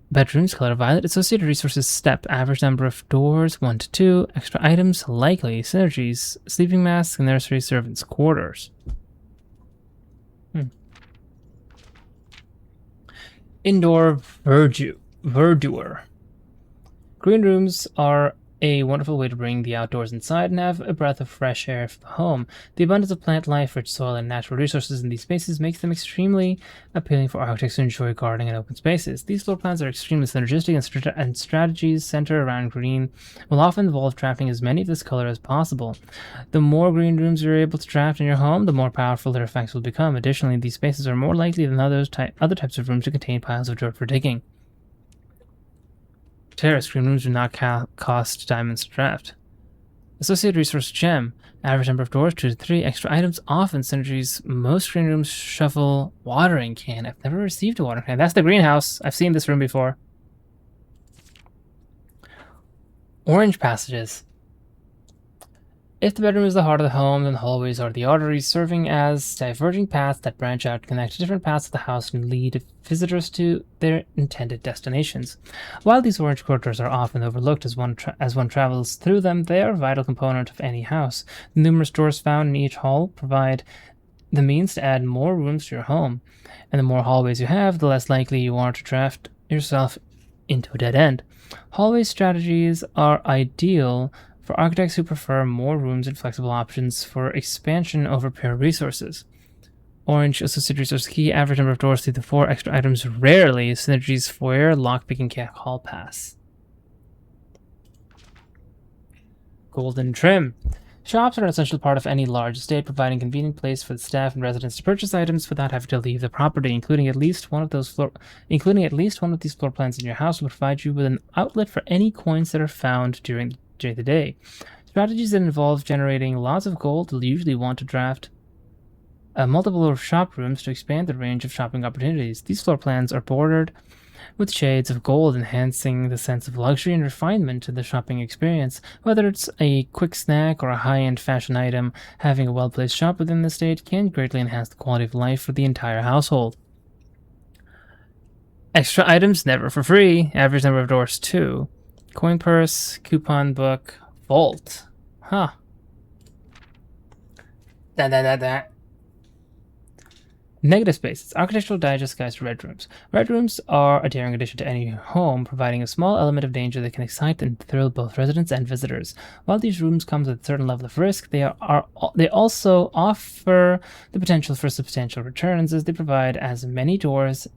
Bedrooms, color violet. Associated resources, step. Average number of doors, 1 to 2. Extra items, likely. Synergies, sleeping masks, nursery, servants' quarters. Indoor verdure. Green rooms are a wonderful way to bring the outdoors inside and have a breath of fresh air for the home. The abundance of plant life, rich soil, and natural resources in these spaces makes them extremely appealing for architects who enjoy gardening and open spaces. These floor plans are extremely synergistic, and strategies centered around green will often involve drafting as many of this color as possible. The more green rooms you're able to draft in your home, the more powerful their effects will become. Additionally, these spaces are more likely than other types of rooms to contain piles of dirt for digging. Terrace green rooms do not cost diamonds to draft. Associated resource gem. Average number of doors, 2 to 3. Extra items, often synergies. Most green rooms shovel watering can. I've never received a watering can. That's the greenhouse. I've seen this room before. Orange passages. If the bedroom is the heart of the home, then the hallways are the arteries, serving as diverging paths that branch out to connect to different parts of the house and lead visitors to their intended destinations. While these orange corridors are often overlooked as one travels through them, they are a vital component of any house. The numerous doors found in each hall provide the means to add more rooms to your home, and the more hallways you have, the less likely you are to draft yourself into a dead end. Hallway strategies are ideal for architects who prefer more rooms and flexible options for expansion over pure resources. Orange associated resource key. Average number of doors through the 4 extra items rarely. Synergies foyer. Lockpicking hall pass. Golden trim. Shops are an essential part of any large estate, providing a convenient place for the staff and residents to purchase items without having to leave the property. Including at least one of these floor plans in your house will provide you with an outlet for any coins that are found during the day. Strategies that involve generating lots of gold will usually want to draft multiple shop rooms to expand the range of shopping opportunities. These floor plans are bordered with shades of gold, enhancing the sense of luxury and refinement to the shopping experience. Whether it's a quick snack or a high-end fashion item, having a well-placed shop within the estate can greatly enhance the quality of life for the entire household. Extra items never for free. Average number of doors 2. Coin purse, coupon book, vault. Huh. That. Negative spaces. Architectural digest guides to red rooms. Red rooms are a daring addition to any home, providing a small element of danger that can excite and thrill both residents and visitors. While these rooms come with a certain level of risk, they also offer the potential for substantial returns, as they provide as many doors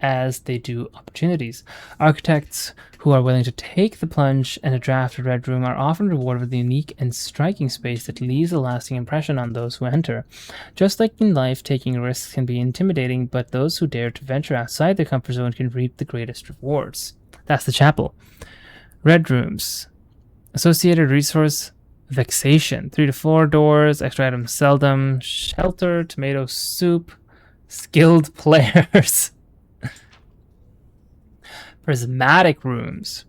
as they do opportunities. Architects who are willing to take the plunge and a draft a red room are often rewarded with a unique and striking space that leaves a lasting impression on those who enter. Just like in life, taking risks can be intimidating, but those who dare to venture outside their comfort zone can reap the greatest rewards. That's the chapel. Red rooms. Associated resource vexation. 3 to 4 doors, extra items seldom, shelter, tomato soup, skilled players. Prismatic rooms.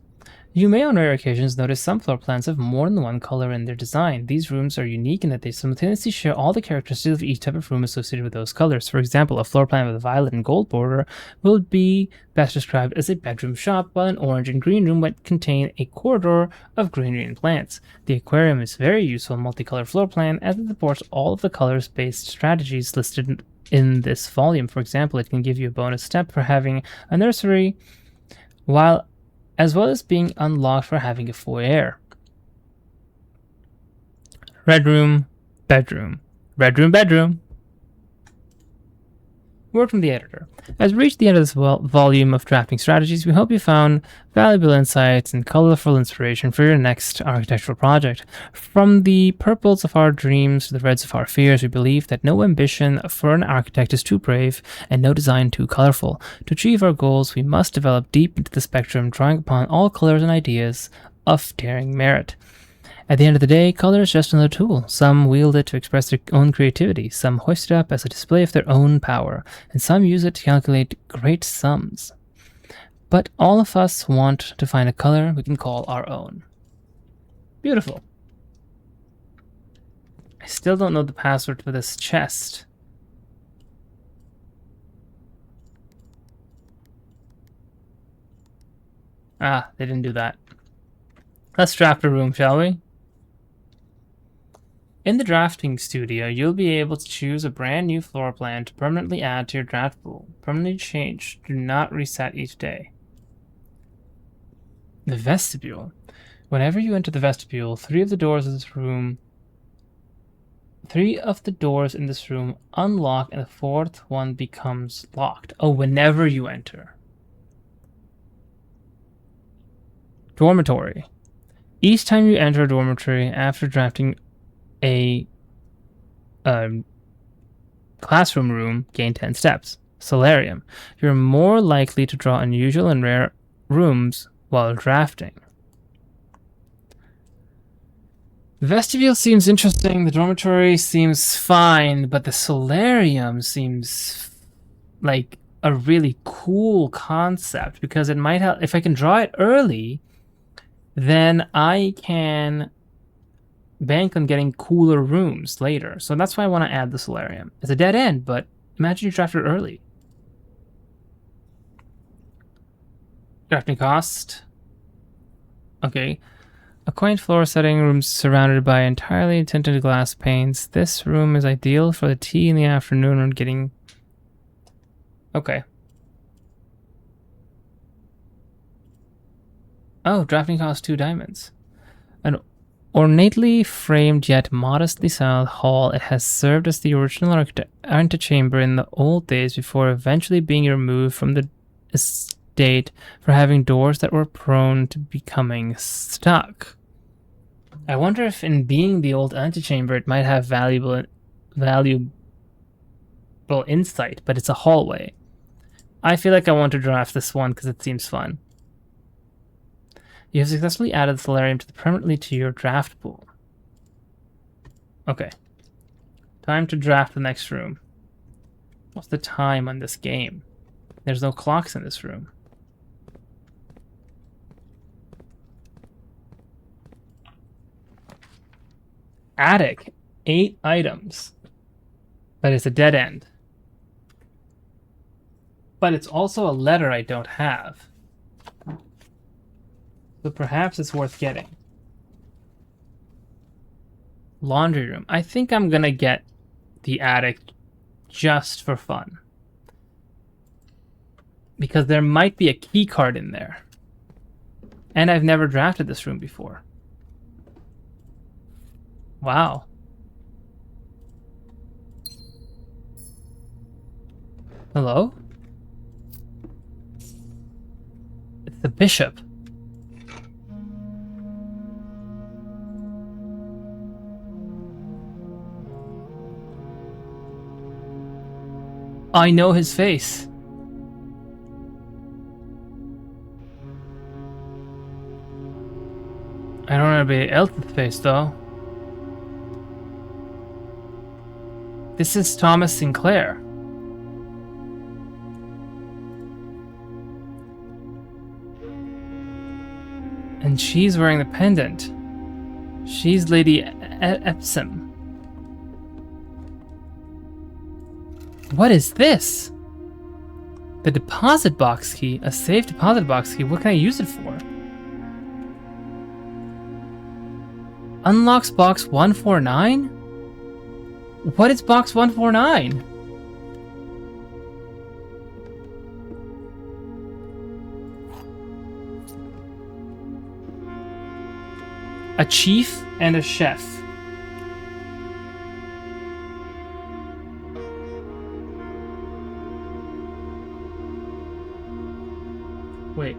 You may on rare occasions notice some floor plans have more than one color in their design. These rooms are unique in that they simultaneously share all the characteristics of each type of room associated with those colors. For example, a floor plan with a violet and gold border will be best described as a bedroom shop, while an orange and green room might contain a corridor of greenery and plants. The aquarium is a very useful multicolored floor plan as it supports all of the colors-based strategies listed in this volume. For example, it can give you a bonus step for having a nursery, as well as being unlocked for having a foyer. Red room, bedroom. Red room, bedroom. Word from the editor. As we reach the end of this volume of drafting strategies, we hope you found valuable insights and colorful inspiration for your next architectural project. From the purples of our dreams to the reds of our fears, we believe that no ambition for an architect is too brave and no design too colorful. To achieve our goals, we must develop deep into the spectrum, drawing upon all colors and ideas of daring merit. At the end of the day, color is just another tool. Some wield it to express their own creativity, some hoist it up as a display of their own power, and some use it to calculate great sums. But all of us want to find a color we can call our own. Beautiful. I still don't know the password for this chest. Ah, they didn't do that. Let's draft a room, shall we? In the drafting studio, you'll be able to choose a brand new floor plan to permanently add to your draft pool. Permanently change. Do not reset each day. The vestibule. Whenever you enter the vestibule, 3 of the doors in this room unlock and the 4th one becomes locked. Oh, whenever you enter. Dormitory. Each time you enter a dormitory after drafting a classroom room, gain 10 steps. Solarium. You're more likely to draw unusual and rare rooms while drafting. The vestibule seems interesting. The dormitory seems fine, but the solarium seems like a really cool concept because it might help. If I can draw it early, then I can bank on getting cooler rooms later. So that's why I want to add the solarium. It's a dead end, but imagine you draft it early. Drafting cost. Okay. A quaint floor setting, rooms surrounded by entirely tinted glass panes. This room is ideal for the tea in the afternoon or getting... Okay. Oh, drafting cost 2 diamonds. Ornately framed yet modestly styled hall, it has served as the original antechamber in the old days before eventually being removed from the estate for having doors that were prone to becoming stuck. I wonder if in being the old antechamber it might have valuable insight, but it's a hallway. I feel like I want to draft this one because it seems fun. You have successfully added the solarium permanently to your draft pool. Okay. Time to draft the next room. What's the time on this game? There's no clocks in this room. Attic. 8 items. But it's a dead end. But it's also a letter I don't have. So perhaps it's worth getting. Laundry room. I think I'm gonna get the attic just for fun. Because there might be a key card in there. And I've never drafted this room before. Wow. Hello? It's the bishop. I know his face. I don't know anybody else's face though. This is Thomas Sinclair. And she's wearing the pendant. She's Lady Epsom. What is this? The deposit box key. A safe deposit box key. What can I use it for? Unlocks box 149? What is box 149? A chief and a chef. Wait.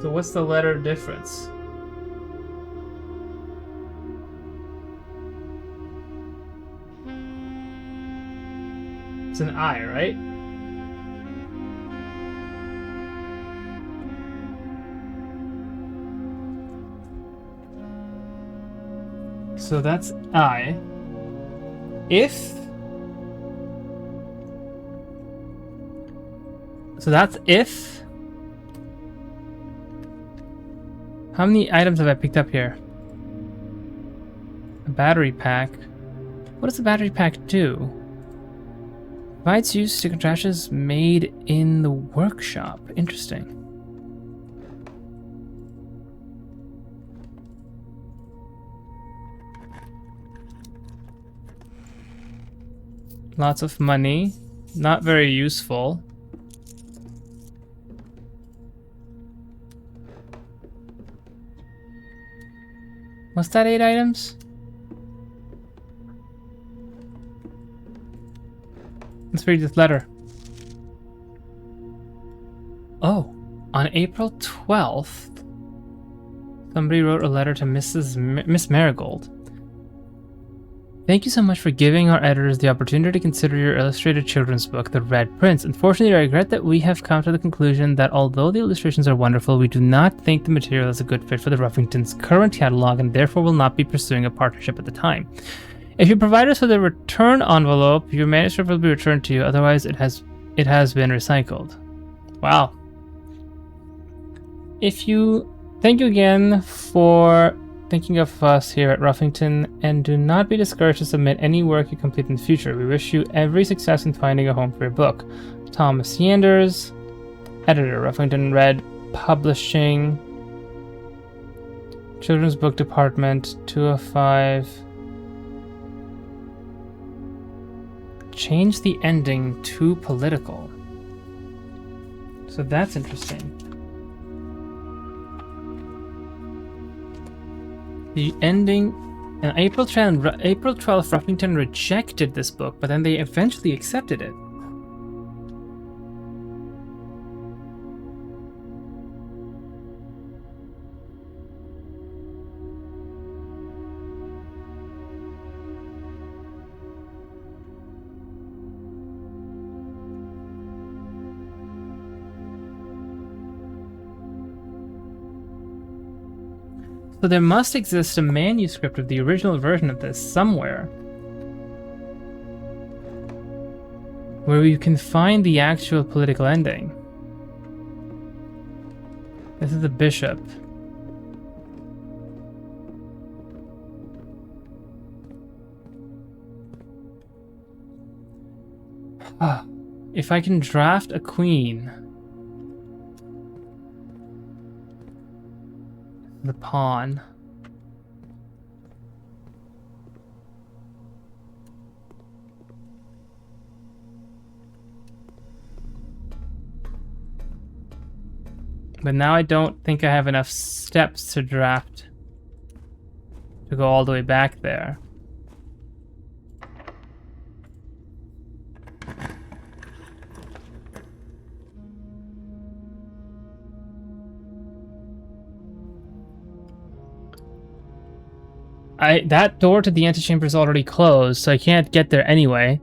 So what's the letter difference? It's an I, right? So that's I. So that's if. How many items have I picked up here? A battery pack. What does the battery pack do? Provides use to contraptions made in the workshop. Interesting. Lots of money. Not very useful. What's that, 8 items? Let's read this letter. Oh, on April 12th, somebody wrote a letter to Miss Marigold. Thank you so much for giving our editors the opportunity to consider your illustrated children's book, The Red Prince. Unfortunately, I regret that we have come to the conclusion that although the illustrations are wonderful, we do not think the material is a good fit for the Ruffington's current catalog and therefore will not be pursuing a partnership at the time. If you provide us with a return envelope, your manuscript will be returned to you. Otherwise, it has been recycled. Wow. Thank you again for thinking of us here at Ruffington, and do not be discouraged to submit any work you complete in the future. We wish you every success in finding a home for your book. Thomas Yanders, editor, Ruffington Red Publishing, Children's Book Department, 205 Change the ending to political. So that's interesting. The ending... And April 12th, Ruffington rejected this book, but then they eventually accepted it. So there must exist a manuscript of the original version of this somewhere, where you can find the actual political ending. This is the bishop. If I can draft a queen... The pawn. But now I don't think I have enough steps to draft to go all the way back there. That door to the antechamber is already closed, so I can't get there anyway.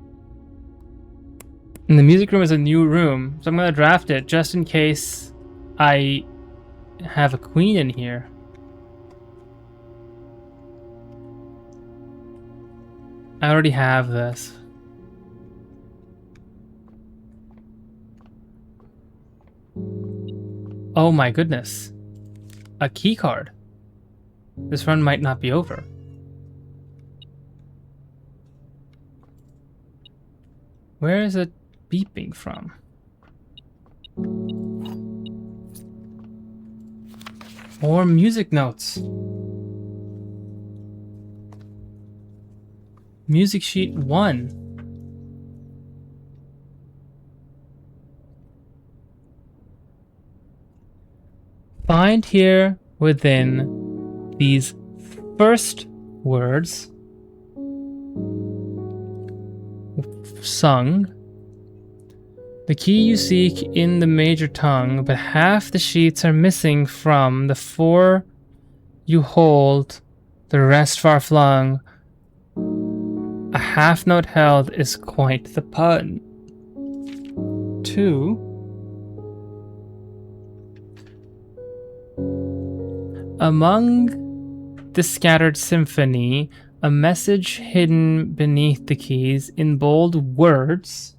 And the music room is a new room, so I'm gonna draft it just in case I have a queen in here. I already have this. Oh my goodness. A key card. This run might not be over. Where is it beeping from? More music notes. Music sheet 1. Find here within these first words sung the key you seek in the major tongue, but half the sheets are missing from the 4 you hold, the rest far flung. A half note held is quite the pun. 2. Among the scattered symphony, a message hidden beneath the keys in bold words,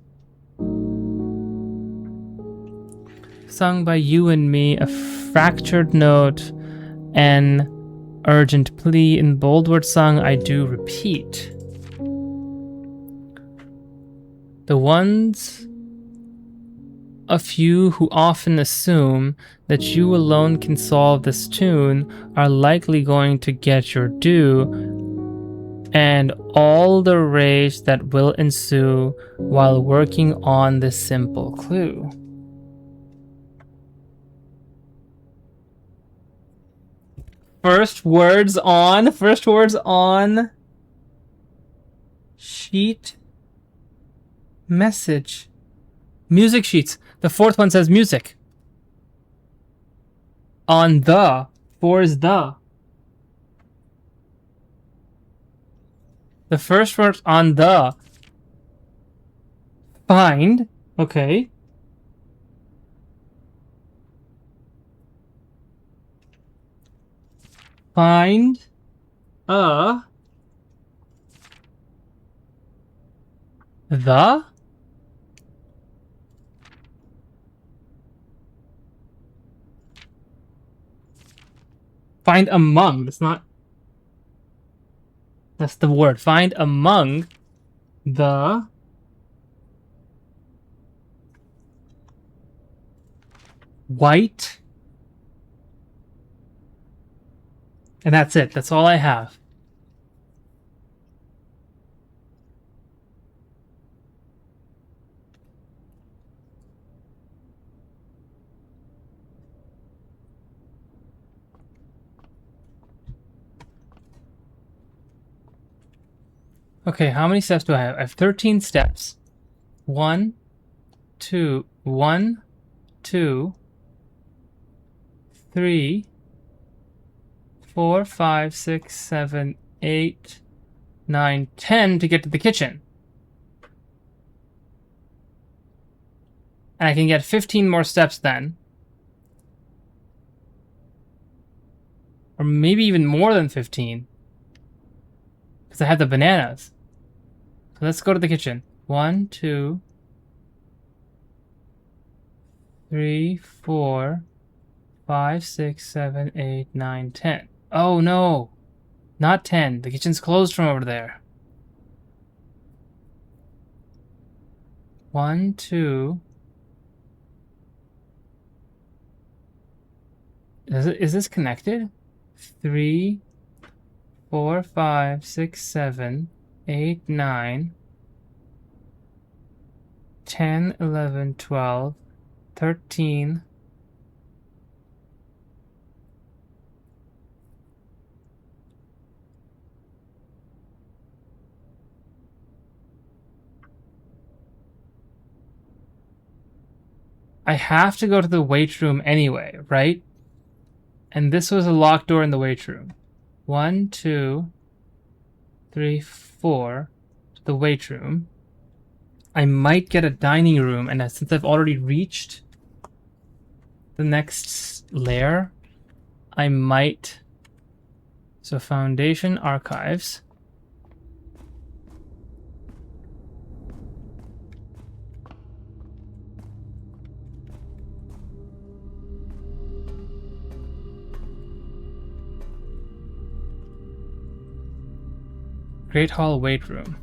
sung by you and me, a fractured note, an urgent plea in bold words sung, I do repeat. The ones of you who often assume that you alone can solve this tune are likely going to get your due and all the rage that will ensue while working on this simple clue. First words on sheet message. Music sheets. The 4th one says music. On the. 4 is the. The first word on the. Find. Okay. Find a. The. Find among. That's not. That's the word. Find among the white. And that's it. That's all I have. Okay, how many steps do I have? I have 13 steps. 1, 2, 1, 2, 3, 4, 5, 6, 7, 8, 9, 10 to get to the kitchen. And I can get 15 more steps then. Or maybe even more than 15. Because I have the bananas. So let's go to the kitchen. 1, 2, 3, 4, 5, 6, 7, 8, 9, 10. Oh no! Not 10. The kitchen's closed from over there. 1, 2. Is this connected? 3, 4, 5, 6, 7, 8, 9, 10, 11, 12, 13. I have to go to the weight room anyway, right? And this was a locked door in the weight room. 1, 2, 3, 4. The weight room. I might get a dining room, and since I've already reached the next layer, I might. So foundation archives. Great Hall weight room.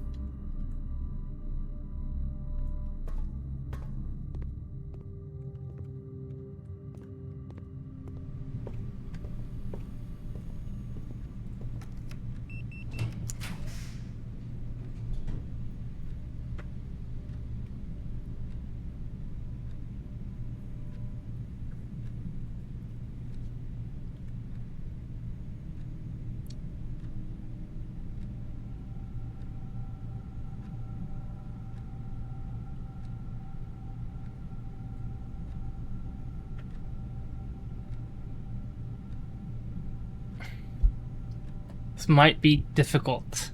This might be difficult.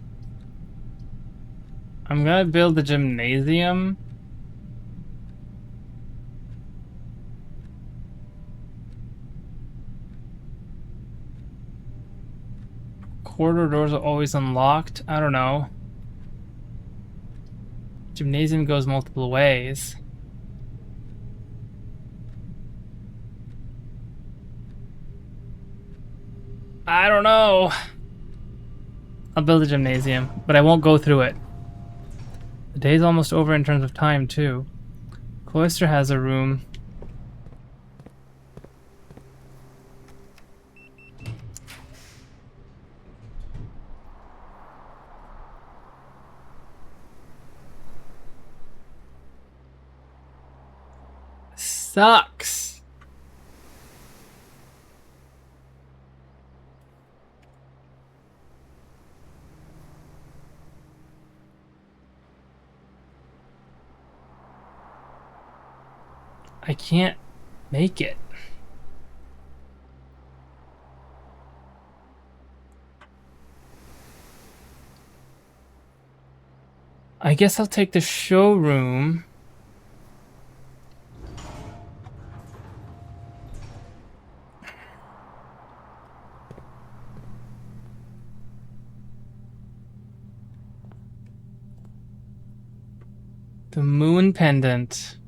I'm gonna build a gymnasium. Corridor doors are always unlocked. I don't know. Gymnasium goes multiple ways. I don't know. I'll build a gymnasium, but I won't go through it. The day's almost over in terms of time, too. Cloister has a room. Sucks. I can't make it. I guess I'll take the showroom. The moon pendant.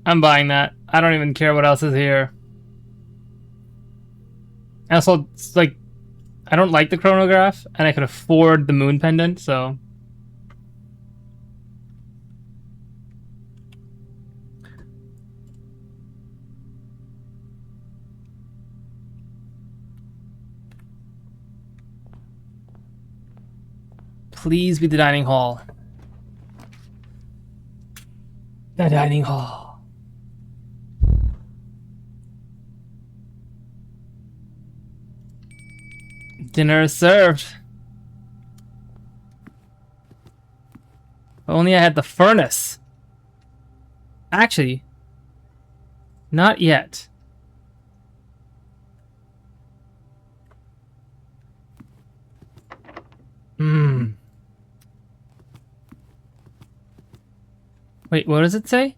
I'm buying that. I don't even care what else is here. And also, it's like, I don't like the chronograph, and I could afford the moon pendant, so. Please be the dining hall. The dining hall. Dinner is served. If only I had the furnace. Actually, not yet. Wait, what does it say?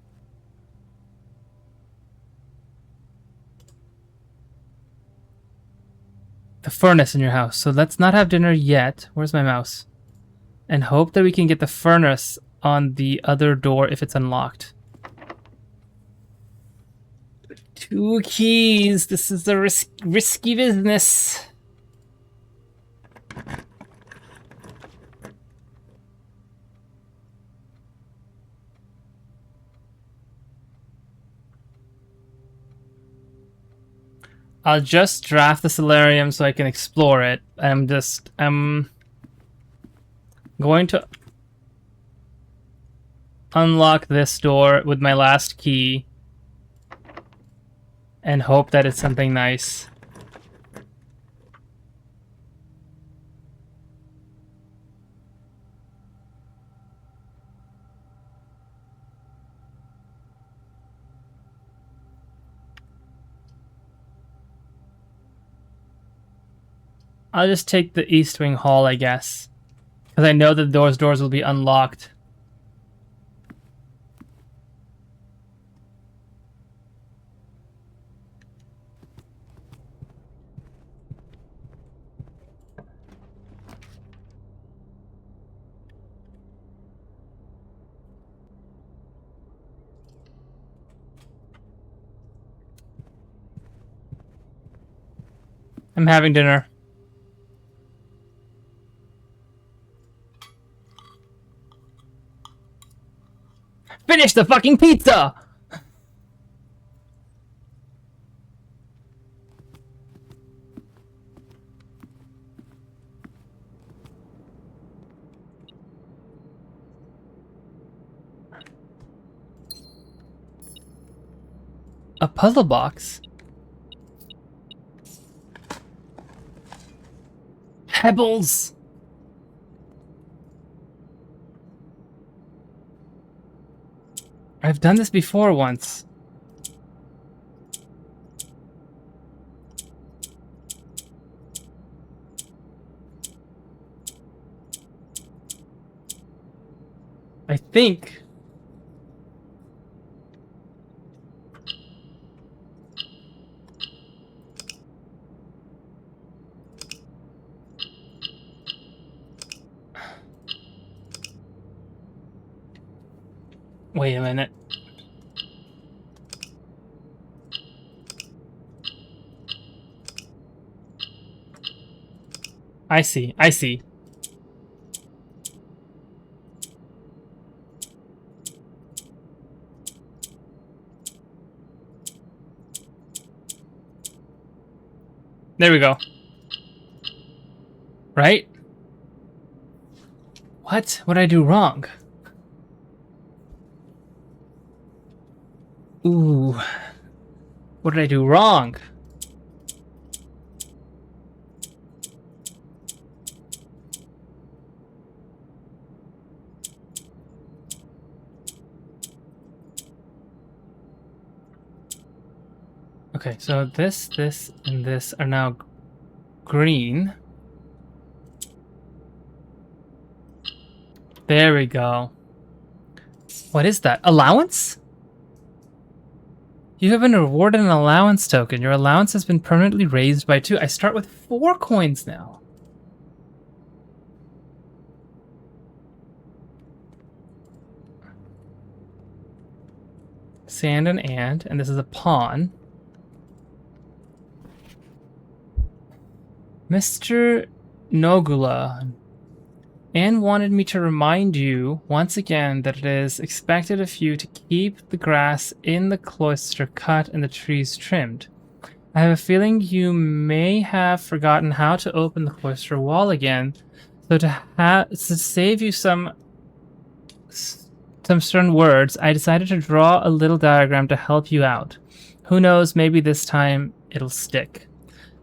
The furnace in your house. So let's not have dinner yet. Where's my mouse? And hope that we can get the furnace on the other door if it's unlocked. 2 keys. This is a risky business. I'll just draft the solarium so I can explore it. I'm going to unlock this door with my last key and hope that it's something nice. I'll just take the East Wing Hall, I guess. Because I know that those doors will be unlocked. I'm having dinner. Finish the fucking pizza! A puzzle box? Pebbles! I've done this before once. I think. Wait a minute. I see. I see. There we go. Right? What? What did I do wrong? Ooh. What did I do wrong? Okay, so this, and this are now green. There we go. What is that? Allowance? You have been rewarded an allowance token. Your allowance has been permanently raised by 2. I start with 4 coins now. Sand and ant, and this is a pawn. Mr. Nogula, Anne wanted me to remind you once again that it is expected of you to keep the grass in the cloister cut and the trees trimmed. I have a feeling you may have forgotten how to open the cloister wall again, so to save you some stern words, I decided to draw a little diagram to help you out. Who knows, maybe this time it'll stick.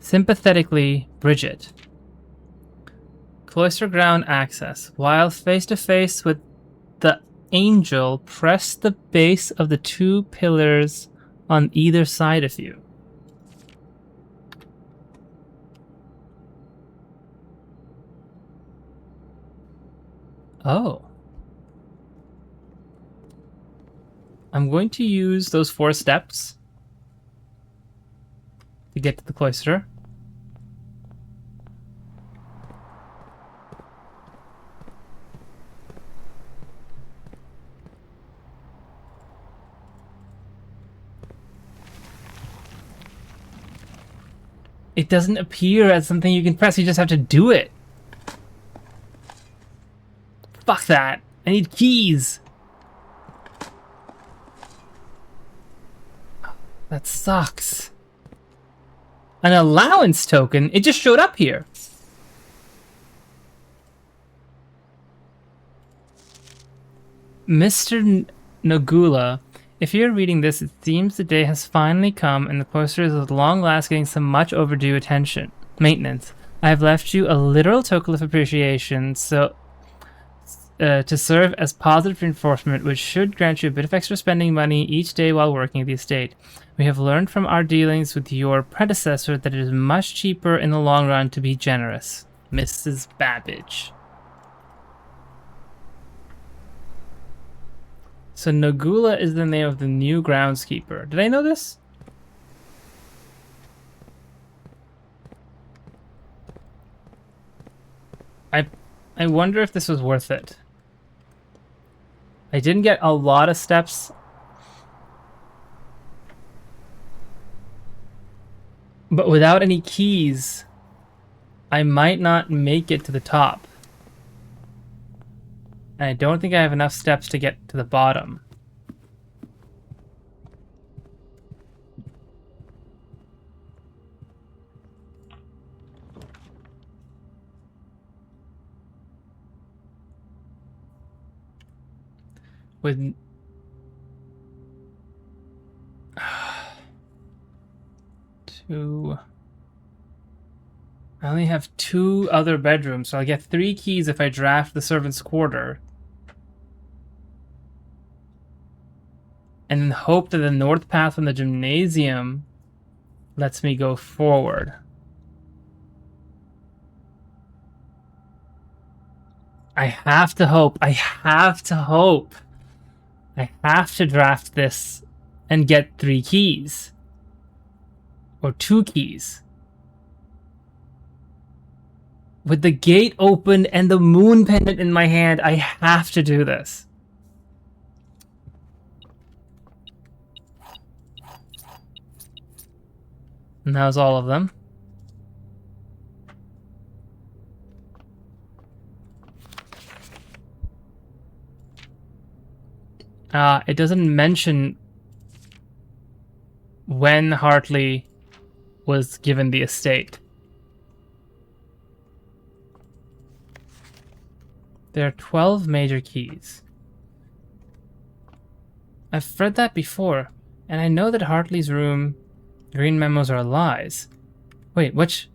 Sympathetically, Bridget. Cloister ground access. While face to face with the angel, press the base of the 2 pillars on either side of you. Oh. I'm going to use those 4 steps to get to the cloister. It doesn't appear as something you can press, you just have to do it. Fuck that. I need keys. That sucks. An allowance token? It just showed up here. Mr. Nagula, if you're reading this, it seems the day has finally come and the cloister is at long last getting some much overdue attention. Maintenance. I have left you a literal token of appreciation to serve as positive reinforcement, which should grant you a bit of extra spending money each day while working at the estate. We have learned from our dealings with your predecessor that it is much cheaper in the long run to be generous. Mrs. Babbage. So Nagula is the name of the new groundskeeper. Did I know this? I wonder if this was worth it. I didn't get a lot of steps. But without any keys, I might not make it to the top. And I don't think I have enough steps to get to the bottom. With I only have 2 other bedrooms, so I'll get 3 keys if I draft the servant's quarter. And then hope that the north path from the gymnasium lets me go forward. I have to hope. I have to hope. I have to draft this and get 3 keys. Or 2 keys. With the gate open and the moon pendant in my hand, I have to do this. And that was all of them. It doesn't mention when Hartley was given the estate. There are 12 major keys. I've read that before, and I know that Hartley's room green memos are lies. Wait, which...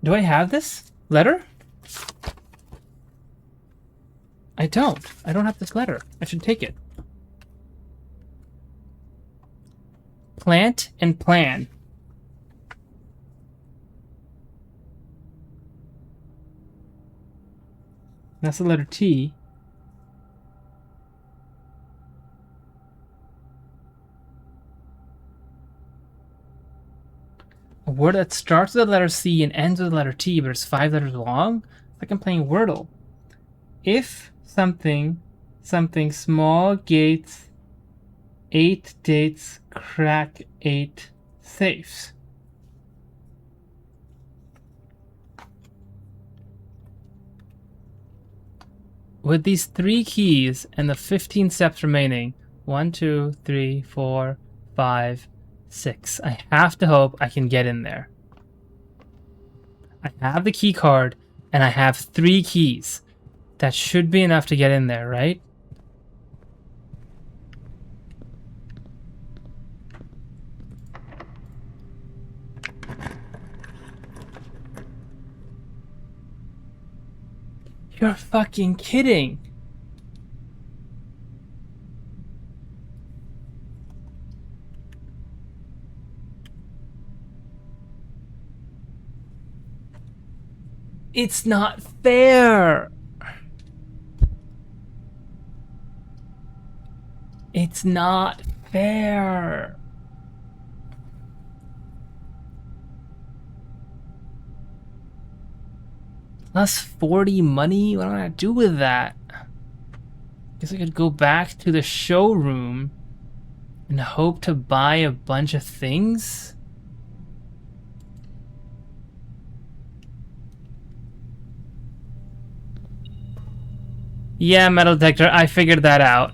Do I have this letter? I don't. I don't have this letter. I should take it. Plant and plan. That's the letter T. A word that starts with the letter C and ends with the letter T, but it's 5 letters long? It's like I'm playing Wordle. If something small gates, 8 dates, crack 8 safes. With these 3 keys and the 15 steps remaining, 1, 2, 3, 4, 5, 6. I have to hope I can get in there. I have the key card and I have 3 keys. That should be enough to get in there, right? You're fucking kidding. It's not fair. It's not fair. Plus 40 money? What am I gonna do with that? Guess I could go back to the showroom and hope to buy a bunch of things? Yeah, metal detector, I figured that out.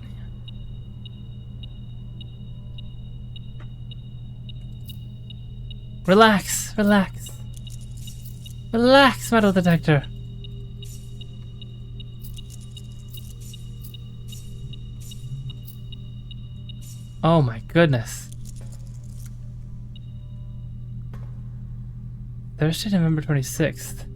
Relax, relax. Relax, metal detector. Oh my goodness. Thursday, November 26th.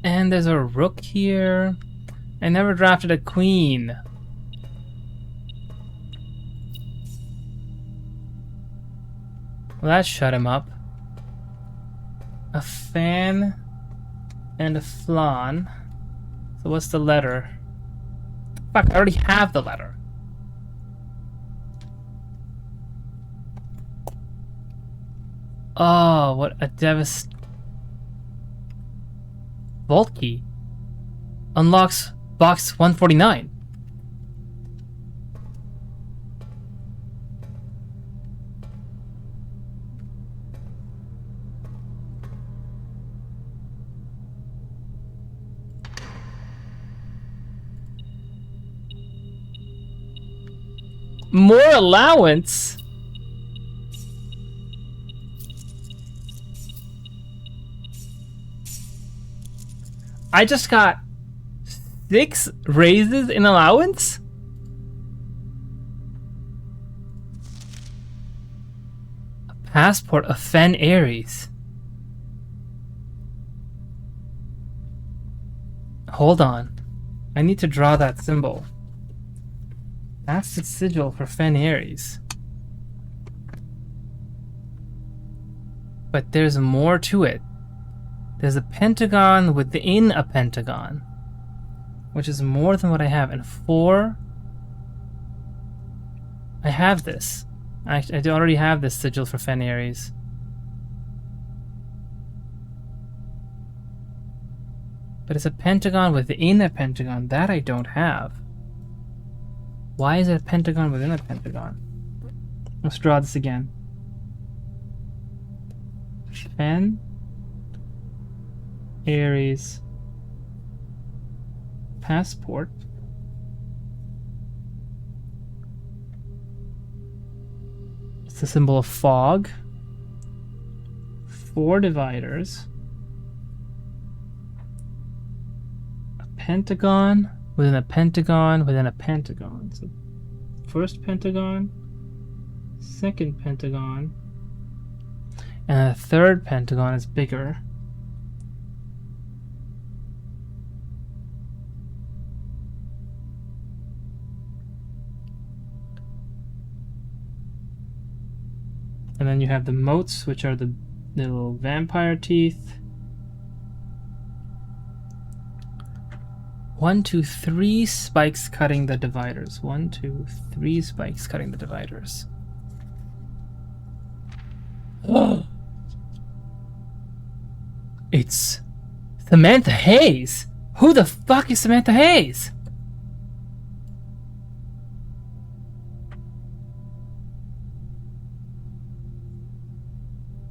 And there's a rook here. I never drafted a queen. Well, that shut him up. A fan and a flan. So what's the letter? Fuck, I already have the letter. Oh, what a Vault key. Unlocks box 149. More allowance? I just got 6 raises in allowance? A passport of Fen Ares. Hold on. I need to draw that symbol. That's the sigil for Fen Ares. But there's more to it. There's a pentagon within a pentagon, which is more than what I have. And 4, I have this. I already have this sigil for Fen Ares. But it's a pentagon within a pentagon. That I don't have. Why is it a pentagon within a pentagon? Let's draw this again. Fen Ares passport. It's the symbol of fog. 4 dividers. A pentagon within a pentagon within a pentagon. So first pentagon, second pentagon, and the third pentagon is bigger. And then you have the motes, which are the little vampire teeth. 1, 2, 3 spikes cutting the dividers. 1, 2, 3 spikes cutting the dividers. Oh! It's Samantha Hayes! Who the fuck is Samantha Hayes?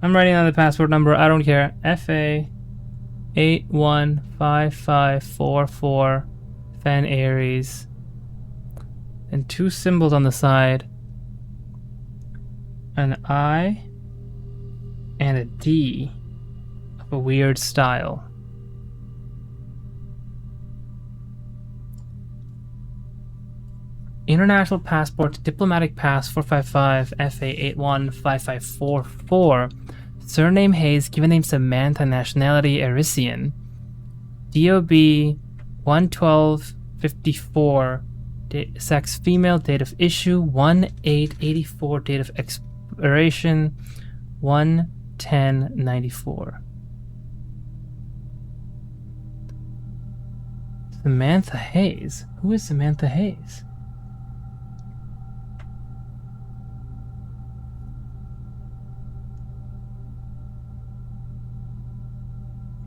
I'm writing down the passport number. I don't care. FA 815544 Fen Ares. And 2 symbols on the side. An I and a D of a weird style. International passport, diplomatic pass 455 FA815544. Surname Hayes, given name Samantha, nationality Erisian. DOB 11254, sex female, date of issue 1884, date of expiration 11094. Samantha Hayes? Who is Samantha Hayes?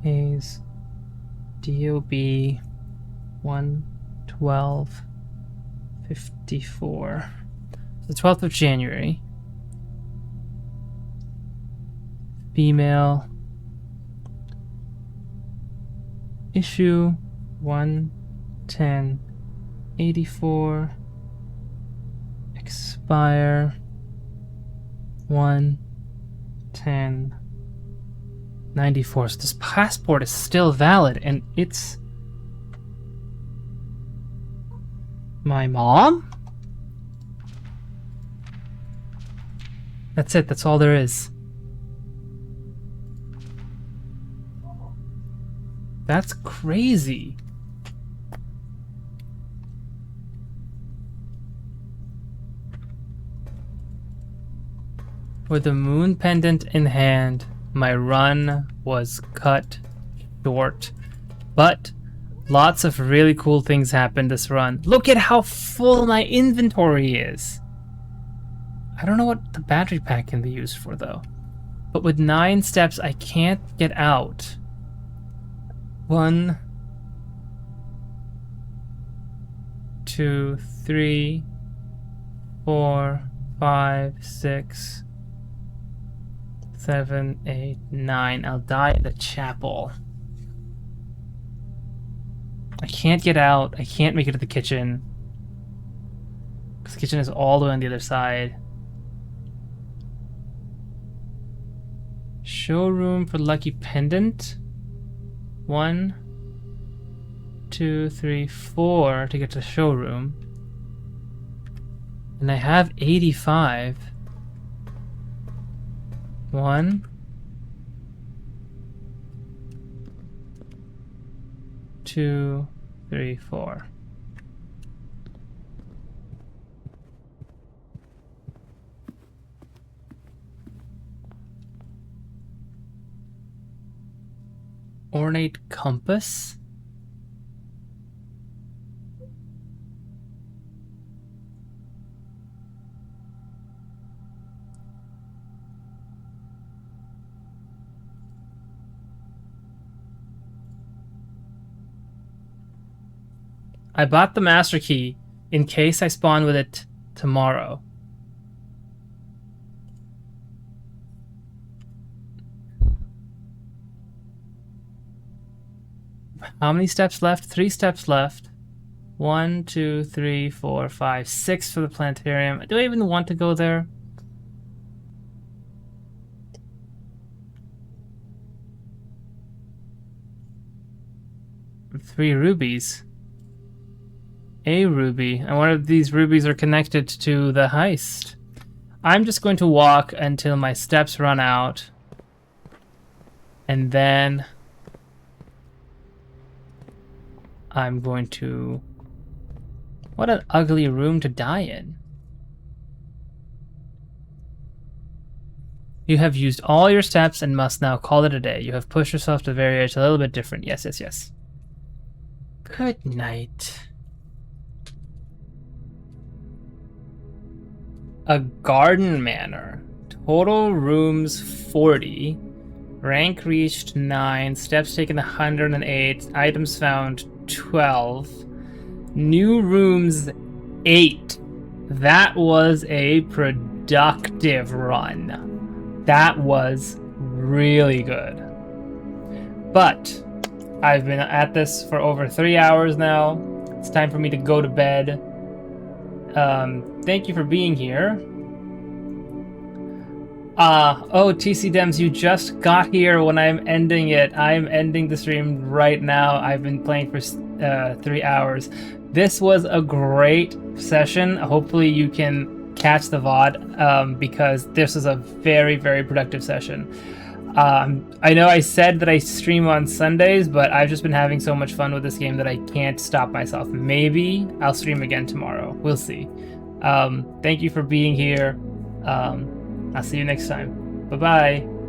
Hayes, DOB 11254. The 12th of January. Female. Issue 11084. Expire 11094. So this passport is still valid, and it's my mom? That's it, that's all there is. That's crazy. With the moon pendant in hand, my run was cut short. But lots of really cool things happened this run. Look at how full my inventory is. I don't know what the battery pack can be used for though. But with 9 steps, I can't get out. 1, 2, 3, 4, 5, 6, 7, 8, 9. I'll die at the chapel. I can't get out. I can't make it to the kitchen. Because the kitchen is all the way on the other side. Showroom for Lucky Pendant. 1, 2, 3, 4 to get to the showroom. And I have 85. 1, 2, 3, 4. Ornate compass. I bought the master key in case I spawn with it tomorrow. How many steps left? 3 steps left. 1, 2, 3, 4, 5, 6 for the planetarium. Do I even want to go there? Three rubies. A ruby. And one of these rubies are connected to the heist. I'm just going to walk until my steps run out. And then I'm going to... What an ugly room to die in. You have used all your steps and must now call it a day. You have pushed yourself to the very edge, a little bit different. Yes, yes, yes. Good night. A garden manor. Total rooms 40. Rank reached 9. Steps taken 108. Items found 12. New rooms 8. That was a productive run. That was really good. But I've been at this for over 3 hours now. It's time for me to go to bed. Thank you for being here. Oh, TC Dems, you just got here when I'm ending it. I'm ending the stream right now. I've been playing for 3 hours. This was a great session. Hopefully you can catch the VOD because this was a very, very productive session. I know I said that I stream on Sundays, but I've just been having so much fun with this game that I can't stop myself. Maybe I'll stream again tomorrow. We'll see. Thank you for being here. I'll see you next time. Bye-bye.